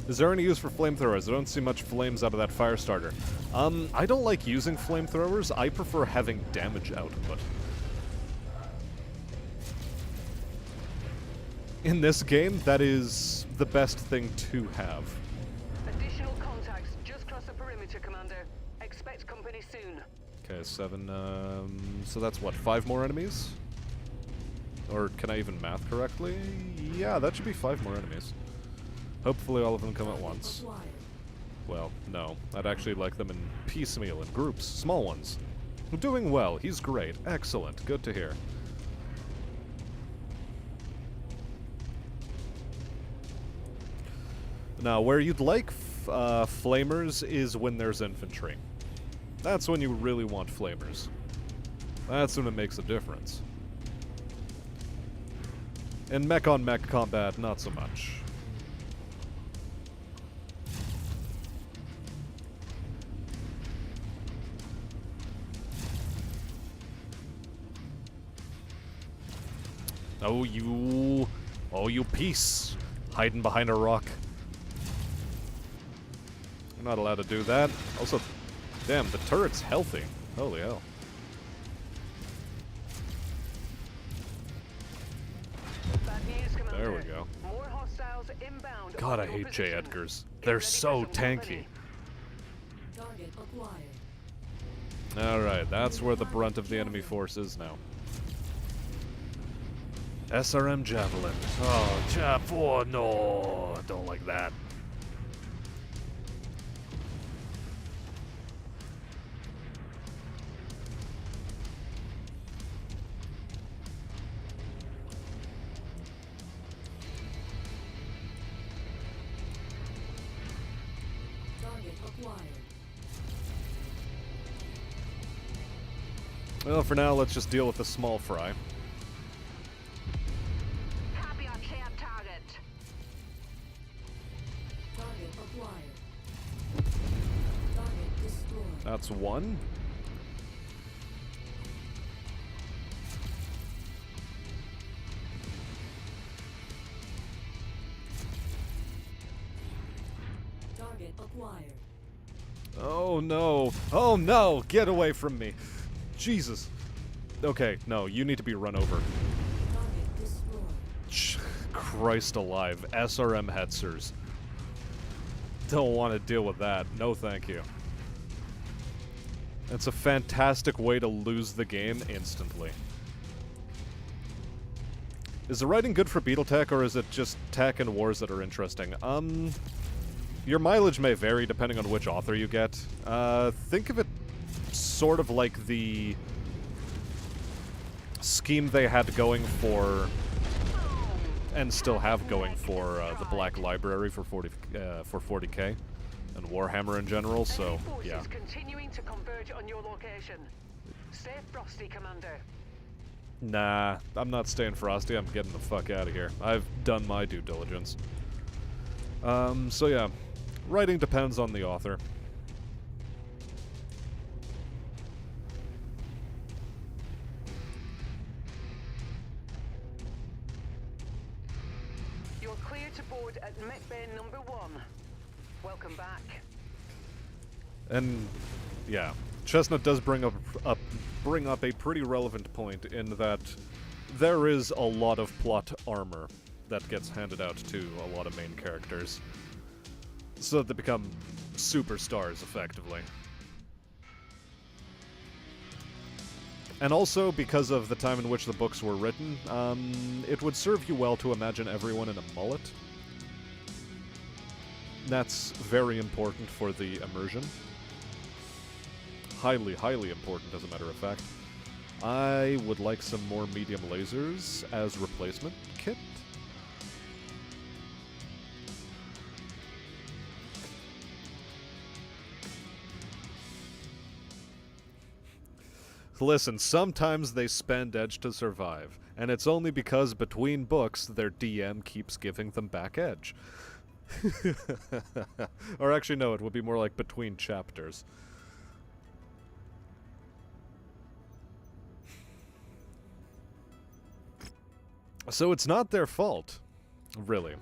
Is there any use for flamethrowers? I don't see much flames out of that fire starter. I don't like using flamethrowers. I prefer having damage output. In this game, that is the best thing to have. Additional contacts just cross the perimeter, Commander. Expect company soon. Okay, 7, so that's what, 5 more enemies? Or can I even math correctly? Yeah, that should be 5 more enemies. Hopefully all of them come at once. Acquired. Well, no. I'd actually like them in piecemeal, in groups, small ones. Doing well. He's great. Excellent. Good to hear. Now, where you'd like flamers is when there's infantry. That's when you really want flamers. That's when it makes a difference. In mech-on-mech combat, not so much. Oh, you piece. Hiding behind a rock. You're not allowed to do that. Also, damn, the turret's healthy. Holy hell. Bad news, Commander. There we go. More hostiles inbound. God, I on your hate J. position. Edgars. Get They're ready for so some tanky. company. Target acquired. Alright, that's where the brunt of the enemy force is now. SRM Javelin. Oh, oh no, I don't like that. acquired. Well, for now, let's just deal with the small fry. Copy on chat target. Target acquired. Target destroyed. That's one. Target acquired. Oh no. Oh no! Get away from me. Jesus. Okay, no, you need to be run over. Target destroyed. Christ alive. SRM headsers. Don't want to deal with that. No thank you. That's a fantastic way to lose the game instantly. Is the writing good for Battletech, or is it just tech and wars that are interesting? Your mileage may vary depending on which author you get. Think of it sort of like the scheme they had going for, and still have going for, the Black Library for 40k, and Warhammer in general, so, yeah. Forces continuing to converge on your location. Stay frosty, Commander. Nah, I'm not staying frosty, I'm getting the fuck out of here. I've done my due diligence. So yeah, writing depends on the author. You're clear to board at Met Bay number 1. Welcome back. And yeah, Chestnut does bring up a pretty relevant point in that there is a lot of plot armor that gets handed out to a lot of main characters, so that they become superstars effectively. And also, because of the time in which the books were written, it would serve you well to imagine everyone in a mullet. That's very important for the immersion. Highly, highly important, as a matter of fact. I would like some more medium lasers as replacement kit. Listen, sometimes they spend edge to survive, and it's only because between books their DM keeps giving them back edge. Or actually, no, it would be more like between chapters. So it's not their fault, really.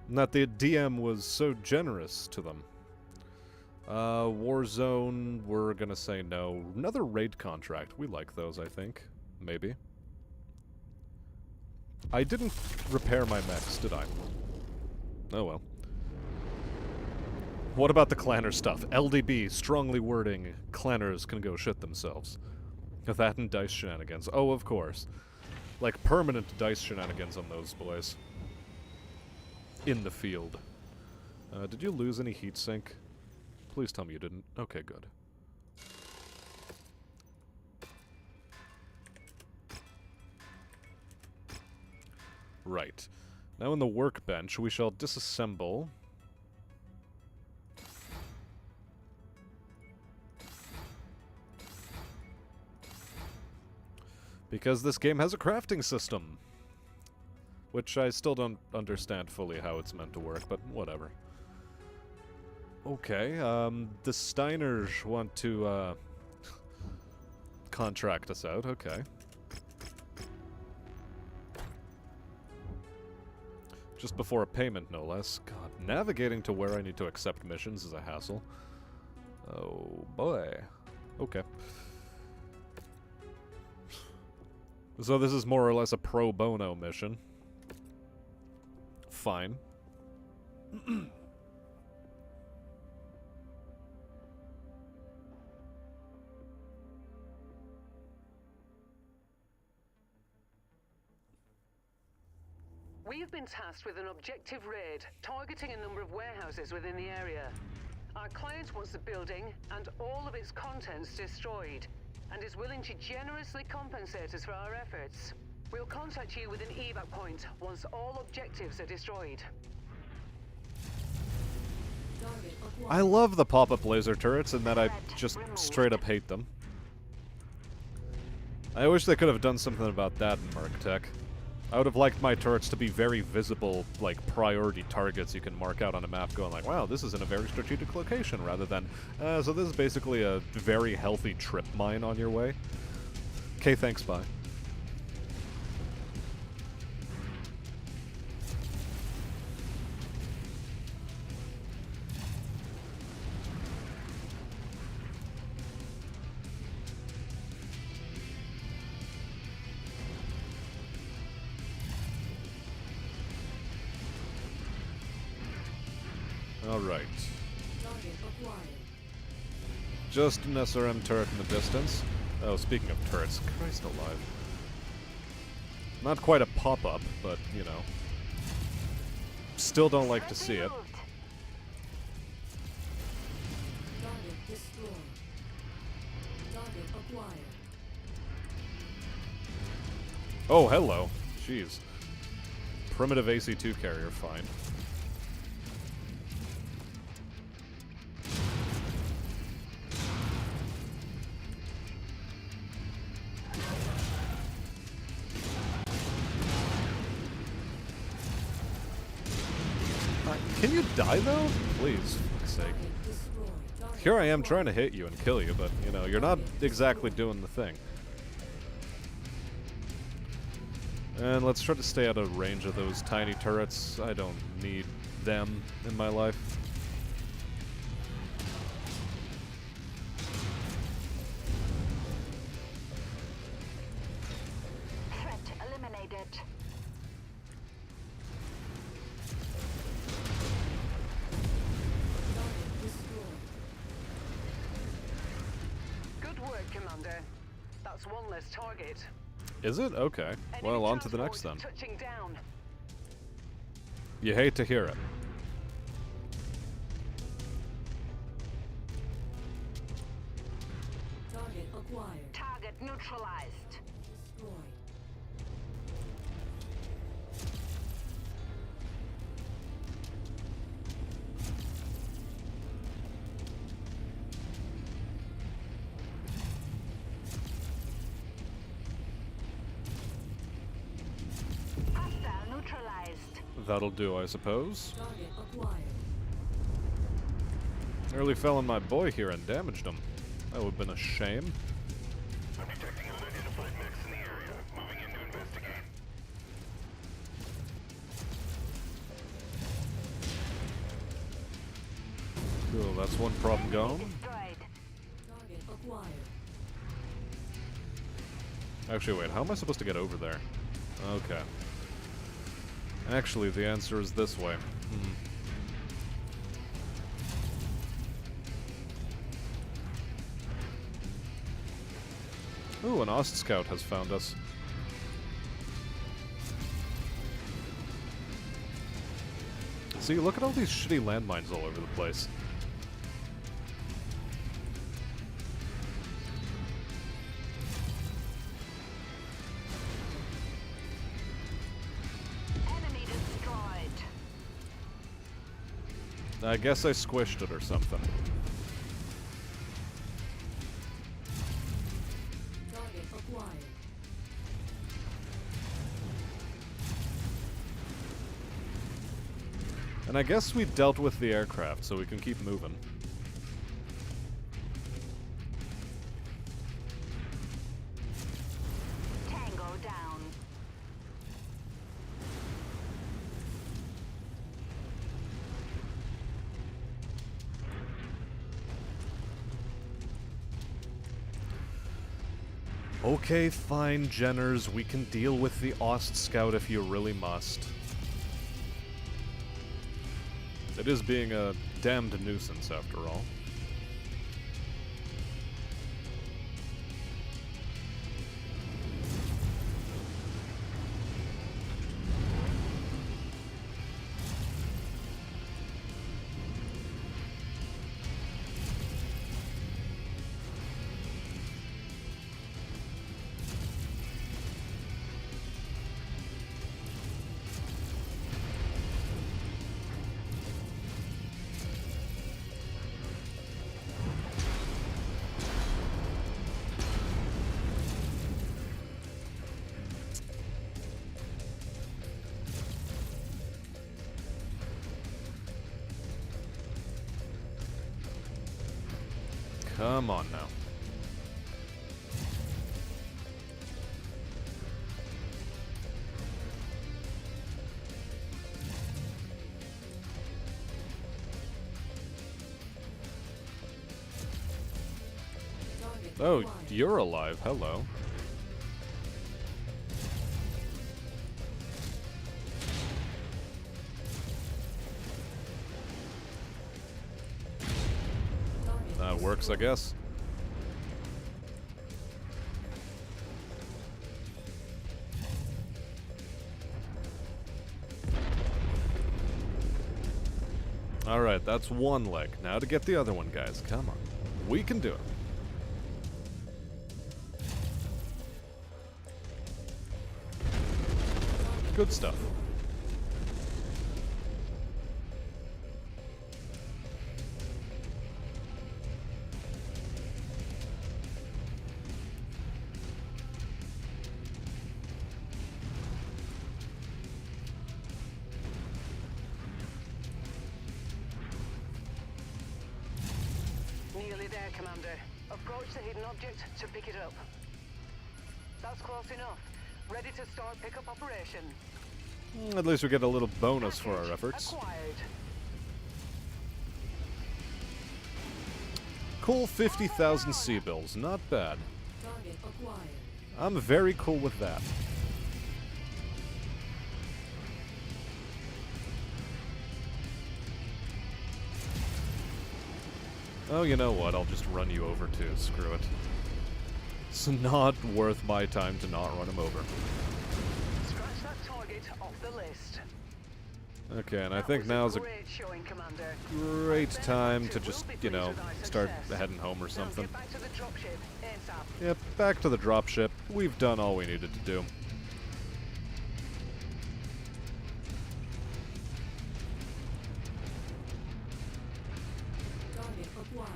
That the DM was so generous to them. Warzone, we're gonna say no. Another raid contract. We like those, I think. Maybe. I didn't repair my mechs, did I? Oh well. What about the clanner stuff? LDB, strongly wording, clanners can go shit themselves. That and dice shenanigans. Oh, of course. Like permanent dice shenanigans on those boys. In the field. Did you lose any heatsink? Please tell me you didn't. Okay, good. Right. Now in the workbench, we shall disassemble. Because this game has a crafting system. Which I still don't understand fully how it's meant to work, but whatever. Okay, the Steiners want to, contract us out, okay. Just before a payment, no less. God, navigating to where I need to accept missions is a hassle. Oh, boy. Okay. So this is more or less a pro bono mission. Fine. We have been tasked with an objective raid, targeting a number of warehouses within the area. Our client wants the building and all of its contents destroyed, and is willing to generously compensate us for our efforts. We'll contact you with an evac point once all objectives are destroyed. Target I acquired. love the pop-up laser turrets in that I just straight up hate them. I wish they could have done something about that in Merctech. I would have liked my turrets to be very visible, like, priority targets you can mark out on a map going like, wow, this is in a very strategic location, rather than, so this is basically a very healthy trip mine on your way. Okay, thanks, bye. Alright. Target acquired. Just an SRM turret in the distance. Oh, speaking of turrets, Christ alive. Not quite a pop-up, but, you know. Still don't like to see it. Target destroyed. Target acquired. Oh, hello. Jeez. Primitive AC-2 carrier, fine. Can you die, though? Please, for fuck's sake. Target destroyed. Target Here I am acquired. trying to hit you and kill you, but, you know, you're not exactly doing the thing. And let's try to stay out of range of those tiny turrets. I don't need them in my life. Threat eliminated. Target destroyed. Good work, Commander. That's one less target. Is it? Okay. Enemy Well, on to the next then. transport touching down. You hate to hear it. Target acquired. Target neutralized. Destroyed. Hostile neutralized. That'll do, I suppose. Target acquired. Nearly fell on my boy here and damaged him. That would have been a shame. I'm detecting unidentified mechs in the area. Moving in to investigate. Cool, that's one problem gone. Destroyed. Target acquired. Actually, wait, how am I supposed to get over there? Okay. Actually, the answer is this way. Ooh, an Ost Scout has found us. See, look at all these shitty landmines all over the place. Enemy destroyed. I guess I squished it or something. Target acquired. And I guess we dealt with the aircraft, so we can keep moving. Tango down. Okay, fine, Jenners. We can deal with the Ost Scout if you really must. It is being a damned nuisance, after all. Come on now. Oh, you're alive. Hello. That works, I guess. Alright, that's one leg. Now to get the other one, guys. Come on. We can do it. Good stuff. Nearly there, Commander. Approach the hidden object to pick it up. That's close enough. Ready to start pickup operation. At least we get a little bonus for our efforts. Acquired. Cool 50,000 C-bills. Not bad. Target acquired. I'm very cool with that. Oh, you know what? I'll just run you over too. Screw it. It's not worth my time to not run him over. Scratch that target off the list. Okay, and I think now's a great showing, Commander. great time to just, you know, start heading home or something. Get back to the dropship ASAP. Yep, back to the dropship. We've done all we needed to do. Target acquired.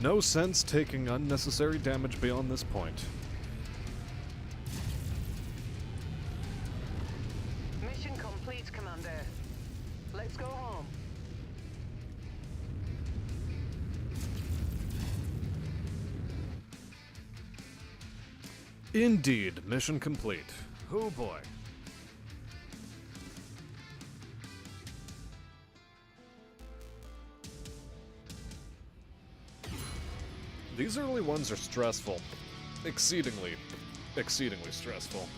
No sense taking unnecessary damage beyond this point. Mission complete, Commander. Let's go home. Indeed, mission complete. Oh boy. These early ones are stressful. Exceedingly stressful.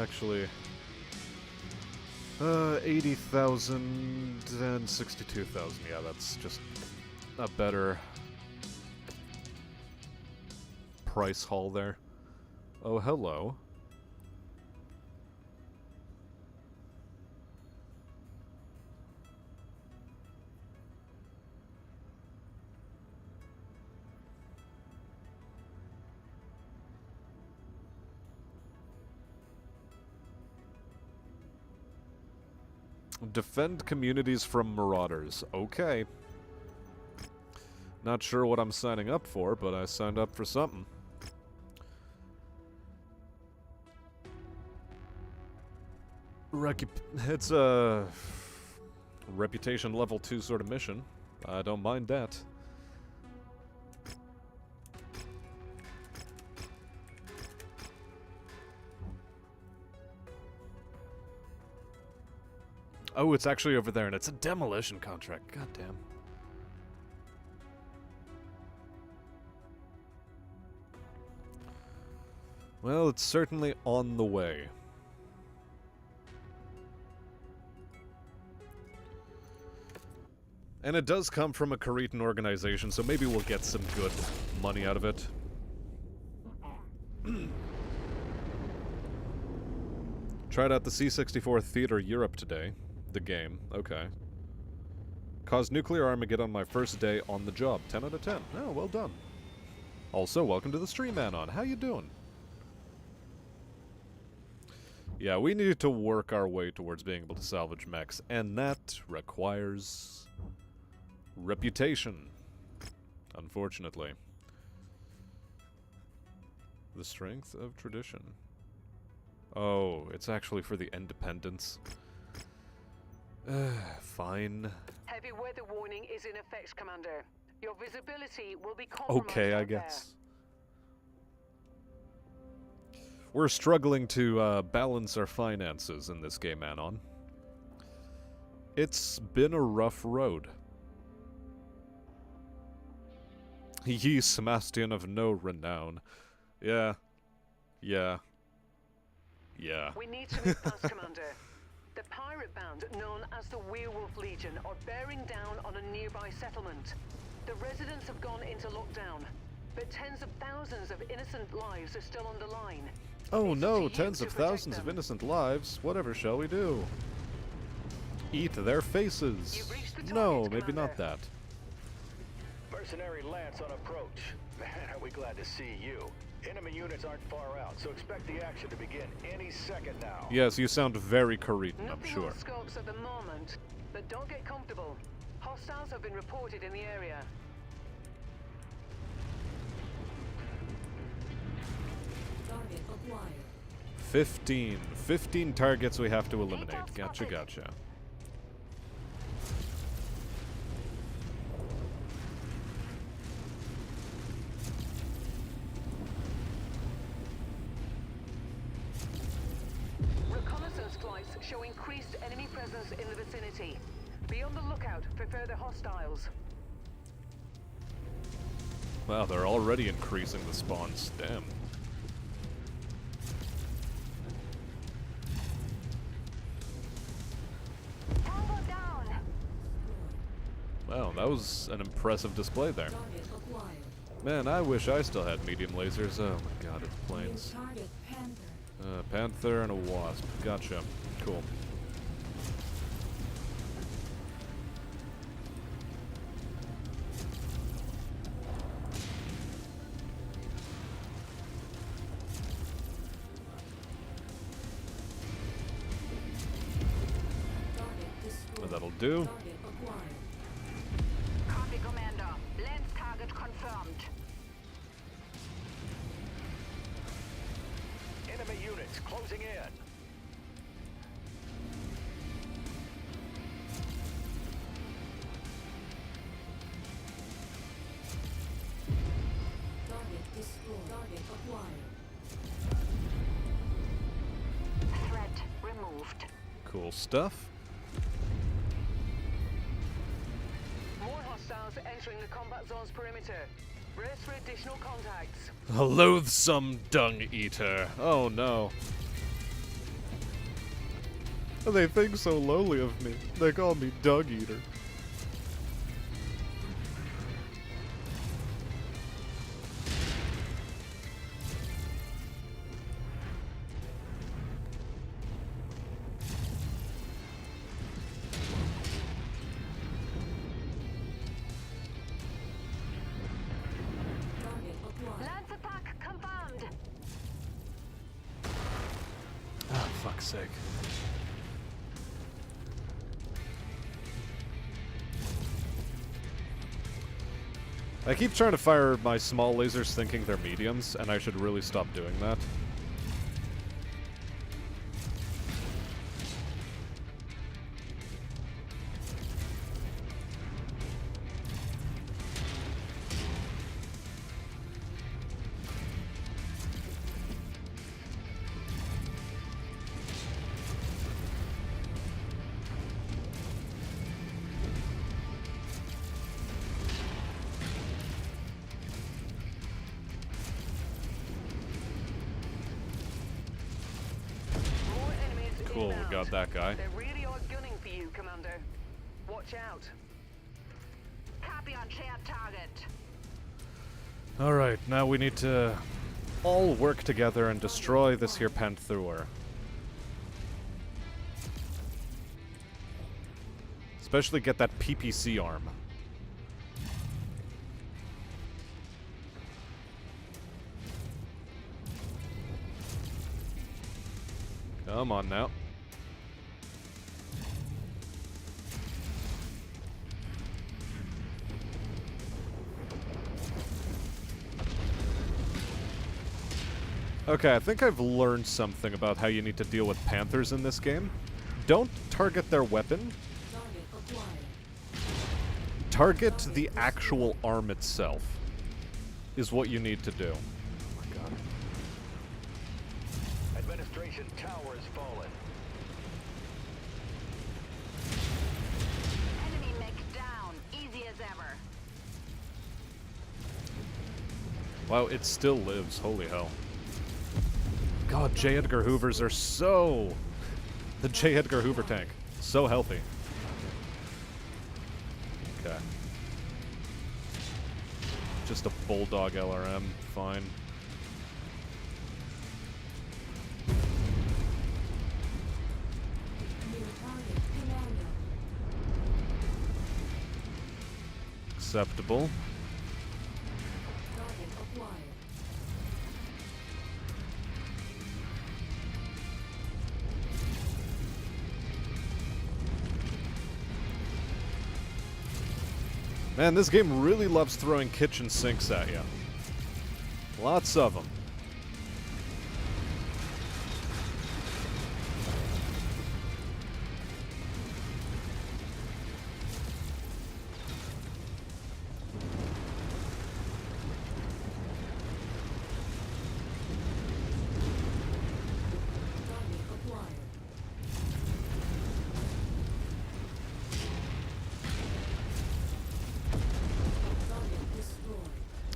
Actually, 80,000 and 62,000. Yeah, that's just a better price haul there. Oh, hello. Defend communities from marauders. Okay. Not sure what I'm signing up for, but I signed up for something. It's a reputation level 2 sort of mission. I don't mind that. Oh, it's actually over there, and it's a demolition contract. God damn. Well, it's certainly on the way. And it does come from a Cretan organization, so maybe we'll get some good money out of it. Tried out the C-64 Theater Europe today. The game. Okay. Caused nuclear Armageddon on my first day on the job. 10 out of 10. Oh, well done. Also, welcome to the stream, Anon. How you doing? Yeah, we need to work our way towards being able to salvage mechs, and that requires reputation, unfortunately. The strength of tradition. Oh, it's actually for the independents. Fine. Heavy weather warning is in effect, Commander. Your visibility will be compromised. Okay, I out there. guess. We're struggling to balance our finances in this game, Anon. It's been a rough road. Ye Sebastian of no renown. Yeah. Yeah. Yeah. We need to move fast, Commander. The pirate band, known as the Werewolf Legion, are bearing down on a nearby settlement. The residents have gone into lockdown, but tens of thousands of innocent lives are still on the line. Oh It's no, to you tens to of protect thousands of them. innocent lives. Whatever shall we do? Eat their faces. You've reached the No, target, maybe not Commander. that. Mercenary Lance on approach. Man, are we glad to see you. Enemy units aren't far out, so expect the action to begin any second now. Yes, you sound very Cretan, I'm Nothing sure. on scopes at the moment, but don't get comfortable. Hostiles have been reported in the area. Target acquired. 15 targets we have to eliminate. Gotcha, gotcha. Reconnaissance flights show increased enemy presence in the vicinity. Be on the lookout for further hostiles. Wow, they're already increasing the spawns. Damn. Tango down. Wow, that was an impressive display there. Target acquired. Man, I wish I still had medium lasers. Oh my god, it's planes. Target Panther. Panther and a wasp. Gotcha. Cool. Target destroyed. That'll do. Target acquired. Copy, Commander. Lens target confirmed. Enemy units closing in. Target destroyed. Target acquired. Threat removed. Cool stuff. More hostiles entering the combat zone's perimeter. Brace for additional contacts. A loathsome dung eater. Oh no. They think so lowly of me. They call me dung eater. Target acquired. Lance attack confirmed. Ah, fuck's sake. I keep trying to fire my small lasers thinking they're mediums, and I should really stop doing that. More enemies Cool, we inbound. got that guy. They really are gunning for you, Commander. Watch out. Copy on shared target. Alright, now we need to all work together and destroy this here Panther. Especially get that PPC arm. Come on now. Okay, I think I've learned something about how you need to deal with panthers in this game. Don't target their weapon. Target the actual arm itself is what you need to do. Oh my god. Administration tower has fallen. Enemy mech down. Easy as ever. Wow, it still lives. Holy hell. God, J. Edgar Hoovers are so... The J. Edgar Hoover tank. So healthy. Okay. Just a Bulldog LRM. Fine. Acceptable. Man, this game really loves throwing kitchen sinks at you. Lots of them.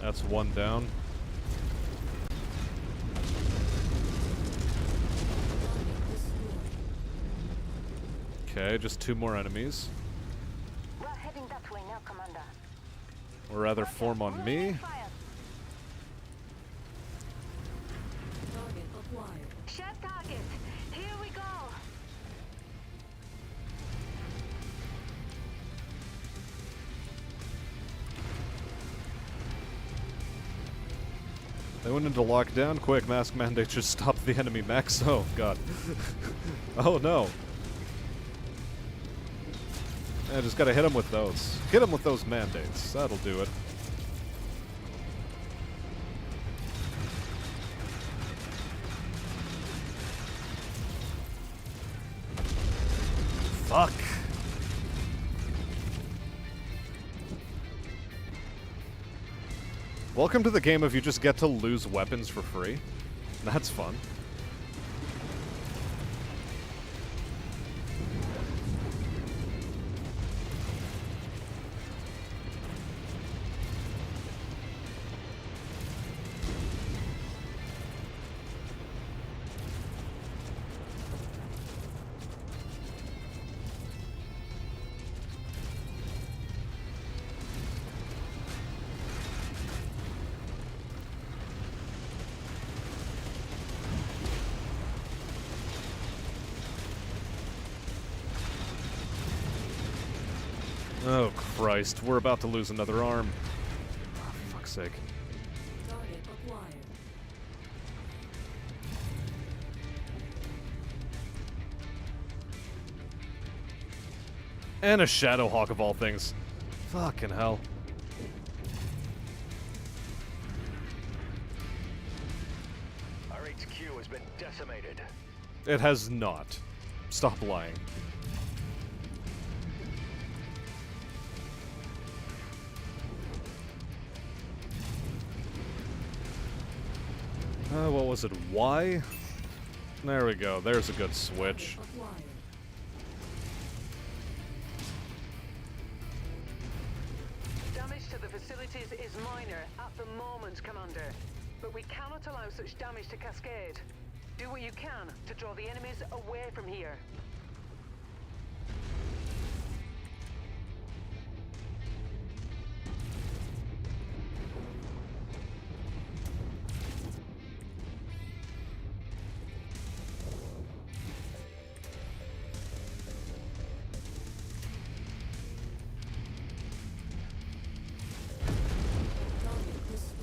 That's one down. Okay, just two more enemies. We're heading that way now, Commander. Or rather, form on me. Shed target. Here we go. They went into lockdown. Quick, mask mandate just stop the enemy mechs. Oh, God. Oh, no. I just gotta hit him with those. Hit him with those mandates. That'll do it. Fuck. Welcome to the game if you just get to lose weapons for free. That's fun. Oh, Christ. We're about to lose another arm. Oh, for fuck's sake. Target acquired. And a Shadowhawk of all things. Fucking hell. Our HQ has been decimated. It has not. Stop lying. What was it? Y? There we go. There's a good switch. Acquired. Damage to the facilities is minor at the moment, Commander. But we cannot allow such damage to cascade. Do what you can to draw the enemies away from here.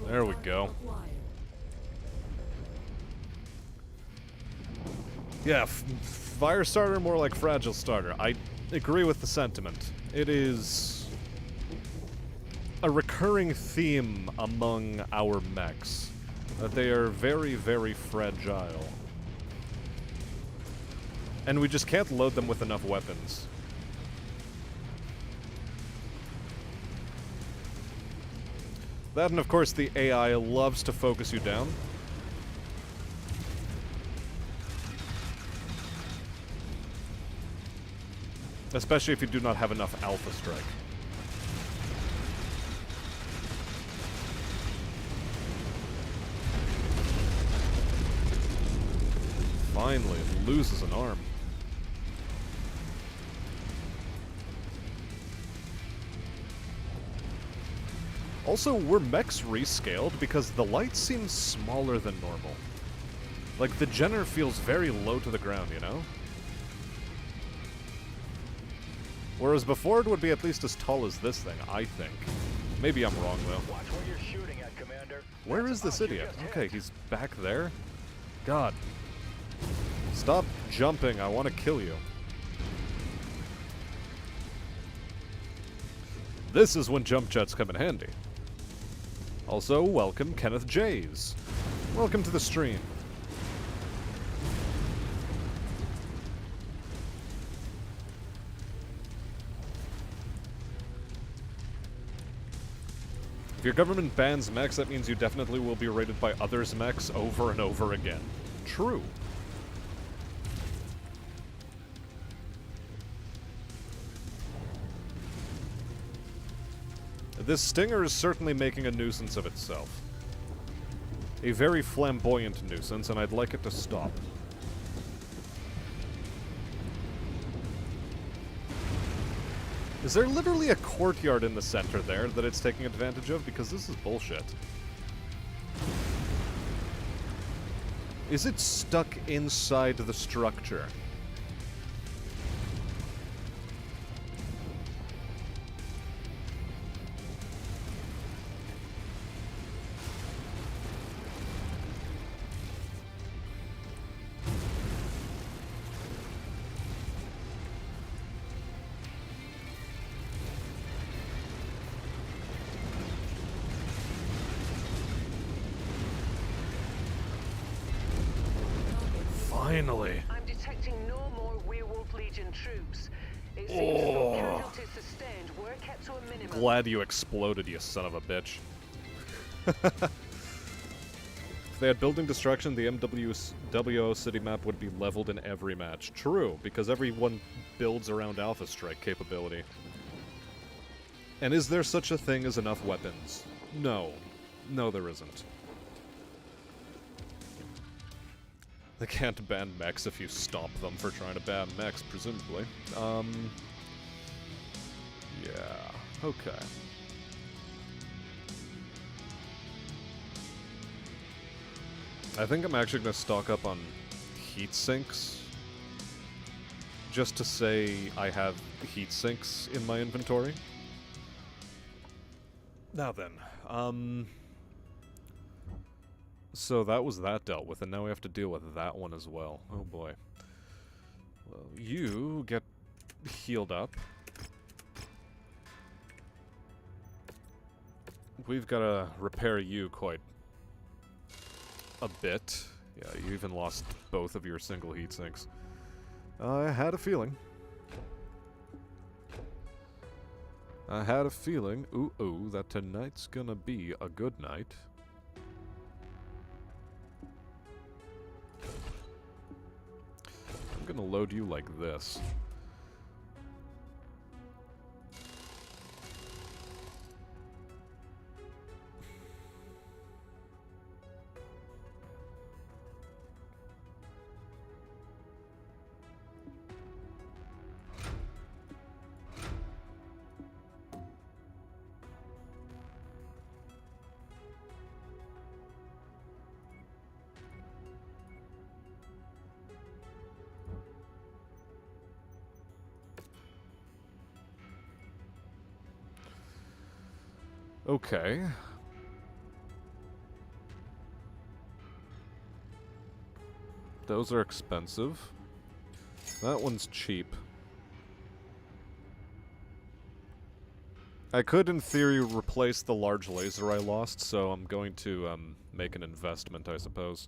There we go. Acquired. Yeah, fire starter more like fragile starter. I agree with the sentiment. It is a recurring theme among our mechs that they are very, very fragile. And we just can't load them with enough weapons. That and of course the AI loves to focus you down. Especially if you do not have enough Alpha Strike. Finally, it loses an arm. Also, were mechs rescaled? Because the light seems smaller than normal. Like, the Jenner feels very low to the ground, you know? Whereas before it would be at least as tall as this thing, I think. Maybe I'm wrong, though. Watch where you're shooting at, Commander. Where is this idiot? Okay, he's back there? God. Stop jumping, I want to kill you. This is when jump jets come in handy. Also, welcome Kenneth Jays. Welcome to the stream. If your government bans mechs, that means you definitely will be raided by others' mechs over and over again. True. This Stinger is certainly making a nuisance of itself. A very flamboyant nuisance, and I'd like it to stop. Is there literally a courtyard in the center there that it's taking advantage of? Because this is bullshit. Is it stuck inside the structure? Finally. I'm detecting no more Werewolf Legion troops. It seems as though casualties sustained were kept to a minimum. Glad you exploded, you son of a bitch. If they had building destruction, the MWO city map would be leveled in every match. True, because everyone builds around Alpha Strike capability. And is there such a thing as enough weapons? No. No, there isn't. They can't ban mechs if you stop them for trying to ban mechs, presumably. Yeah, okay. I think I'm actually going to stock up on heat sinks. Just to say I have heat sinks in my inventory. Now then, so that was that dealt with, and now we have to deal with that one as well. Oh boy. Well, you get healed up. We've got to repair you quite a bit. Yeah, you even lost both of your single heat sinks. I had a feeling. I had a feeling, ooh, that tonight's gonna be a good night. I'm gonna load you like this. Okay. Those are expensive. That one's cheap. I could, in theory, replace the large laser I lost, so I'm going to make an investment, I suppose.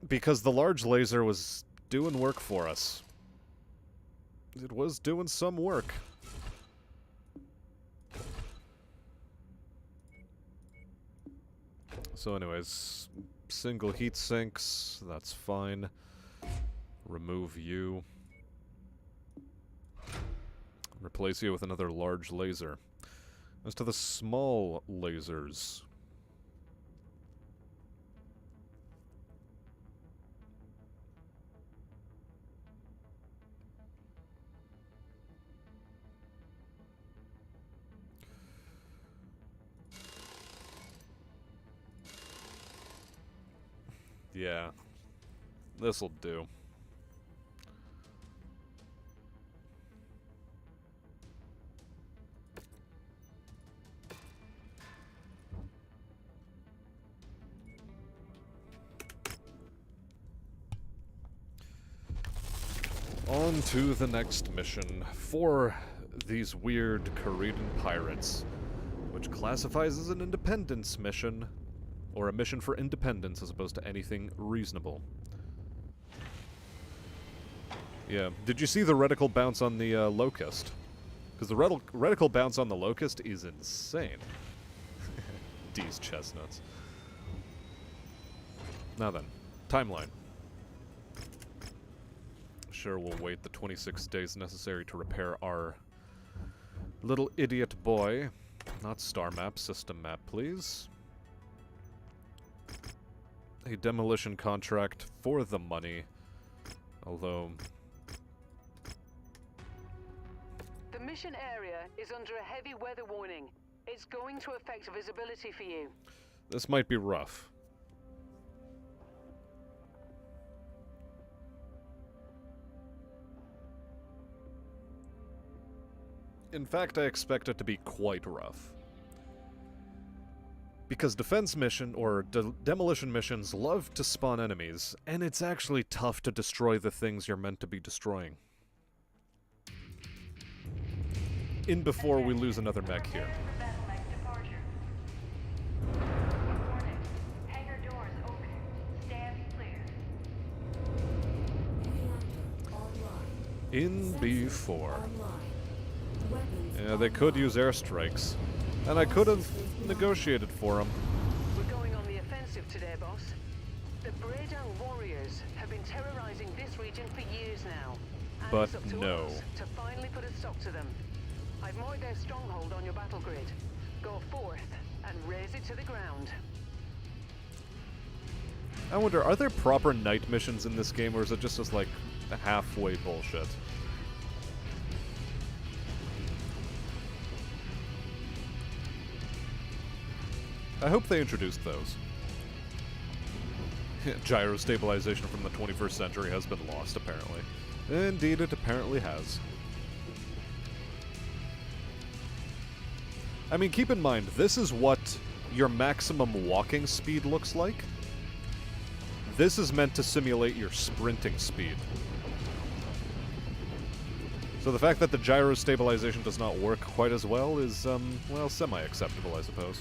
Because the large laser was doing work for us. It was doing some work. So anyways, single heat sinks, that's fine. Remove you. Replace you with another large laser. As to the small lasers... Yeah, this'll do. On to the next mission for these weird Korean pirates, which classifies as an independence mission. Or a mission for independence as opposed to anything reasonable. Yeah. Did you see the reticle bounce on the Locust? Because the reticle bounce on the Locust is insane. These chestnuts. Now then, timeline. Sure, we'll wait the 26 days necessary to repair our little idiot boy. Not star map, system map, please. A demolition contract for the money, although... The mission area is under a heavy weather warning. It's going to affect visibility for you. This might be rough. In fact, I expect it to be quite rough. Because defense mission, or demolition missions, love to spawn enemies, and it's actually tough to destroy the things you're meant to be destroying. In before we lose another mech here. In before. Yeah, they could use airstrikes. And I could have negotiated for them. We're going on the offensive today, boss. The Bredang warriors have been terrorizing this region for years now. And But it's up to no. us to finally put a stop to them. I've marked their stronghold on your battle grid. Go forth and raze it to the ground. I wonder, are there proper night missions in this game, or is it just like halfway bullshit? I hope they introduced those. Gyro stabilization from the 21st century has been lost, apparently. Indeed, it apparently has. I mean, keep in mind, this is what your maximum walking speed looks like. This is meant to simulate your sprinting speed. So the fact that the gyro stabilization does not work quite as well is, well, semi-acceptable, I suppose.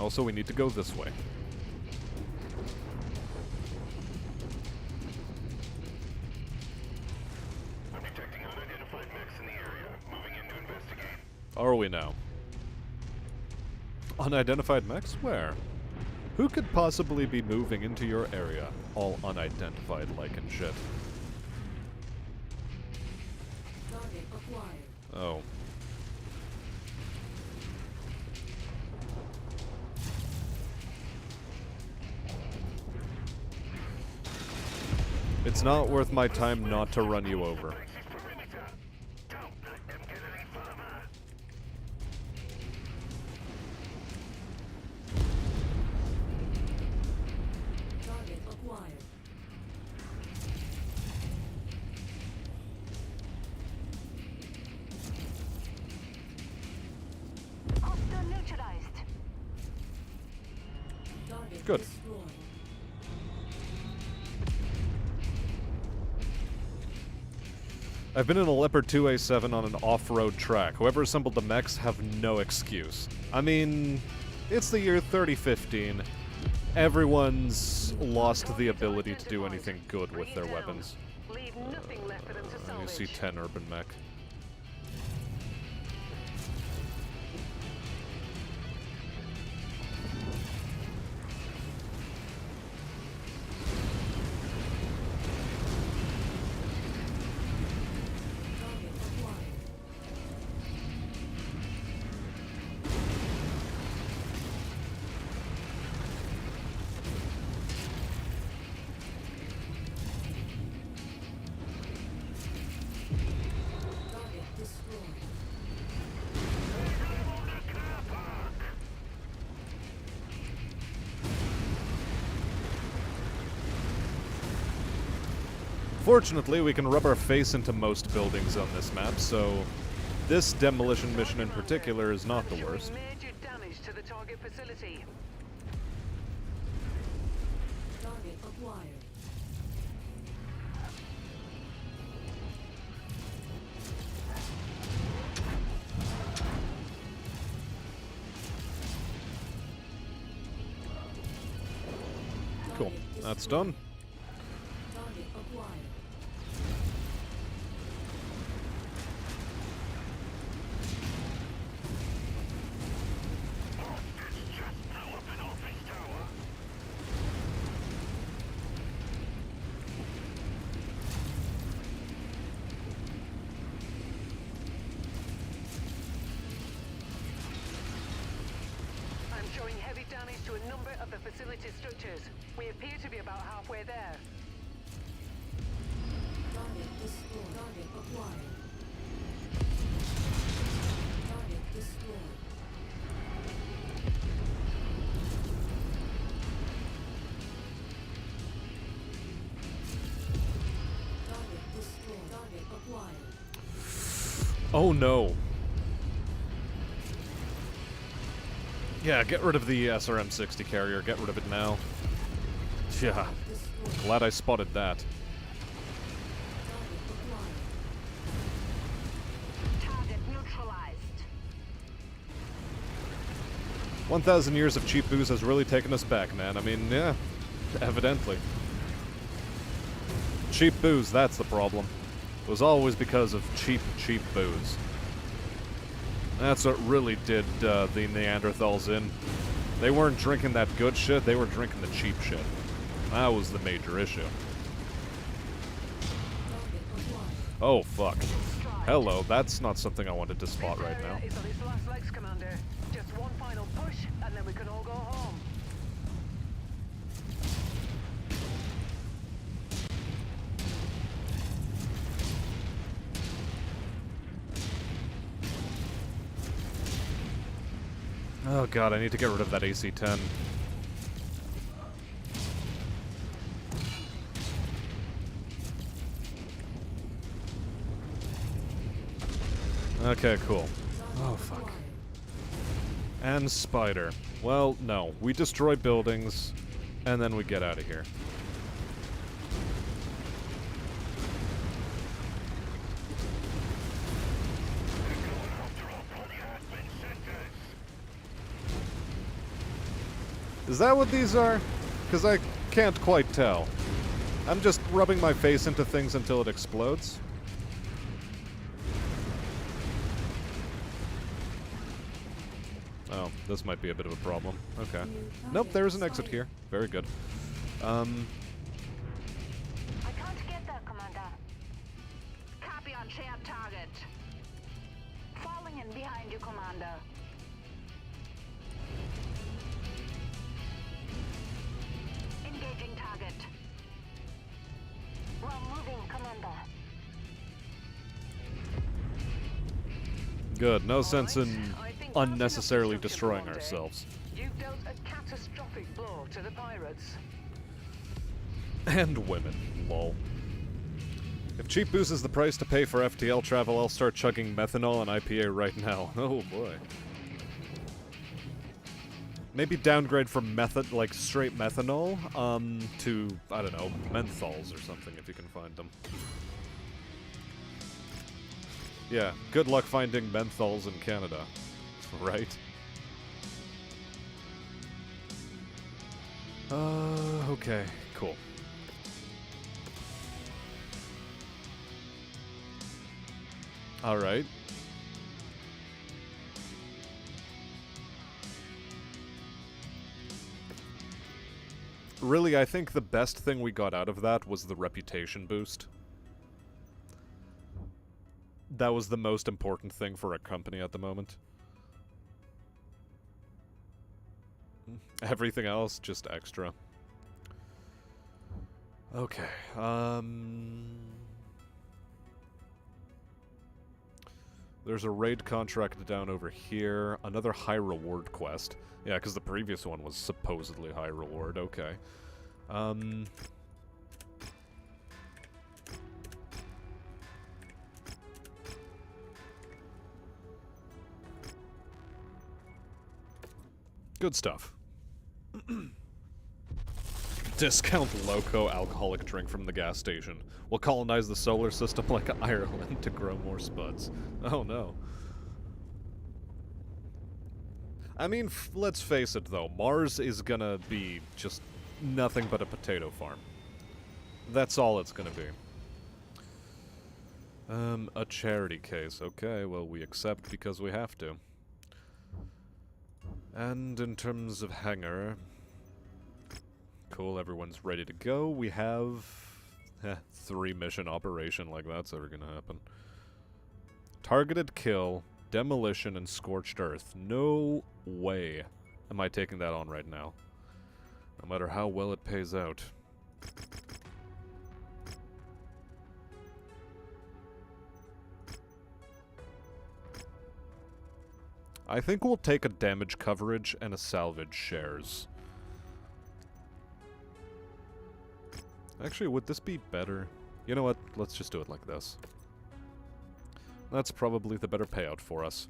Also, we need to go this way. I'm detecting unidentified mechs in the area. Moving in to investigate. Are we now? Unidentified mechs? Where? Who could possibly be moving into your area? All unidentified like and shit. Target acquired. Oh. It's not worth my time not to run you over. Target acquired. Good. destroyed. I've been in a Leopard 2A7 on an off-road track. Whoever assembled the mechs have no excuse. I mean, it's the year 3015. Everyone's lost the ability to do anything good with their weapons. Leave nothing left for them to You salvage. see 10 urban mech. Target acquired. Target destroyed. Fortunately, we can rub our face into most buildings on this map, so this demolition mission in particular is not the Showing worst. major damage to the target facility. Target acquired. Cool. That's done. Target acquired. I'm showing heavy damage to a number of the facility structures. We appear to be about halfway there. Target destroyed. Target acquired. Target destroyed. Target destroyed. Target acquired. Oh no. Yeah, get rid of the SRM-60 carrier. Get rid of it now. Yeah, Destroyed. glad I spotted that. Target acquired. Target neutralized. 1,000 years of cheap booze has really taken us back, man. I mean, yeah, evidently. Cheap booze, that's the problem. It was always because of cheap booze. That's what really did the Neanderthals in. They weren't drinking that good shit, they were drinking the cheap shit. That was the major issue. Target acquired. Oh, fuck. Hello, that's not something I wanted to spot This right now. area is on its last legs, Commander. Just one final push, and then we can all go home. Oh god, I need to get rid of that AC-10. Okay, cool. Oh, fuck. And spider. Well, no. We destroy buildings, and then we get out of here. Is that what these are? Because I can't quite tell. I'm just rubbing my face into things until it explodes. Oh, this might be a bit of a problem. Okay. Nope, there's an exit here. Very good. I can't get there, Commander. Copy on shared target. Falling in behind you, Commander. Engaging target. We're moving, Commander. Good. No sense in I think unnecessarily that's enough destroying destruction for one day. ourselves. You've dealt a catastrophic blow to the pirates. And women. Lol. If cheap booze is the price to pay for FTL travel, I'll start chugging methanol and IPA right now. Oh boy. Maybe downgrade from like straight methanol, to, I don't know, menthols or something if you can find them. Yeah, good luck finding menthols in Canada, right? Okay, cool. Alright. Really, I think the best thing we got out of that was the reputation boost. That was the most important thing for a company at the moment. Everything else, just extra. Okay, there's a raid contract down over here. Another high reward quest. Yeah, because the previous one was supposedly high reward. Okay. Good stuff. Discount Loco alcoholic drink from the gas station. We'll colonize the solar system like Ireland to grow more spuds. Oh no. I mean, let's face it though, Mars is gonna be just nothing but a potato farm. That's all it's gonna be. A charity case. Okay, well we accept because we have to. And in terms of hangar... Cool, everyone's ready to go. We have... 3-mission operation, like that's ever gonna happen. Targeted kill, demolition, and scorched earth. No way am I taking that on right now. No matter how well it pays out. I think we'll take a damage coverage and a salvage shares. Actually, would this be better? You know what? Let's just do it like this. That's probably the better payout for us.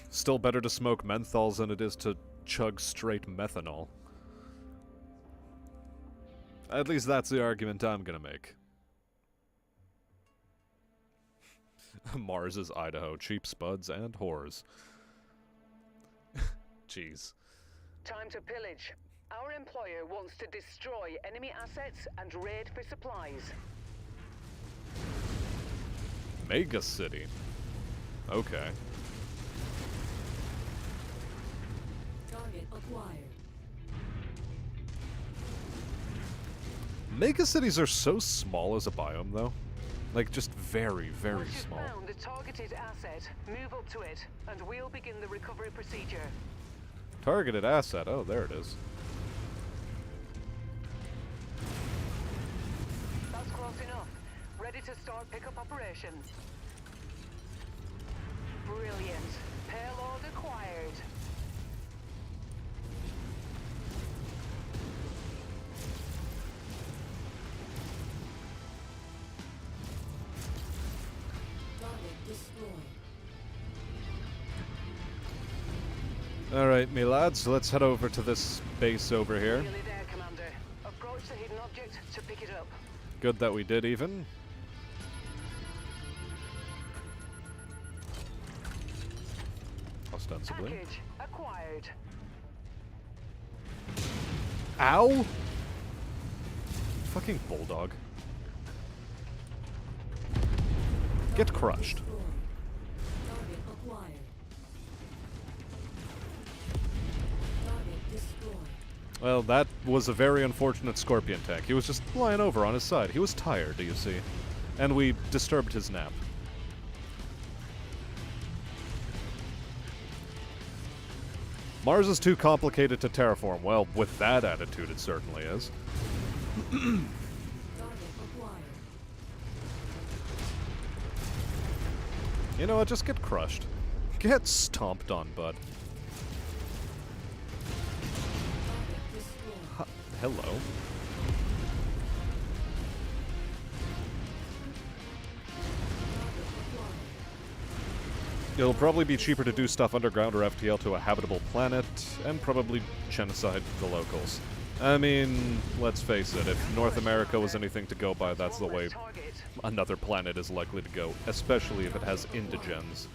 Still better to smoke menthols than it is to chug straight methanol. At least that's the argument I'm gonna make. Mars is Idaho, cheap spuds and whores. Jeez. Time to pillage. Our employer wants to destroy enemy assets and raid for supplies. Mega City. Okay. Target acquired. Mega cities are so small as a biome, though. Like, just very, very Once you've small. found the targeted asset, move up to it, and we'll begin the recovery procedure. Targeted asset. Oh, there it is. That's close enough. Ready to start pickup operations. Brilliant. Payload acquired. Alright, me lads, let's head over to this base over here. Nearly there, Commander. Approach the hidden object to pick it up. Good that we did, even. Ostensibly. Package acquired. Ow! Fucking bulldog. Get crushed. Target acquired. Target destroyed. Well, that was a very unfortunate scorpion tank. He was just lying over on his side. He was tired, do you see? And we disturbed his nap. Mars is too complicated to terraform. Well, with that attitude, it certainly is. Target acquired. You know what? Just get crushed. Get stomped on, bud. Target destroyed. Hello. It'll probably be cheaper to do stuff underground or FTL to a habitable planet, and probably genocide the locals. I mean, let's face it, if North America was anything to go by, that's the way another planet is likely to go, especially if it has indigens.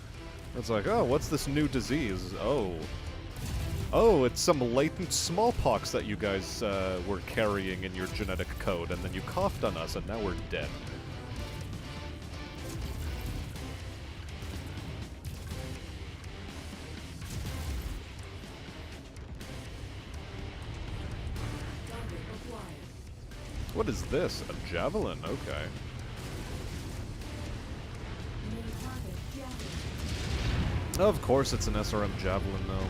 It's like, oh, what's this new disease? Oh, it's some latent smallpox that you guys were carrying in your genetic code, and then you coughed on us, and now we're dead. What is this? A javelin? Okay. Of course it's an SRM javelin, though.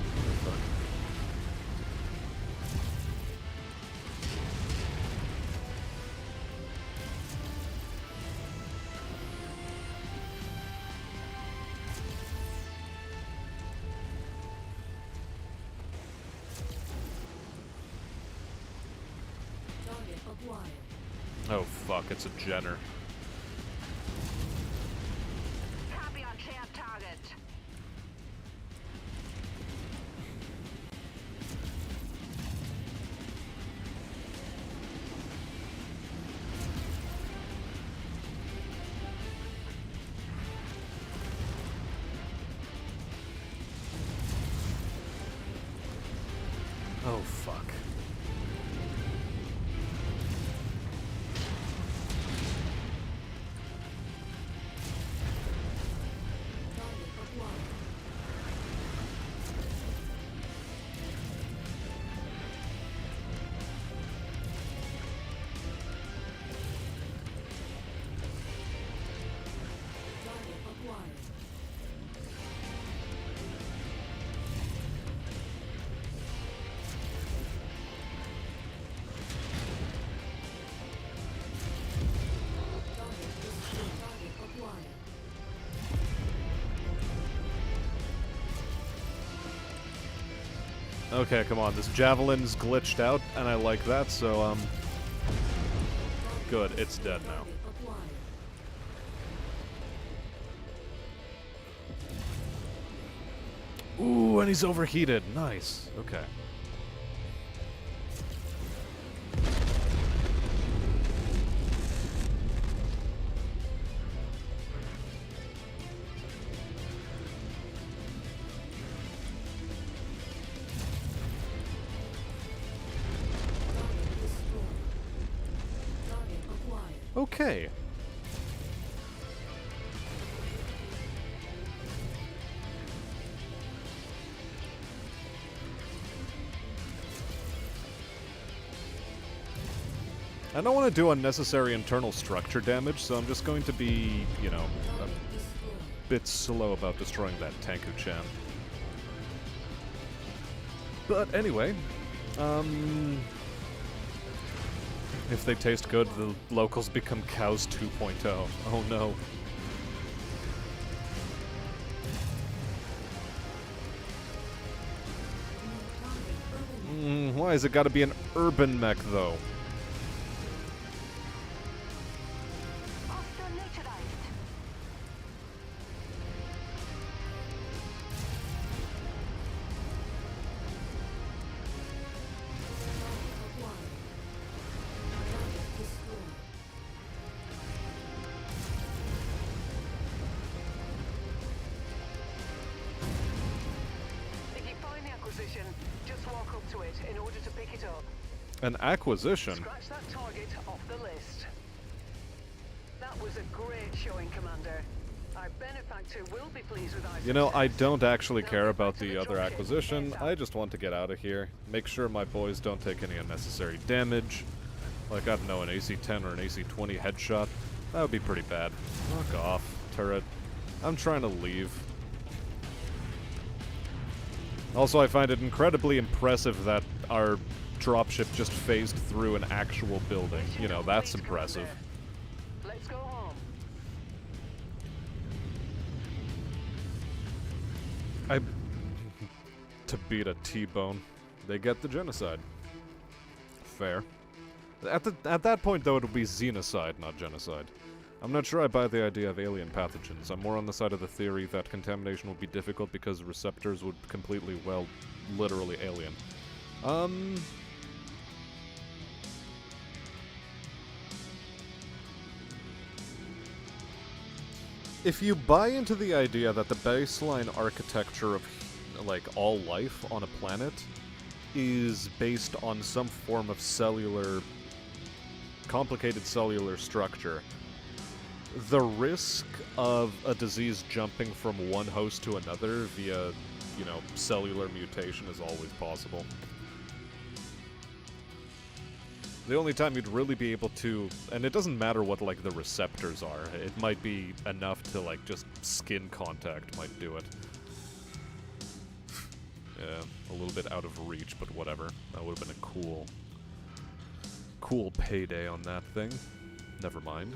Oh fuck, it's a Jenner. Copy on champ target. Oh fuck. Okay, come on. This javelin's glitched out, and I like that, so, good. It's dead now. Ooh, and he's overheated. Nice. Okay. Okay. I don't want to do unnecessary internal structure damage, so I'm just going to be, you know, a bit slow about destroying that Tanku-chan. But anyway, if they taste good, the locals become cows 2.0. Oh no. Why has it got to be an urban mech, though? An acquisition? Scratch that target off the list. That was a great showing, Commander. Our benefactor will be pleased with our You know, I success. don't actually care about the other acquisition. I just want to get out of here. Make sure my boys don't take any unnecessary damage. Like, I don't know, an AC-10 or an AC-20 headshot. That would be pretty bad. Fuck off, turret. I'm trying to leave. Also, I find it incredibly impressive that our dropship just phased through an actual building. You know, that's impressive. Let's go home. To beat a T-bone, they get the genocide. Fair. At that point, though, it'll be xenocide, not genocide. I'm not sure I buy the idea of alien pathogens. I'm more on the side of the theory that contamination would be difficult because receptors would completely, well, literally alien. If you buy into the idea that the baseline architecture of, like, all life on a planet is based on some form of complicated cellular structure, the risk of a disease jumping from one host to another via, you know, cellular mutation is always possible. The only time you'd really be able to, and it doesn't matter what, like, the receptors are, it might be enough to, like, just skin contact might do it. Yeah, a little bit out of reach, but whatever. That would have been a cool payday on that thing. Never mind.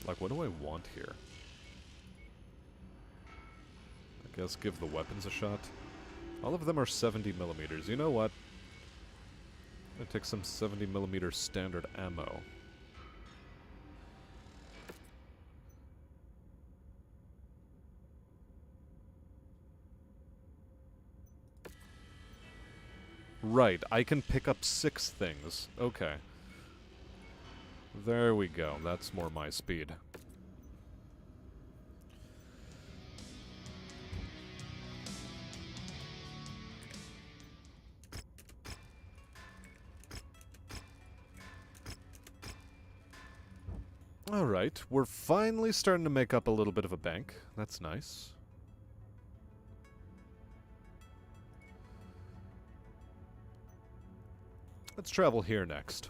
Like, what do I want here? I guess give the weapons a shot. All of them are 70 millimeters. You know what? I'm gonna take some 70 millimeter standard ammo. Right, I can pick up 6 things. Okay. There we go. That's more my speed. Alright, we're finally starting to make up a little bit of a bank. That's nice. Let's travel here next.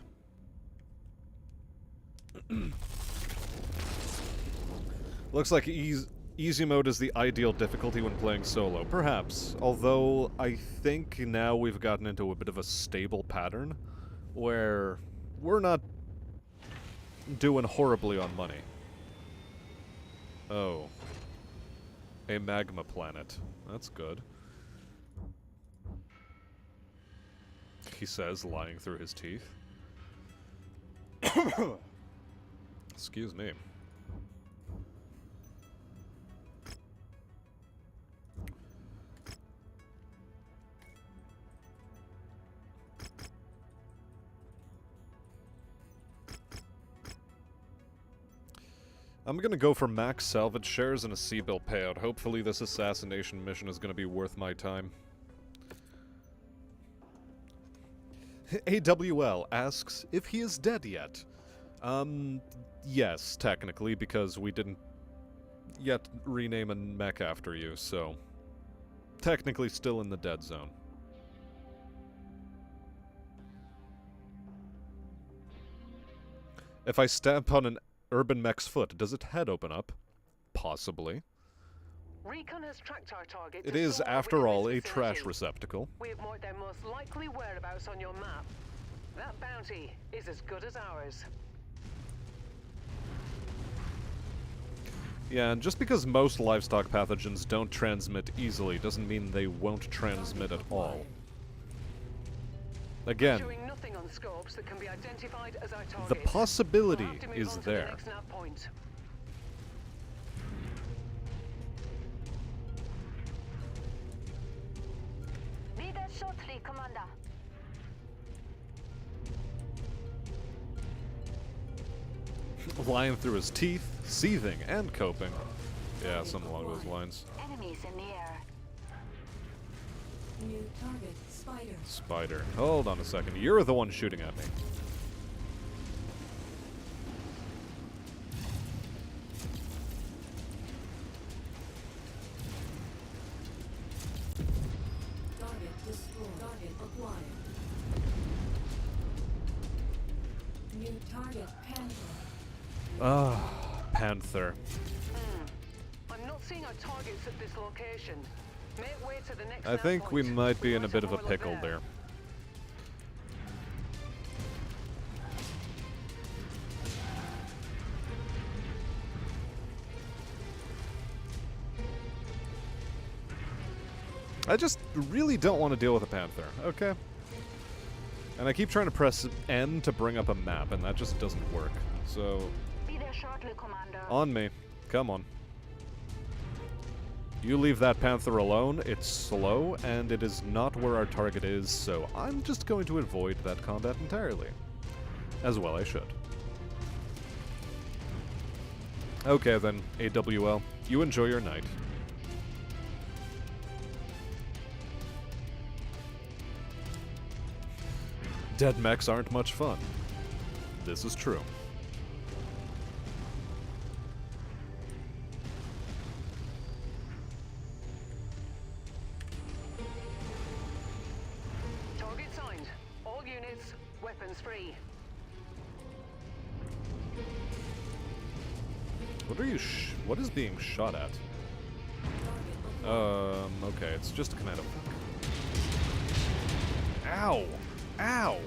Looks like easy mode is the ideal difficulty when playing solo. Perhaps. Although, I think now we've gotten into a bit of a stable pattern where we're not doing horribly on money. Oh. A magma planet. That's good. He says, lying through his teeth. Excuse me. I'm gonna go for max salvage shares and a C-bill payout. Hopefully this assassination mission is gonna be worth my time. AWL asks if he is dead yet. Yes, technically, because we didn't yet rename a mech after you, so technically still in the dead zone. If I stamp on an urban mech's foot, does its head open up? Possibly. Recon has tracked our target. It is, after all, a trash receptacle. We have marked their most likely whereabouts on your map. That bounty is as good as ours. Yeah, and just because most livestock pathogens don't transmit easily doesn't mean they won't transmit at all. Again, Showing nothing on scopes that can be identified as our target. the possibility We'll have to move is on to the there. next nav point. Leader shortly, Commander. Lying through his teeth, seething, and coping. Yeah, something along those lines. Enemies in the air. New target, spider. Spider. Hold on a second. You're the one shooting at me. Target destroyed. Target acquired. New target, panther. Ah, Panther. I'm not seeing our targets at this location. Make way to the next I nav think we point. might be in a might bit of have a oil pickle there. I just really don't want to deal with a Panther, okay? And I keep trying to press M to bring up a map, and that just doesn't work. So, Be there shortly, Commander. on me. Come on. You leave that panther alone, it's slow, and it is not where our target is, so I'm just going to avoid that combat entirely. As well I should. Okay then, AWL. You enjoy your night. Dead mechs aren't much fun. This is true. Target signed. All units, weapons free. What are you what is being shot at? Okay, it's just a commando. Ow! Ow!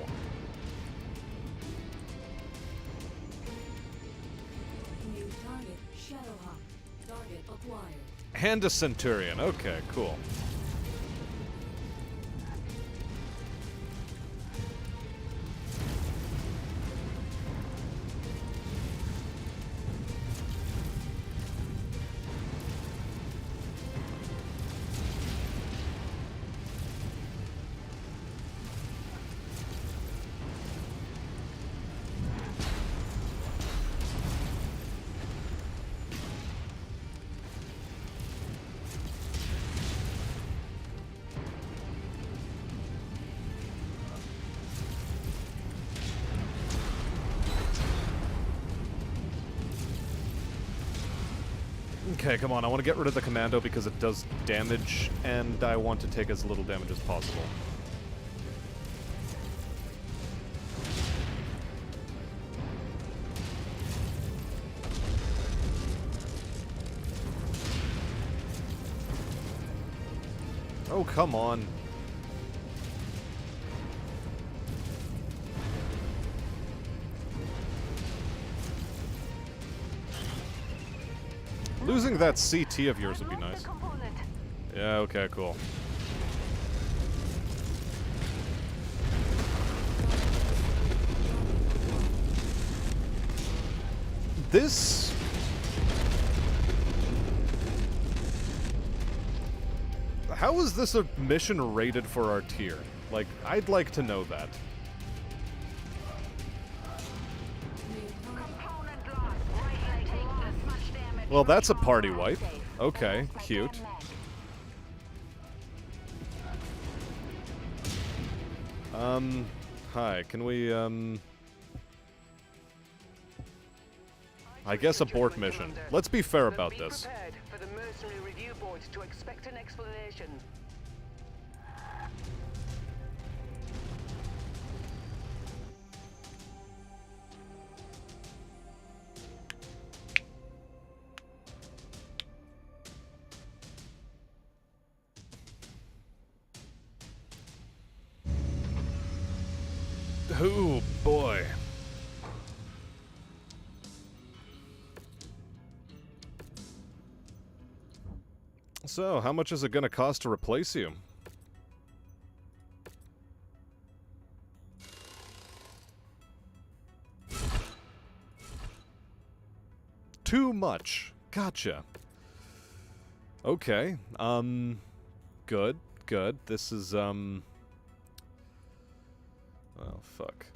New target, Shadowhawk. Target acquired. And a Centurion. Okay, cool. Okay, come on, I want to get rid of the commando because it does damage, and I want to take as little damage as possible. Oh, come on. Losing that CT of yours would be nice. Yeah, okay, cool. This... How is this a mission rated for our tier? Like, I'd like to know that. Well, that's a party wipe. Okay, cute. Hi, can we, I guess abort mission. Let's be fair about this. Be prepared for the mercenary review board to expect an explanation. Oh, boy. So, how much is it gonna cost to replace you? Too much. Gotcha. Okay. Good. Good. This is, oh, fuck.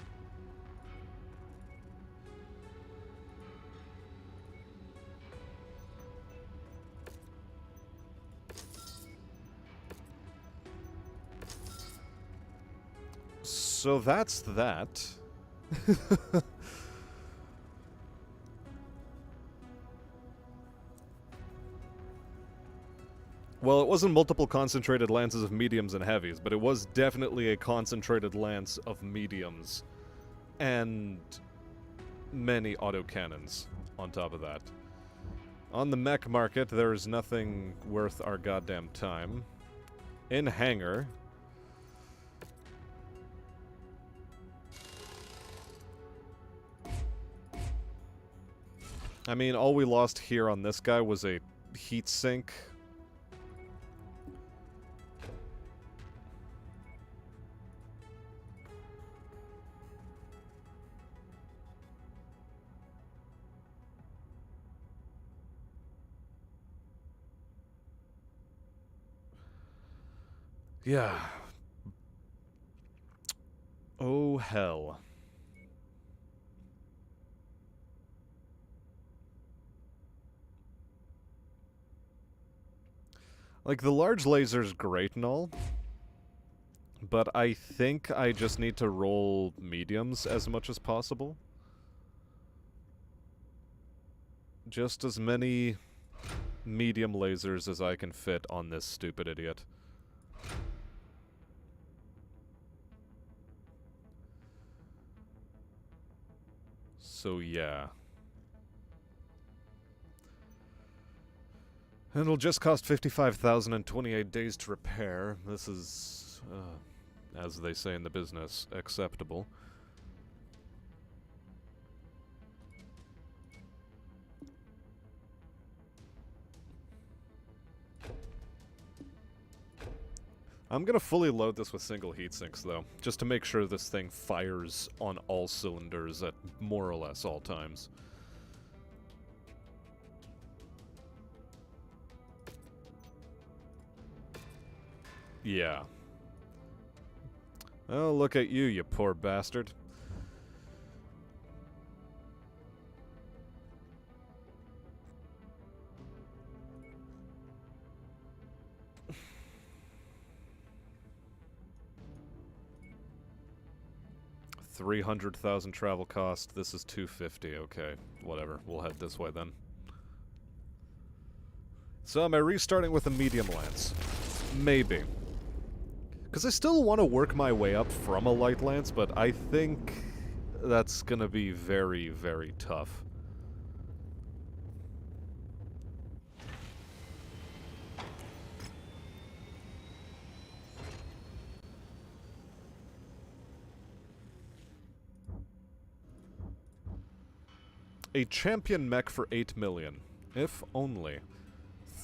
So that's that. Well, it wasn't multiple concentrated lances of mediums and heavies, but it was definitely a concentrated lance of mediums. And many autocannons on top of that. On the mech market, there is nothing worth our goddamn time. In hangar... I mean, all we lost here on this guy was a heat sink. Yeah. Oh, hell. Like, the large laser's great and all, but I think I just need to roll mediums as much as possible. Just as many medium lasers as I can fit on this stupid idiot. So, yeah. And it'll just cost 55,028 days to repair. This is, as they say in the business, acceptable. I'm gonna fully load this with single heatsinks, though, just to make sure this thing fires on all cylinders at more or less all times. Yeah. Oh, look at you, you poor bastard. $300,000 travel cost. This is $250. Okay, whatever. We'll head this way then. So am I restarting with a medium lance? Maybe. Because I still want to work my way up from a light lance, but I think that's gonna be very, very tough. A champion mech for 8 million. If only.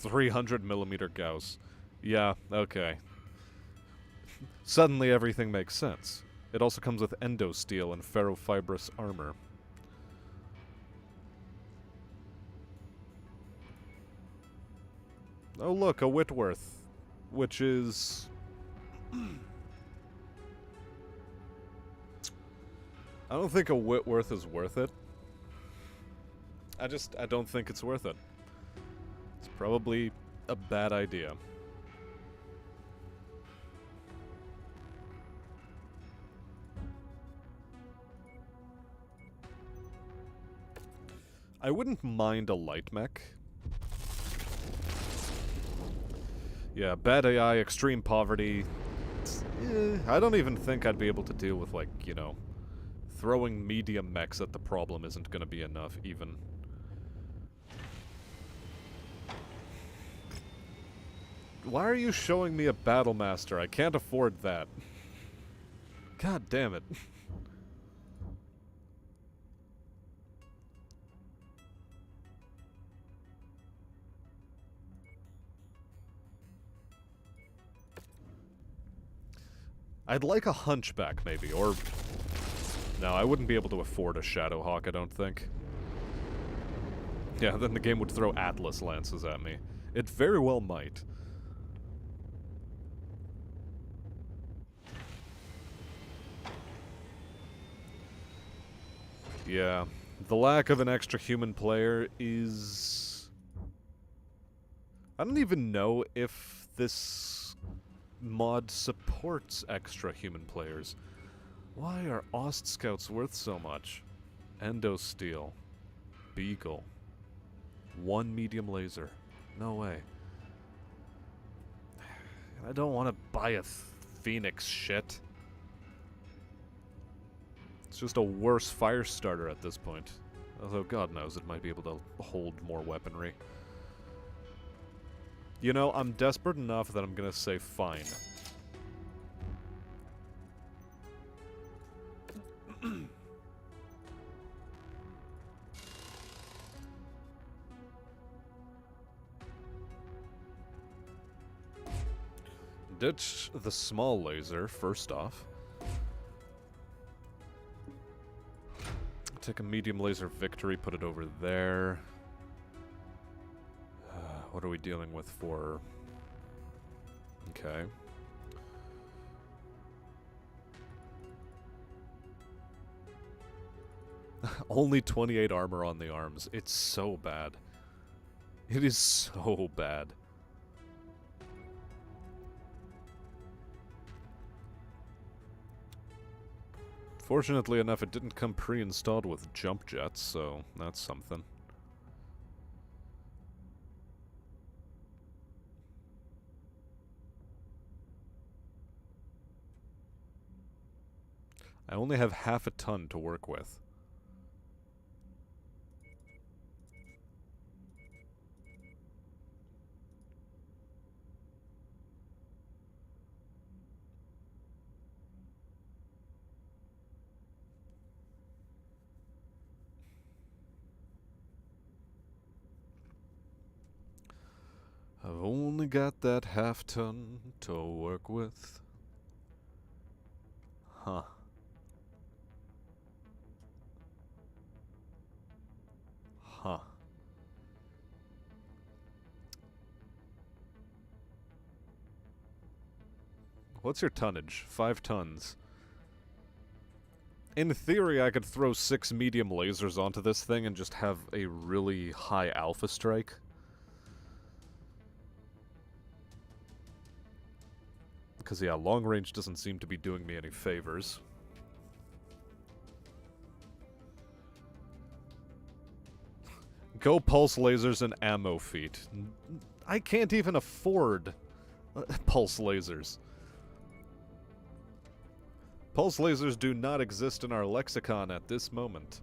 300mm Gauss. Yeah, okay. Suddenly everything makes sense. It also comes with endosteel and ferrofibrous armor. Oh look, a Whitworth. Which is... I don't think a Whitworth is worth it. I don't think it's worth it. It's probably a bad idea. I wouldn't mind a light mech. Yeah, bad AI, extreme poverty. I don't even think I'd be able to deal with, like, you know, throwing medium mechs at the problem isn't gonna be enough, even. Why are you showing me a Battlemaster? I can't afford that. God damn it. I'd like a Hunchback, maybe, or... No, I wouldn't be able to afford a Shadowhawk, I don't think. Yeah, then the game would throw Atlas lances at me. It very well might. Yeah, the lack of an extra human player is... I don't even know if this mod supports extra human players. Why are Ost Scouts worth so much? Endosteel. Beagle. 1 medium laser. No way. I don't want to buy a Phoenix shit. It's just a worse fire starter at this point. Although, God knows, it might be able to hold more weaponry. You know, I'm desperate enough that I'm gonna say fine. Ditch the small laser, first off. Take a medium laser victory, put it over there. What are we dealing with for... Okay. Only 28 armor on the arms. It's so bad. It is so bad. Fortunately enough, it didn't come pre-installed with jump jets, so that's something. I only have half a ton to work with. I've only got that half ton to work with. Huh. Huh. What's your tonnage? 5 tons. In theory, I could throw 6 medium lasers onto this thing and just have a really high alpha strike. Because, yeah, long range doesn't seem to be doing me any favors. Go pulse lasers and ammo feet. I can't even afford pulse lasers. Pulse lasers do not exist in our lexicon at this moment.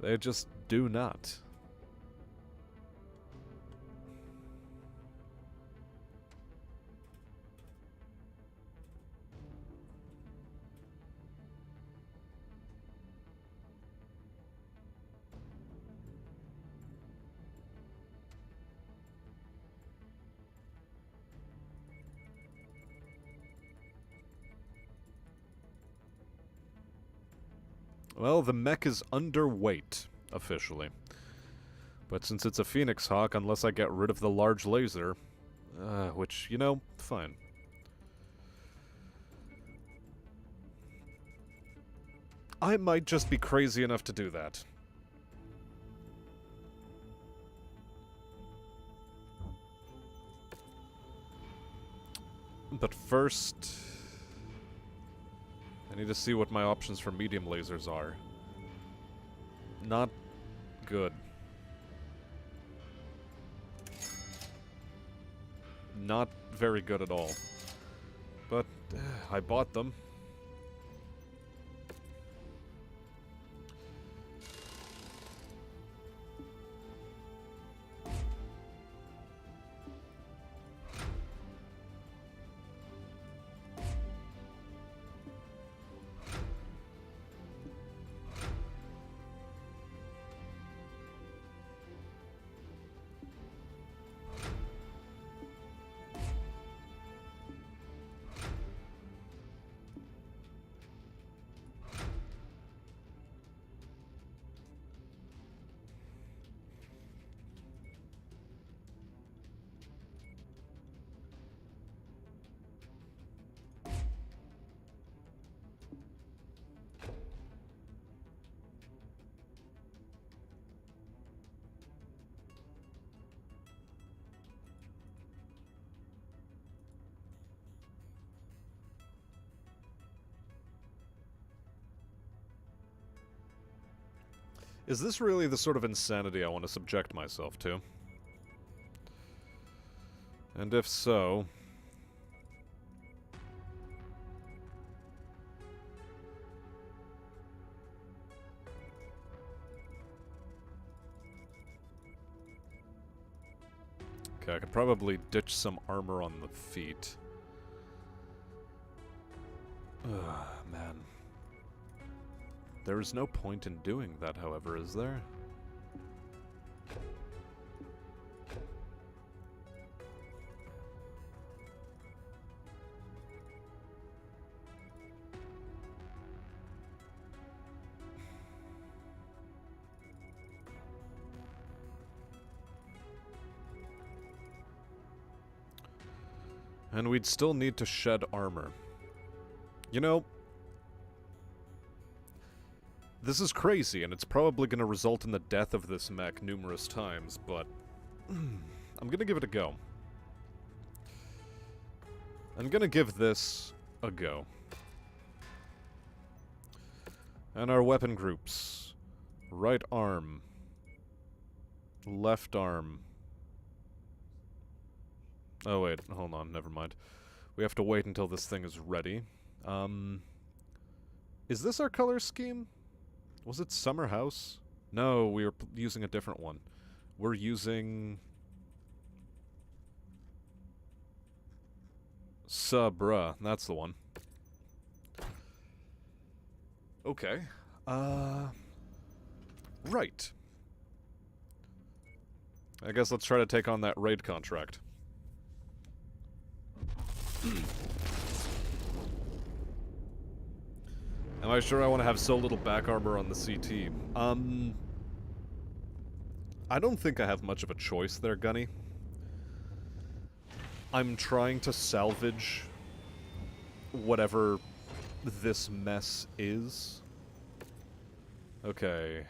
They just do not. Well, the mech is underweight, officially. But since it's a Phoenix Hawk, unless I get rid of the large laser, which, you know, fine. I might just be crazy enough to do that. But first, I need to see what my options for medium lasers are. Not good. Not very good at all. But I bought them. Is this really the sort of insanity I want to subject myself to? And if so... Okay, I could probably ditch some armor on the feet. Ugh, man. There is no point in doing that, however, is there? And we'd still need to shed armor. You know, This is crazy, and it's probably going to result in the death of this mech numerous times, but I'm going to give it a go. I'm going to give this a go. And our weapon groups. Right arm. Left arm. Oh wait, hold on, never mind. We have to wait until this thing is ready. Is this our color scheme? Was it Summer House? No, we were using a different one. We're using... Sabra, that's the one. Okay. Right. I guess let's try to take on that raid contract. Am I sure I want to have so little back armor on the CT? I don't think I have much of a choice there, Gunny. I'm trying to salvage whatever this mess is. Okay.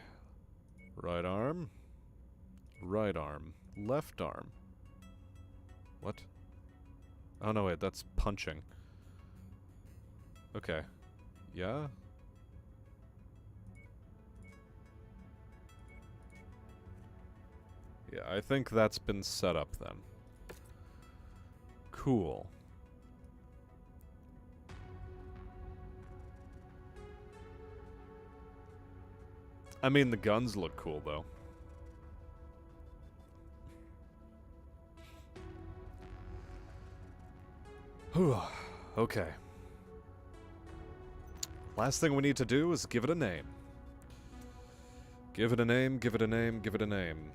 Right arm. Right arm. Left arm. What? Oh no, wait, that's punching. Okay. Yeah? Yeah, I think that's been set up then. Cool. I mean, the guns look cool, though. Whew. Okay. Last thing we need to do is give it a name. Give it a name, give it a name, give it a name.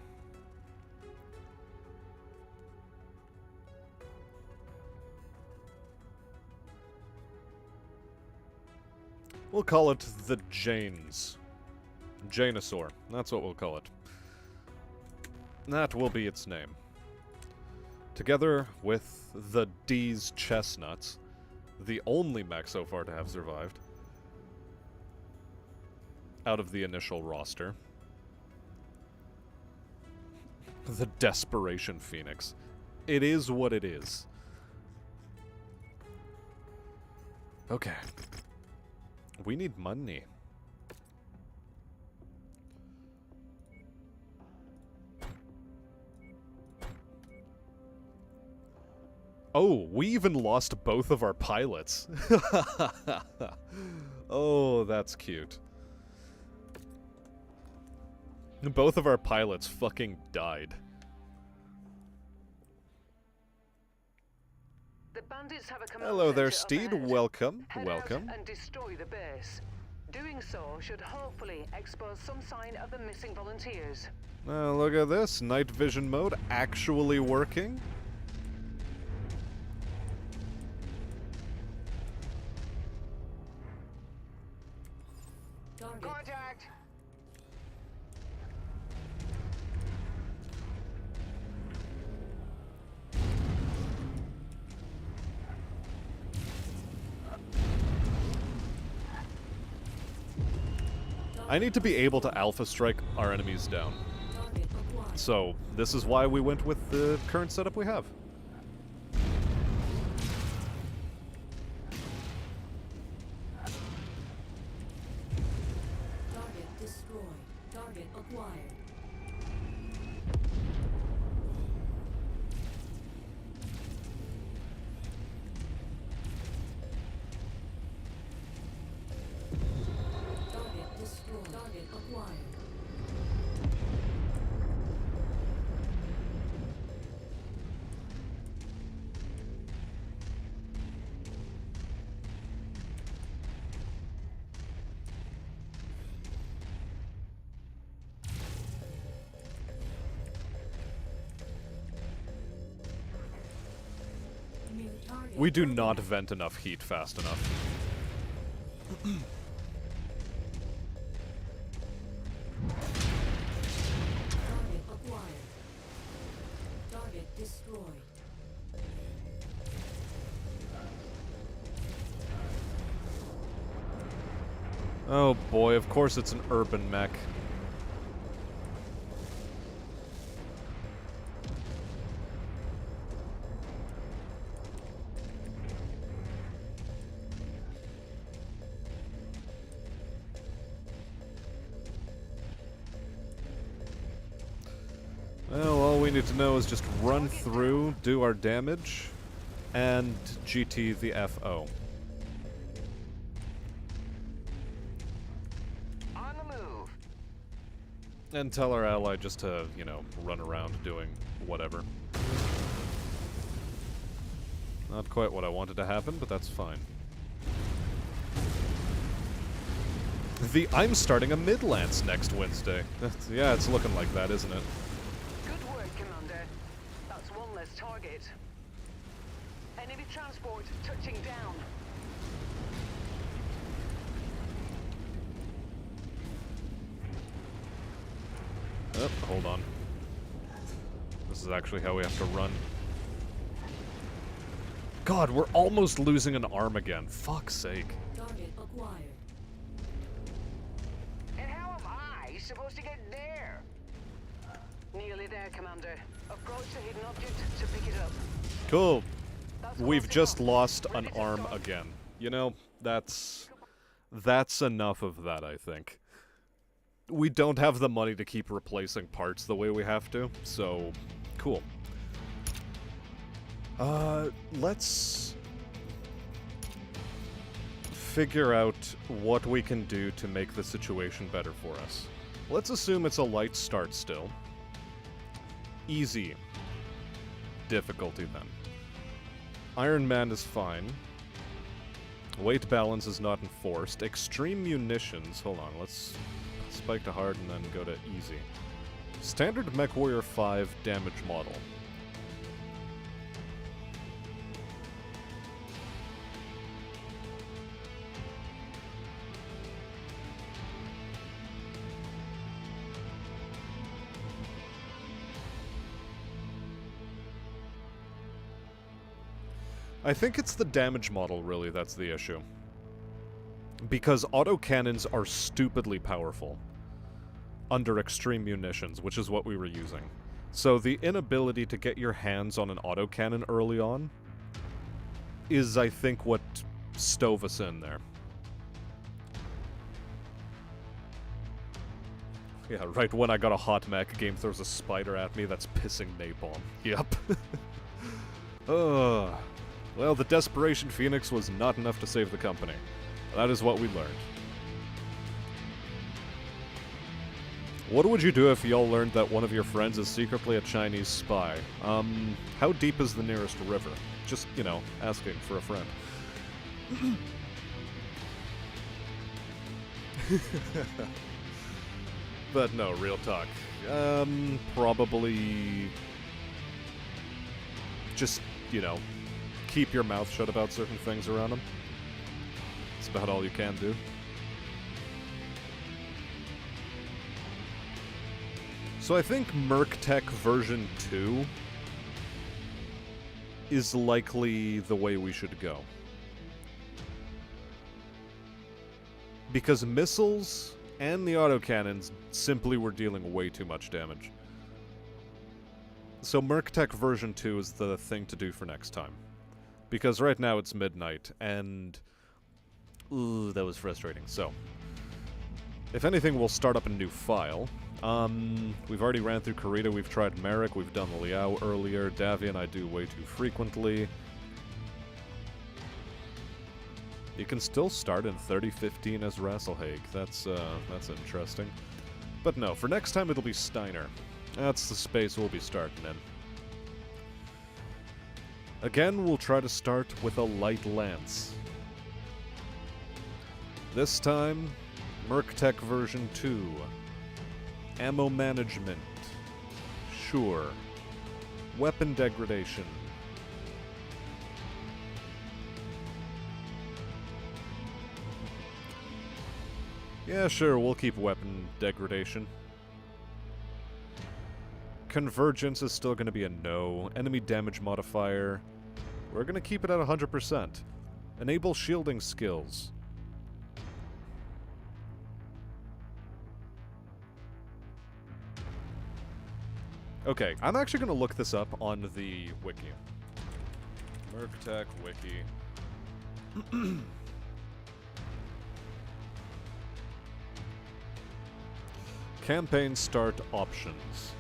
We'll call it the Janes. Janosaur. That's what we'll call it. That will be its name. Together with the D's Chestnuts, the only mech so far to have survived out of the initial roster. The Desperation Phoenix. It is what it is. Okay. We need money. Oh, we even lost both of our pilots. Oh, that's cute. Both of our pilots fucking died. The bandits have a command Hello there, center Steed. up ahead. Welcome. Head Welcome. out and destroy the base. Doing so should hopefully expose some sign of the missing volunteers. Look at this. Night vision mode actually working. Target. Contact! I need to be able to alpha strike our enemies down. Target acquired. So, this is why we went with the current setup we have. Target destroyed. Target acquired. Target destroyed. Target acquired. New target. We do not vent enough heat fast enough. Target acquired. Target destroyed. Oh boy, of course it's an urban mech. Well, all we need to know is just run through, do our damage, and GT the FO. On the move. And tell our ally just to, you know, run around doing whatever. Not quite what I wanted to happen, but that's fine. I'm starting a mid-lance next Wednesday. Yeah, it's looking like that, isn't it? Good work, Commander. That's one less target. Enemy transport touching down. Oh, hold on. This is actually how we have to run. God, we're almost losing an arm again. Fuck's sake. Target acquired. And how am I supposed to get there? Nearly there, Commander. Approach the hidden object to pick it up. Cool. That's We've close just enough. lost Ready an to arm start. again. You know, that's enough of that, I think. We don't have the money to keep replacing parts the way we have to, so cool. Let's figure out what we can do to make the situation better for us. Let's assume it's a light start still. Easy difficulty then. Iron Man is fine. Weight balance is not enforced. Extreme munitions. Hold on, let's spike to hard and then go to easy. Standard MechWarrior 5 damage model. I think it's the damage model, really, that's the issue. Because autocannons are stupidly powerful under extreme munitions, which is what we were using. So the inability to get your hands on an autocannon early on is, I think, what stove us in there. Yeah, right when I got a hot mech, game throws a spider at me that's pissing napalm. Yep. Ugh. Well, the Desperation Phoenix was not enough to save the company. That is what we learned. What would you do if y'all learned that one of your friends is secretly a Chinese spy? How deep is the nearest river? Just, you know, asking for a friend. But no, real talk. Probably... just, you know, keep your mouth shut about certain things around them. It's about all you can do. So I think Merctech version 2 is likely the way we should go. Because missiles and the autocannons simply were dealing way too much damage. So Merctech version 2 is the thing to do for next time. Because right now it's midnight, and... ooh, that was frustrating. So, if anything, we'll start up a new file. We've already ran through Karita, we've tried Merrick, we've done Liao earlier, Davian I do way too frequently. You can still start in 3015 as Rasselhage, that's interesting. But no, for next time it'll be Steiner. That's the space we'll be starting in. Again, we'll try to start with a light lance. This time, Merctech version 2. Ammo management. Sure. Weapon degradation. Yeah, sure, we'll keep weapon degradation. Convergence is still going to be a no. Enemy damage modifier. We're going to keep it at 100%. Enable shielding skills. Okay, I'm actually going to look this up on the wiki. Merctech wiki. Campaign start options.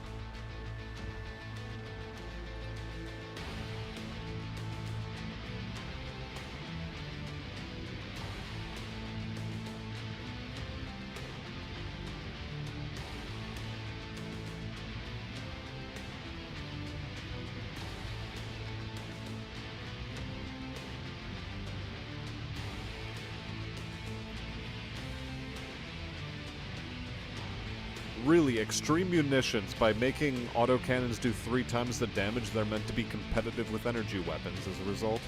Really, extreme munitions, by making autocannons do 3 times the damage, they're meant to be competitive with energy weapons as a result.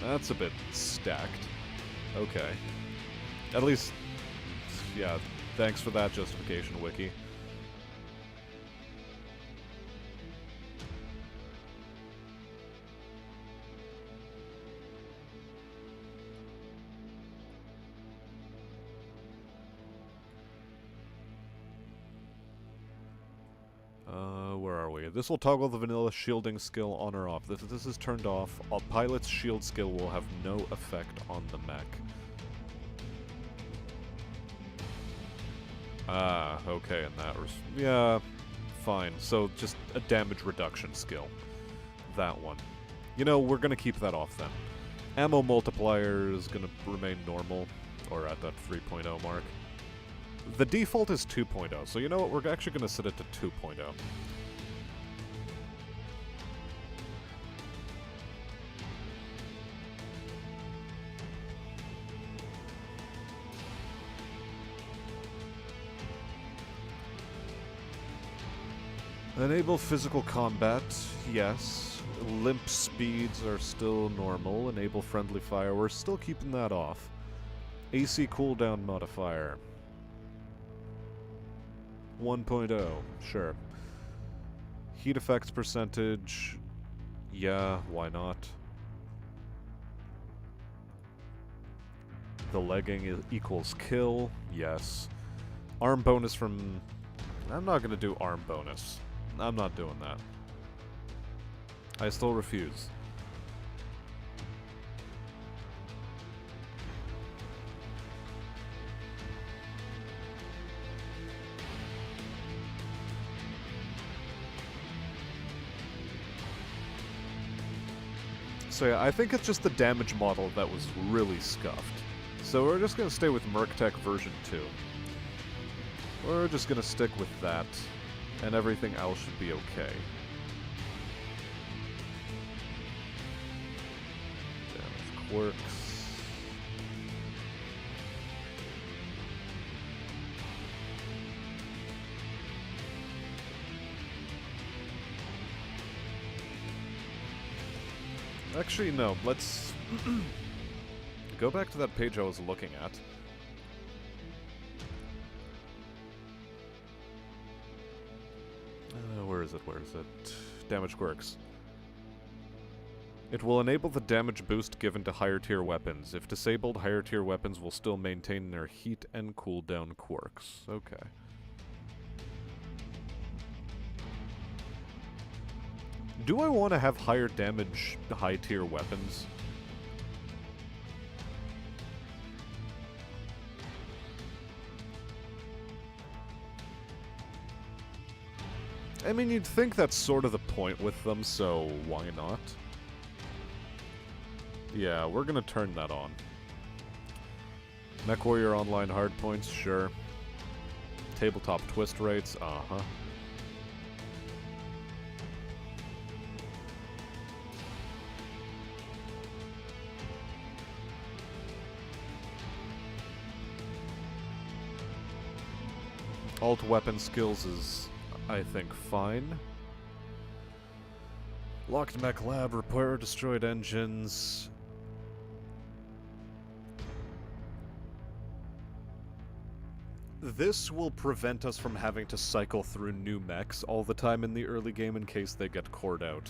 That's a bit stacked. Okay. At least, yeah, thanks for that justification, Wiki. Where are we? This will toggle the vanilla shielding skill on or off. If this is turned off, a pilot's shield skill will have no effect on the mech. Ah, okay, and that was... yeah, fine. So, just a damage reduction skill. That one. You know, we're gonna keep that off then. Ammo multiplier is gonna remain normal, or at that 3.0 mark. The default is 2.0, so you know what? We're actually gonna set it to 2.0. Enable physical combat, yes. Limp speeds are still normal. Enable friendly fire, we're still keeping that off. AC cooldown modifier. 1.0, sure. Heat effects percentage, yeah, why not? The legging equals kill, yes. Arm bonus from... I'm not gonna do arm bonus. I'm not doing that. I still refuse. So yeah, I think it's just the damage model that was really scuffed. So we're just gonna stay with Merctech version 2. We're just gonna stick with that, and everything else should be okay. Damage quirks. Actually, no, let's go back to that page I was looking at. Where is it? Where is it? Damage quirks. It will enable the damage boost given to higher tier weapons. If disabled, higher tier weapons will still maintain their heat and cooldown quirks. Okay. Do I want to have higher damage high tier weapons? I mean, you'd think that's sort of the point with them, so why not? Yeah, we're gonna turn that on. MechWarrior Online hardpoints, sure. Tabletop twist rates, uh-huh. Alt weapon skills is, I think, fine. Locked mech lab, repair destroyed engines. This will prevent us from having to cycle through new mechs all the time in the early game in case they get cored out.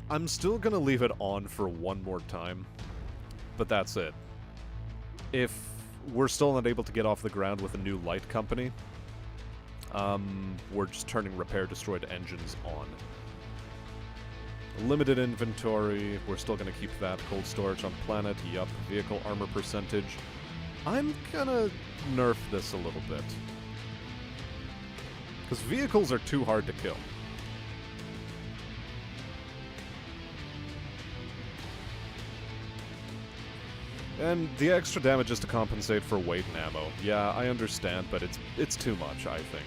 I'm still gonna leave it on for one more time, but that's it. If we're still not able to get off the ground with a new light company, we're just turning repair destroyed engines on. Limited inventory, we're still gonna keep that. Cold storage on planet, yup. Vehicle armor percentage. I'm gonna nerf this a little bit. Because vehicles are too hard to kill. And the extra damage is to compensate for weight and ammo. Yeah, I understand, but it's too much, I think.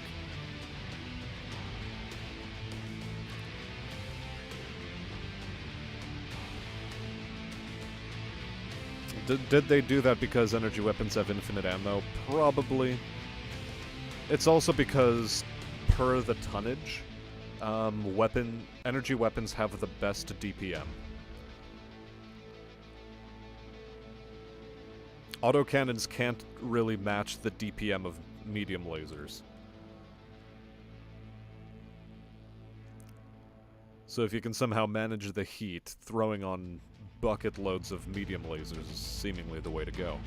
Did they do that because energy weapons have infinite ammo? Probably. It's also because, per the tonnage, energy weapons have the best DPM. Autocannons can't really match the DPM of medium lasers. So if you can somehow manage the heat, throwing on bucket loads of medium lasers is seemingly the way to go.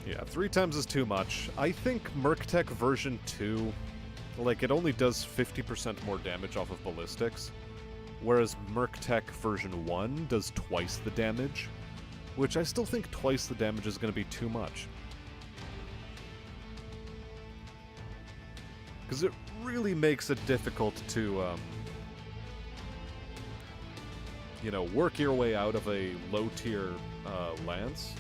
Yeah, 3 times is too much. I think Merctech version 2, like, it only does 50% more damage off of ballistics, whereas Merctech version 1 does twice the damage, which I still think twice the damage is going to be too much. Because it really makes it difficult to, you know, work your way out of a low-tier lance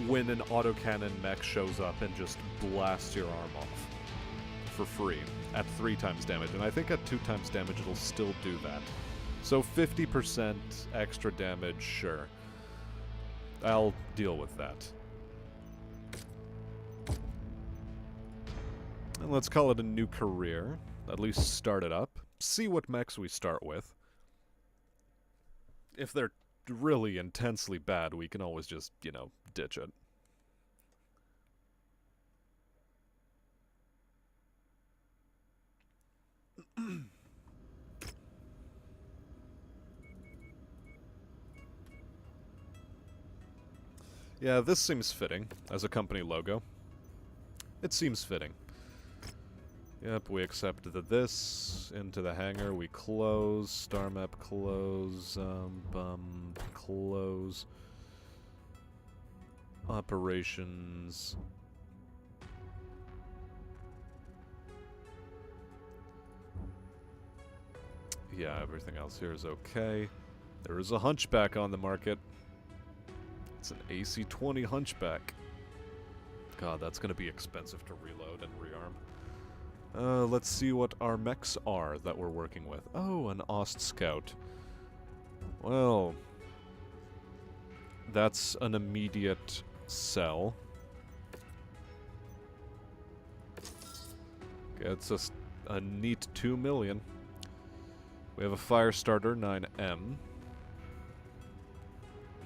when an autocannon mech shows up and just blasts your arm off for free at 3 times damage. And I think at 2 times damage it'll still do that. So 50% extra damage, sure. I'll deal with that. And let's call it a new career. At least start it up. See what mechs we start with. If they're really intensely bad, we can always just, you know, ditch it. Yeah, this seems fitting as a company logo. It seems fitting. Yep, we accept this into the hangar. We close. Star map close. Close. Operations. Yeah, everything else here is okay. There is a Hunchback on the market. It's an AC-20 Hunchback. God, that's going to be expensive to reload and rearm. Let's see what our mechs are that we're working with. Oh, an Ost Scout. Well, that's an immediate sell. Gets us a neat 2 million. We have a Firestarter 9M.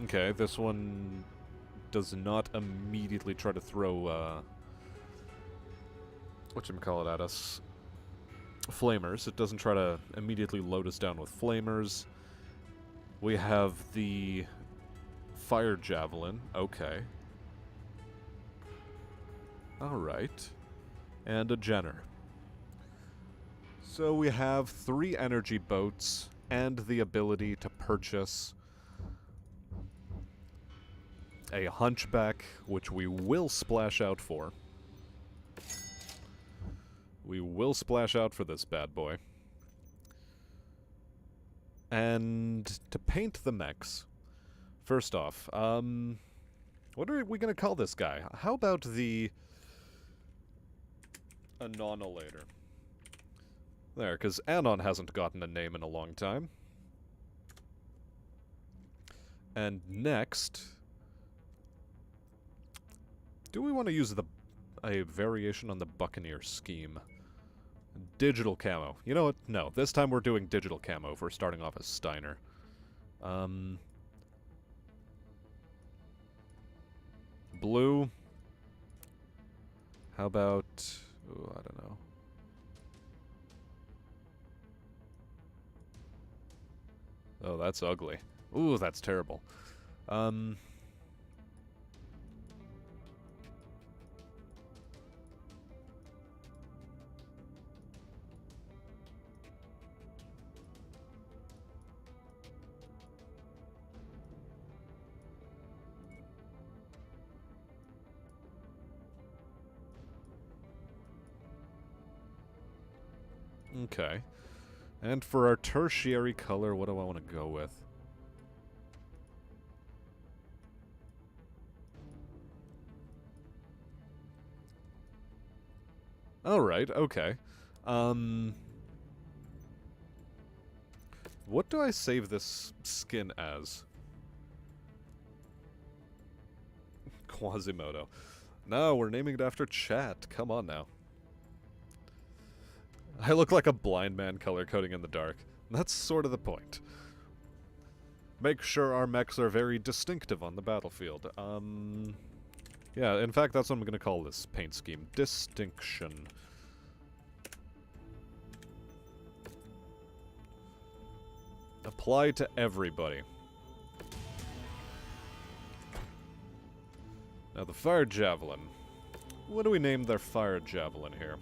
Okay, this one does not immediately try to throw, whatchamacallit at us. Flamers. It doesn't try to immediately load us down with flamers. We have the Fire Javelin. Okay. Alright. And a Jenner. So we have 3 energy boats and the ability to purchase a Hunchback, which we will splash out for. We will splash out for this bad boy. And to paint the mechs, first off, what are we going to call this guy? How about the Annihilator? There, because Anon hasn't gotten a name in a long time. And next, do we want to use a variation on the Buccaneer scheme? Digital camo. You know what? No, this time we're doing digital camo if we're starting off as Steiner. Blue. How about... Ooh, I don't know. Oh, that's ugly. Ooh, that's terrible. Okay. And for our tertiary color, what do I want to go with? Alright, okay. What do I save this skin as? Quasimodo. No, we're naming it after chat. Come on now. I look like a blind man color coding in the dark. That's sort of the point. Make sure our mechs are very distinctive on the battlefield. Yeah, in fact, that's what I'm going to call this paint scheme. Distinction. Apply to everybody. Now the fire javelin. What do we name their fire javelin here?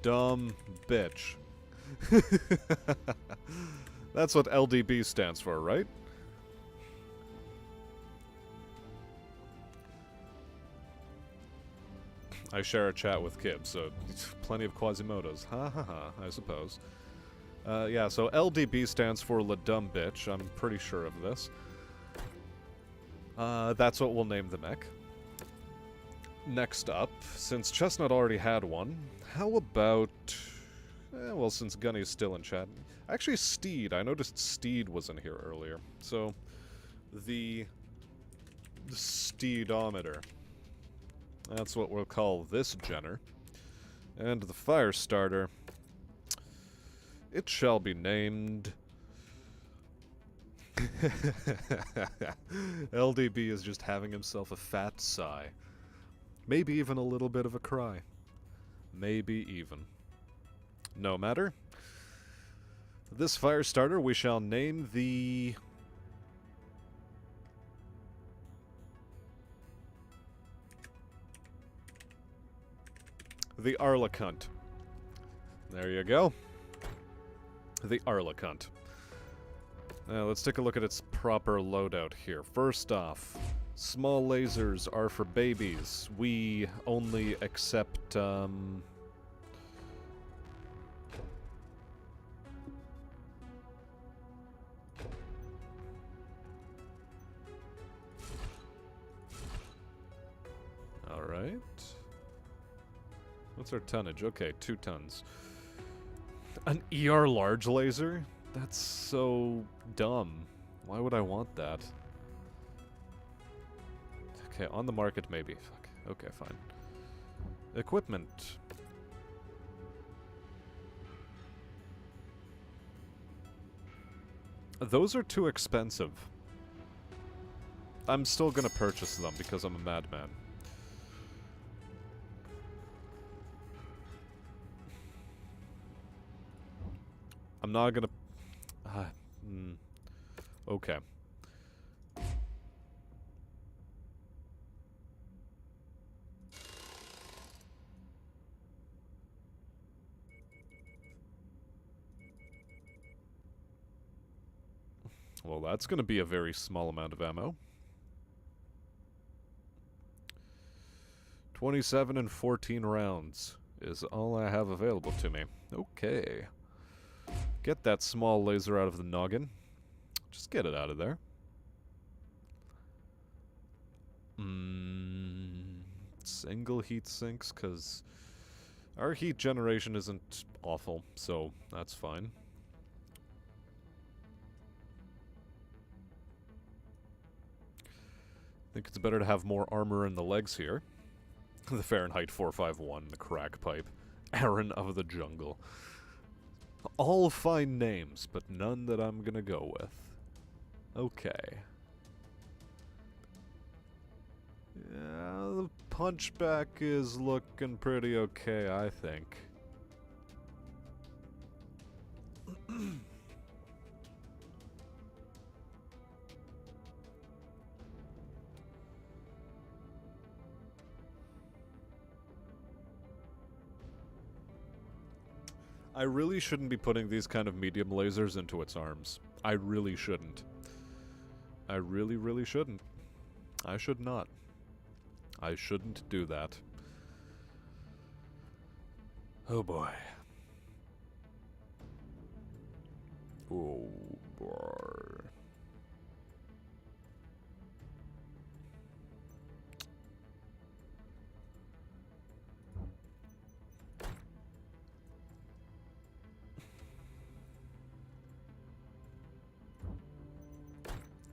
Dumb bitch. That's what LDB stands for, right? I share a chat with Kib, so plenty of Quasimodos. Ha ha ha, I suppose. Yeah, so LDB stands for La Dumb Bitch. I'm pretty sure of this. That's what we'll name the mech. Next up, since Chestnut already had one, how about... well, since Gunny's still in chat... Actually, Steed. I noticed Steed was in here earlier. So, the Steedometer. That's what we'll call this Jenner. And the fire starter. It shall be named... LDB is just having himself a fat sigh. Maybe even a little bit of a cry. Maybe even. No matter. This fire starter we shall name the... the Arlecunt. There you go. The Arlecunt. Now let's take a look at its proper loadout here. First off, small lasers are for babies. We only accept, Alright. What's our tonnage? Okay, 2 tons. An ER large laser? That's so dumb. Why would I want that? Okay, on the market maybe. Fuck. Okay, fine. Equipment. Those are too expensive. I'm still gonna purchase them because I'm a madman. I'm not gonna... Okay. Well, that's gonna be a very small amount of ammo. 27 and 14 rounds is all I have available to me. Okay. Get that small laser out of the noggin. Just get it out of there. Single heat sinks, because our heat generation isn't awful, so that's fine. I think it's better to have more armor in the legs here. The Fahrenheit 451, the crack pipe, Aaron of the jungle. All fine names, but none that I'm gonna go with. Okay. Yeah, the punchback is looking pretty okay, I think. I really shouldn't be putting these kind of medium lasers into its arms. I really shouldn't. I really, really shouldn't. I should not. I shouldn't do that. Oh boy. Oh boy.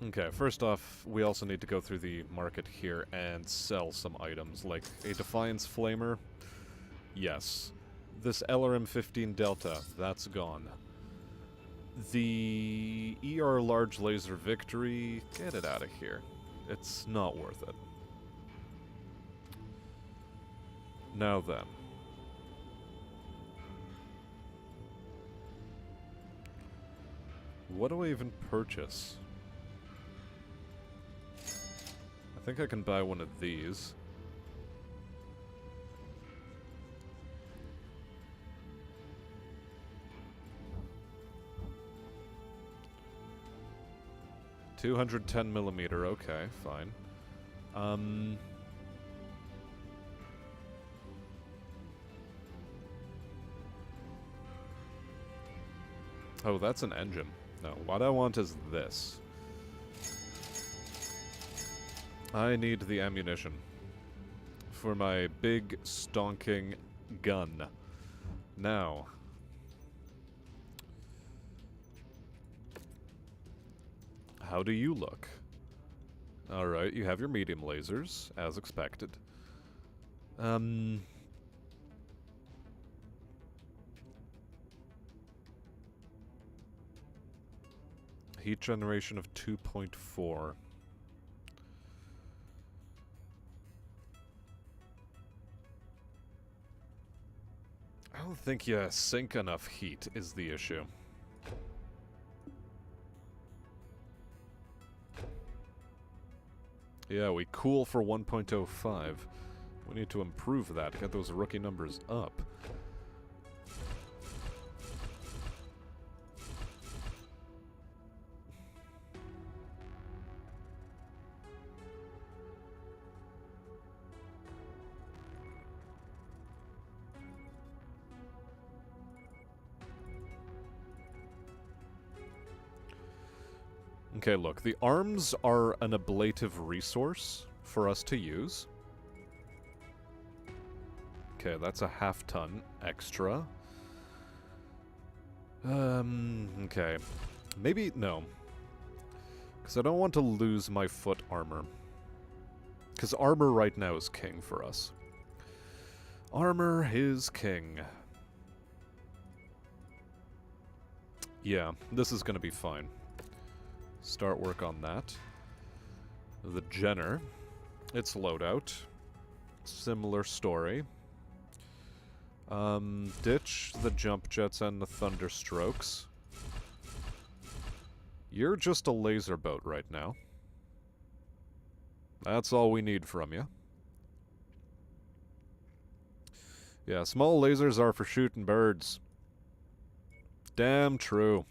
Okay, first off, we also need to go through the market here and sell some items, like a Defiance Flamer. Yes. This LRM-15 Delta, that's gone. The ER Large Laser Victory, get it out of here. It's not worth it. Now then. What do I even purchase? I think I can buy one of these. $210mm, okay, fine. Oh, that's an engine. No, what I want is this. I need the ammunition for my big, stonking gun. Now. How do you look? Alright, you have your medium lasers, as expected. Heat generation of 2.4. I don't think you sink enough heat is the issue. Yeah, we cool for 1.05. We need to improve that, get those rookie numbers up. Okay, look, the arms are an ablative resource for us to use. Okay, that's a half-ton extra. Okay. Maybe, no. Because I don't want to lose my foot armor. Because armor right now is king for us. Armor is king. Yeah, this is going to be fine. Start work on that. The Jenner. Its loadout. Similar story. Ditch the jump jets and the thunderstrokes. You're just a laser boat right now. That's all we need from you. Yeah, small lasers are for shooting birds. Damn true.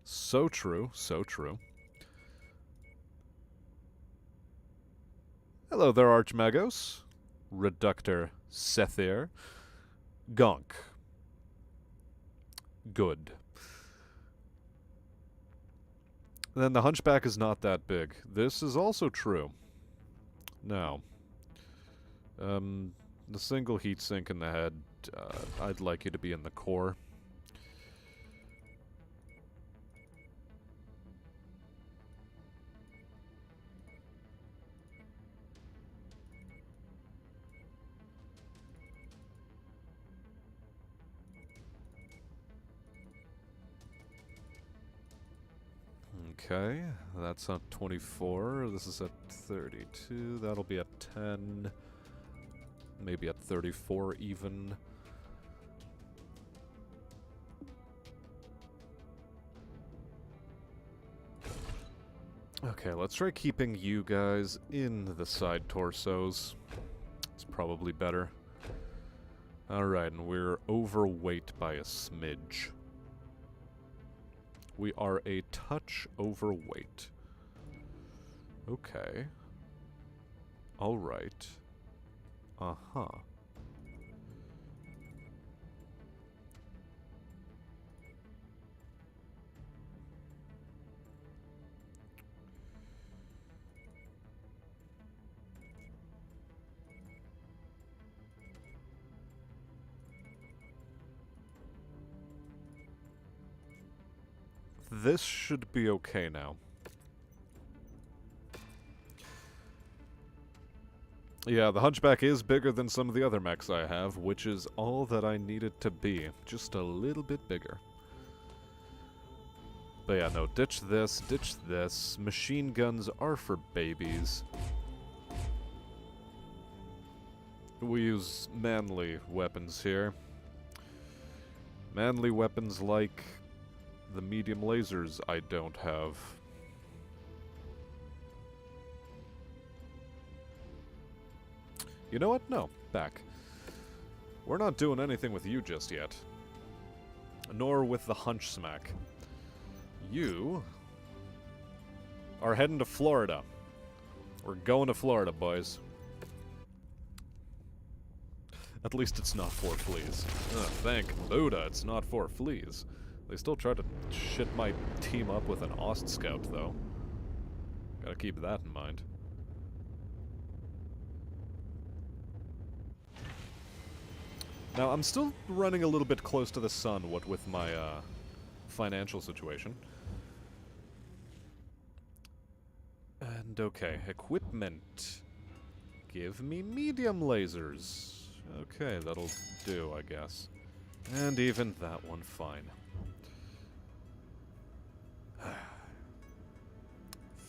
So true, so true. Hello there, Archmagos. Reductor Sethir. Gonk. Good. Then the Hunchback is not that big. This is also true. Now, the single heatsink in the head, I'd like you to be in the core. Okay, that's at 24, this is at 32, that'll be at 10, maybe at 34 even. Okay, let's try keeping you guys in the side torsos. It's probably better. Alright, and we're overweight by a smidge. We are a touch overweight. Okay. Alright. Uh-huh. This should be okay now. Yeah, the Hunchback is bigger than some of the other mechs I have, which is all that I needed to be. Just a little bit bigger. But yeah, no, ditch this, ditch this. Machine guns are for babies. We use manly weapons here. Manly weapons like the medium lasers I don't have. You know what? No. Back. We're not doing anything with you just yet. Nor with the Hunch Smack. You are heading to Florida. We're going to Florida, boys. At least it's not for fleas. Thank Buddha it's not for fleas. They still try to shit my team up with an Ost Scout, though. Gotta keep that in mind. Now, I'm still running a little bit close to the sun, what with my financial situation. And okay, equipment. Give me medium lasers. Okay, that'll do, I guess. And even that one, fine.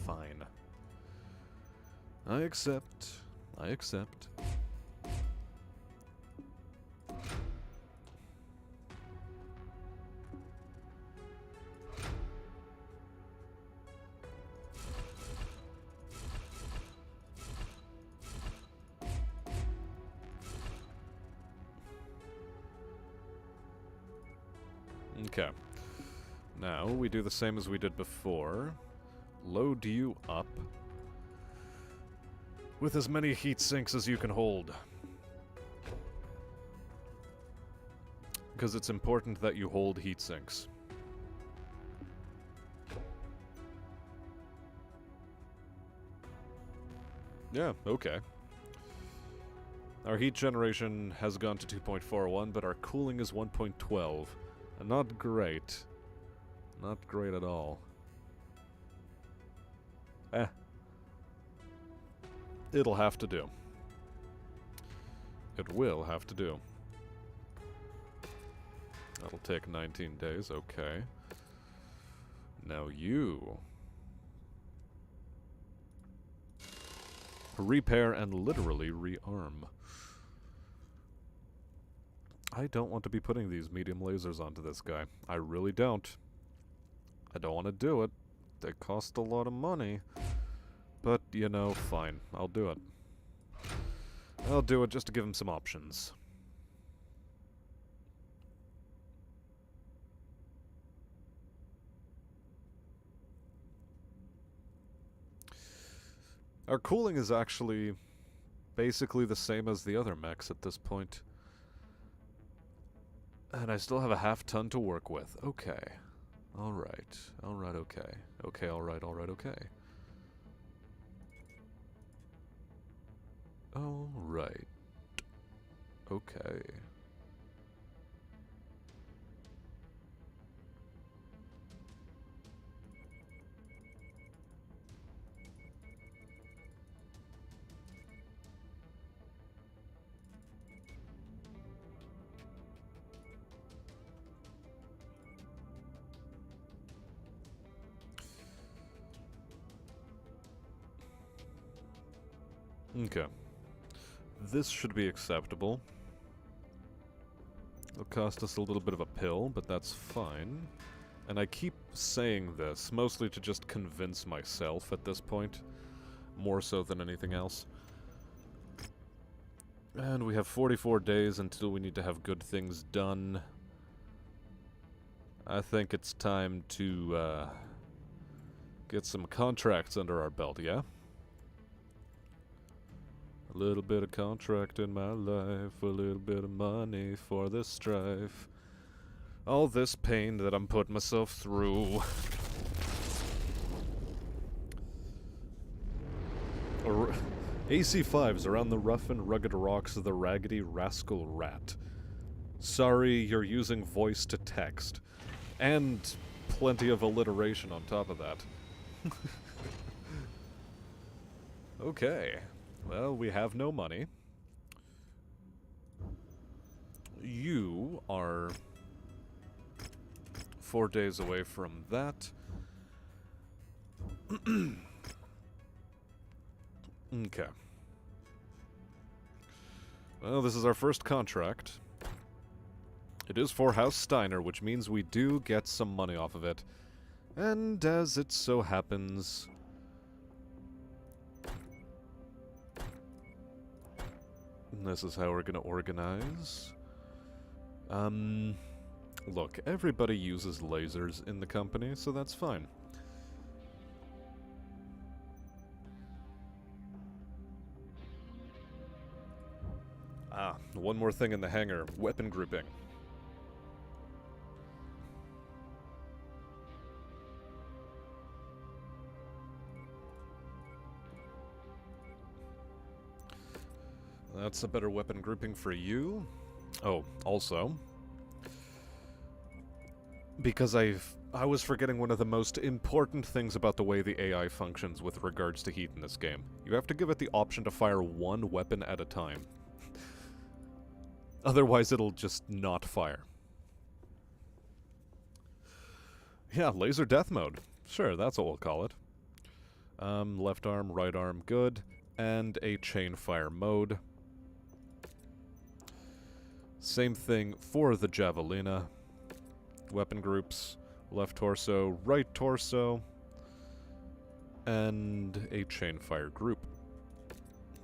Fine. I accept. I accept. Okay. Now, we do the same as we did before. Load you up with as many heat sinks as you can hold. Because it's important that you hold heat sinks. Yeah, okay. Our heat generation has gone to 2.41, but our cooling is 1.12. Not great. Not great at all. It'll have to do. It will have to do. That'll take 19 days, okay. Now you... repair and literally rearm. I don't want to be putting these medium lasers onto this guy. I really don't. I don't want to do it. They cost a lot of money. But, you know, fine. I'll do it. I'll do it just to give him some options. Our cooling is actually basically the same as the other mechs at this point. And I still have a half-ton to work with. Okay. Alright. Alright, okay. Okay, alright, okay. Alright. Okay. Okay. This should be acceptable. It'll cost us a little bit of a pill, but that's fine. And I keep saying this, mostly to just convince myself at this point. More so than anything else. And we have 44 days until we need to have good things done. I think it's time to, get some contracts under our belt, yeah? A little bit of contract in my life, a little bit of money for this strife. All this pain that I'm putting myself through. AC5s around the rough and rugged rocks of the raggedy rascal rat. Sorry, you're using voice to text. And plenty of alliteration on top of that. Okay. Well, we have no money. You are 4 days away from that. Okay. Well, this is our first contract. It is for House Steiner, which means we do get some money off of it. And as it so happens... this is how we're gonna organize. Look, everybody uses lasers in the company, so that's fine. Ah, one more thing in the hangar. Weapon grouping. That's a better weapon grouping for you. Oh, also, because I was forgetting one of the most important things about the way the AI functions with regards to heat in this game. You have to give it the option to fire one weapon at a time. Otherwise, it'll just not fire. Yeah, laser death mode. Sure, that's what we'll call it. Left arm, right arm, good. And a chain fire mode. Same thing for the Javelina. Weapon groups, left torso, right torso, and a chain fire group.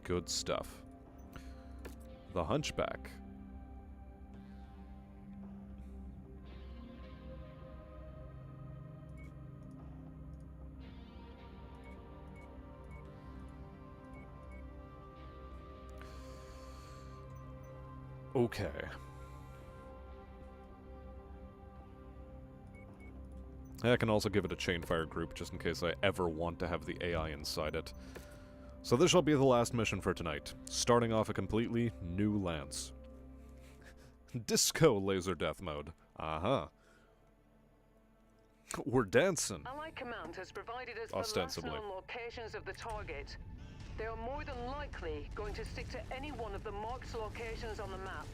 Good stuff. The Hunchback. Okay. I can also give it a chainfire group, just in case I ever want to have the AI inside it. So this shall be the last mission for tonight, starting off a completely new lance. Disco laser death mode. Uh-huh. We're dancing. Allied Command has provided us Ostensibly. the last known locations of the target. They are more than likely going to stick to any one of the marked locations on the map.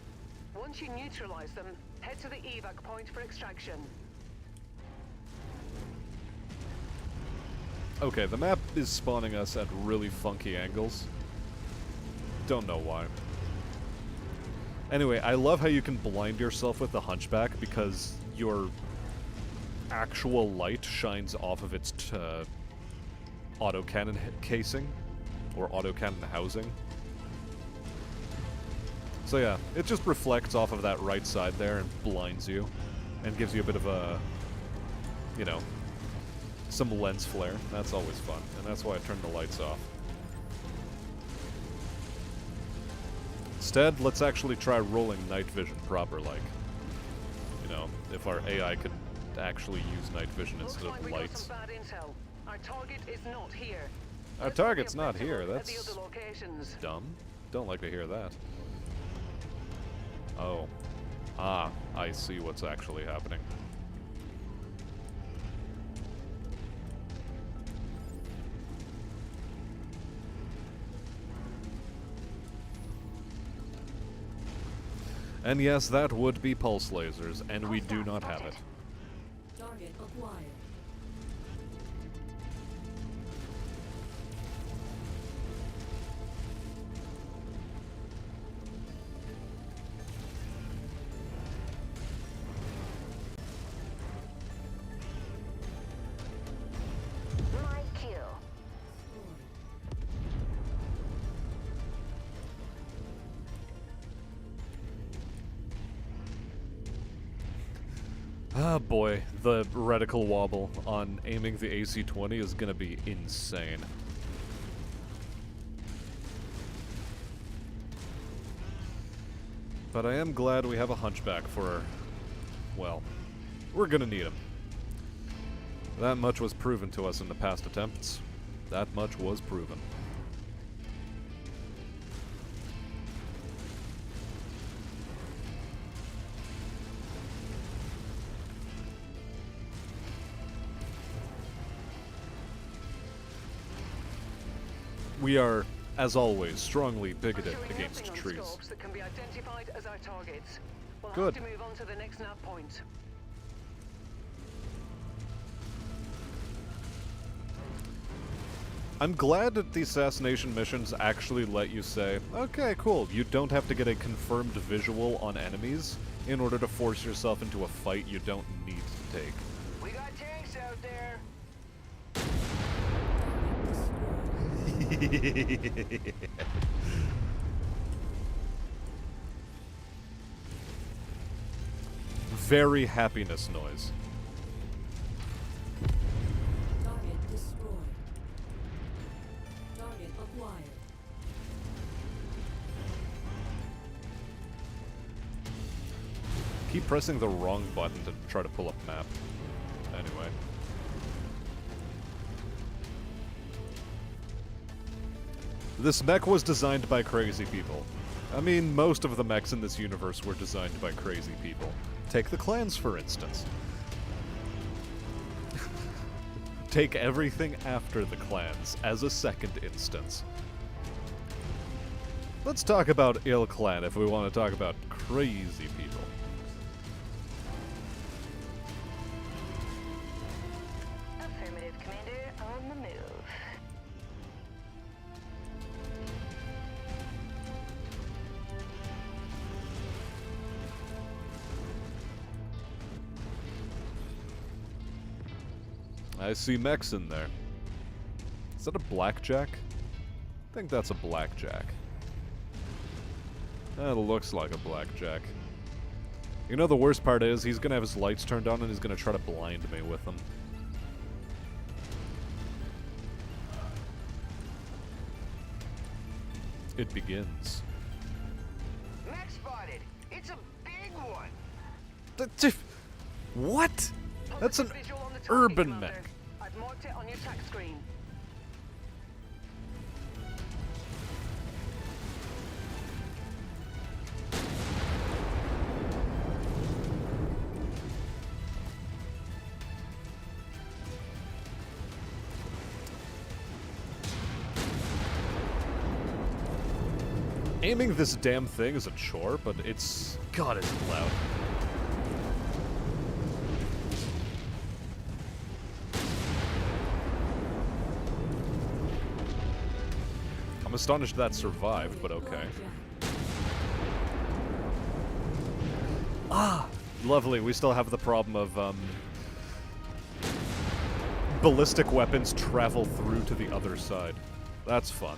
Once you neutralize them, head to the evac point for extraction. Okay, the map is spawning us at really funky angles. Don't know why. Anyway, I love how you can blind yourself with the Hunchback because your actual light shines off of its autocannon casing. Or autocannon housing. So yeah, it just reflects off of that right side there and blinds you. And gives you a bit of a, you know, some lens flare. That's always fun. And that's why I turned the lights off. Instead, let's actually try rolling night vision proper, like. You know, if our AI could actually use night vision instead Looks like of we got lights. some bad intel. Our target is not here. Our target's not here, that's the other locations. dumb. Don't like to hear that. Oh. Ah, I see what's actually happening. And yes, that would be pulse lasers, and we do not have it. Target acquired. My kill. Ah boy, the reticle wobble on aiming the AC-20 is gonna be insane. But I am glad we have a hunchback for... well, we're gonna need him. That much was proven to us in the past attempts. That much was proven. We are, as always, strongly bigoted against trees. Scopes that can be identified as our targets. We'll Good. have to move on to the next nav point. I'm glad that the assassination missions actually let you say, okay, cool, you don't have to get a confirmed visual on enemies in order to force yourself into a fight you don't need to take. We got tanks out there. Very happiness noise. Target destroyed. Target acquired. Keep pressing the wrong button to try to pull up map. Anyway. This mech was designed by crazy people. I mean, most of the mechs in this universe were designed by crazy people. Take the clans, for instance. Take everything after the clans as a second instance. Let's talk about ill clan if we want to talk about crazy people. Affirmative, Commander. On the move. I see mechs in there. Is that a blackjack? I think that's a blackjack. That looks like a blackjack. You know the worst part is, he's gonna have his lights turned on and he's gonna try to blind me with them. It begins. Mech spotted. It's a big one. What? That's an Positive visual on the target, urban Commander. mech. I've marked it on your tac screen. Aiming this damn thing is a chore, but it's... God, is it loud. I'm astonished that survived, but okay. Ah! Lovely, we still have the problem of, ballistic weapons travel through to the other side. That's fun.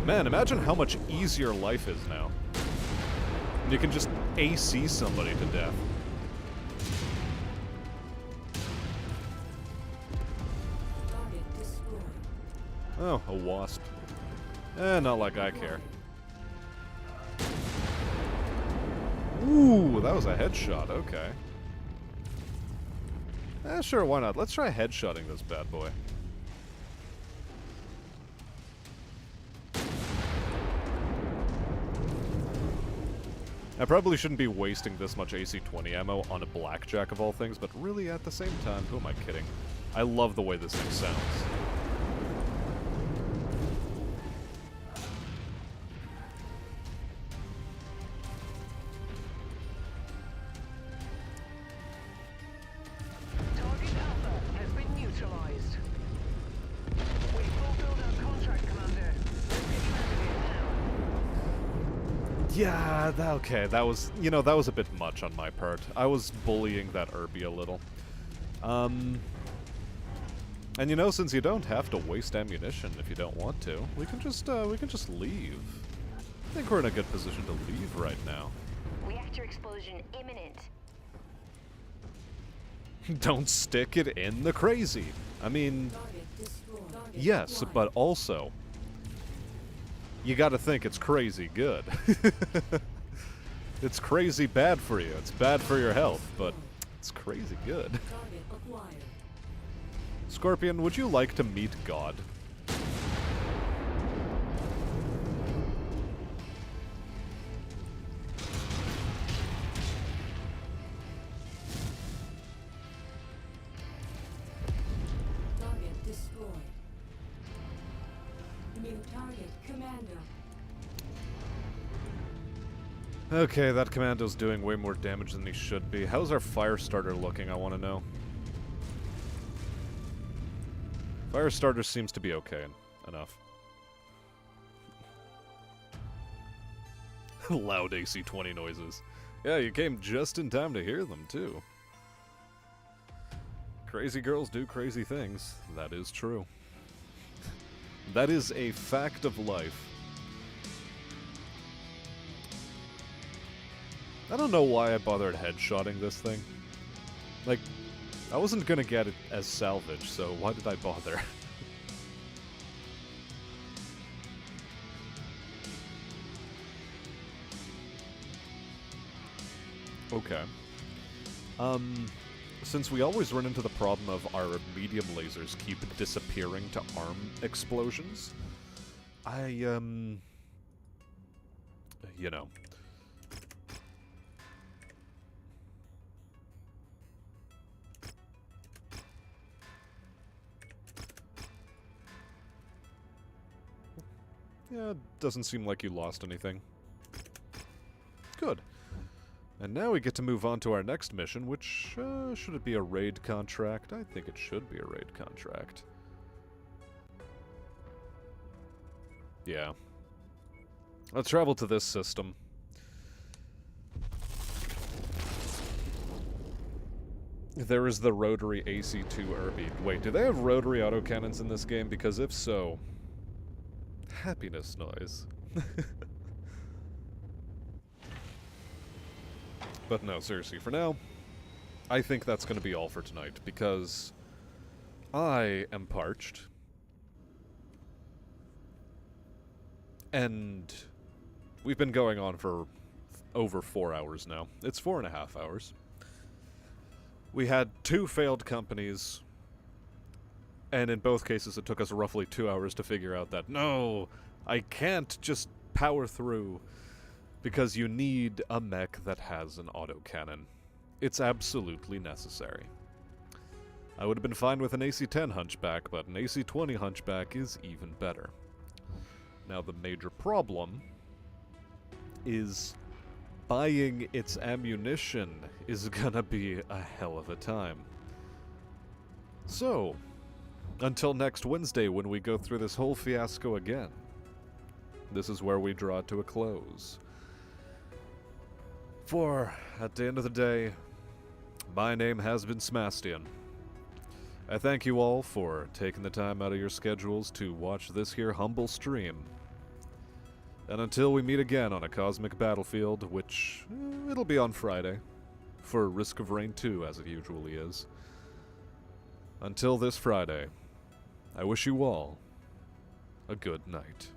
Man, imagine how much easier life is now. You can just AC somebody to death. Target destroyed. Oh, a wasp. Eh, not like I care. Ooh, that was a headshot, okay. Eh, sure, why not? Let's try headshotting this bad boy. I probably shouldn't be wasting this much AC-20 ammo on a blackjack of all things, but really, at the same time, who am I kidding? I love the way this thing sounds. Target Alpha has been neutralized. We've fulfilled our contract, Commander. Let's get you out of here now. Yeah, okay, that was, you know, that was a bit much on my part. I was bullying that Irby a little. And you know, since you don't have to waste ammunition if you don't want to, we can just leave. I think we're in a good position to leave right now. Reactor explosion imminent. Don't stick it in the crazy. I mean, yes, but also, you gotta think it's crazy good. It's crazy bad for you. It's bad for your health, but it's crazy good. Scorpion, would you like to meet God? Target destroyed. New target, Commander. Okay, that commando's doing way more damage than he should be. How's our fire starter looking, I want to know. Fire starter seems to be okay enough. Loud AC-20 noises. Yeah, you came just in time to hear them, too. Crazy girls do crazy things. That is true. That is a fact of life. I don't know why I bothered headshotting this thing. Like, I wasn't gonna get it as salvage, so why did I bother? Okay. Since we always run into the problem of our medium lasers keep disappearing to arm explosions, you know. Yeah, it doesn't seem like you lost anything. Good. And now we get to move on to our next mission, which, should it be a raid contract? I think it should be a raid contract. Yeah. Let's travel to this system. There is the rotary AC-2 Irby. Wait, do they have rotary autocannons in this game? Because if so... happiness noise. But no, seriously, for now, I think that's going to be all for tonight, because I am parched. And we've been going on for over 4 hours now. It's 4.5 hours. We had 2 failed companies, and in both cases it took us roughly 2 hours to figure out that, no, I can't just power through, because you need a mech that has an autocannon. It's absolutely necessary. I would have been fine with an AC-10 Hunchback, but an AC-20 Hunchback is even better. Now the major problem is buying its ammunition is gonna be a hell of a time. So, until next Wednesday when we go through this whole fiasco again, this is where we draw it to a close. For, at the end of the day, my name has been Smastian. I thank you all for taking the time out of your schedules to watch this here humble stream. And until we meet again on a cosmic battlefield, which, it'll be on Friday, for Risk of Rain 2, as it usually is. Until this Friday, I wish you all a good night.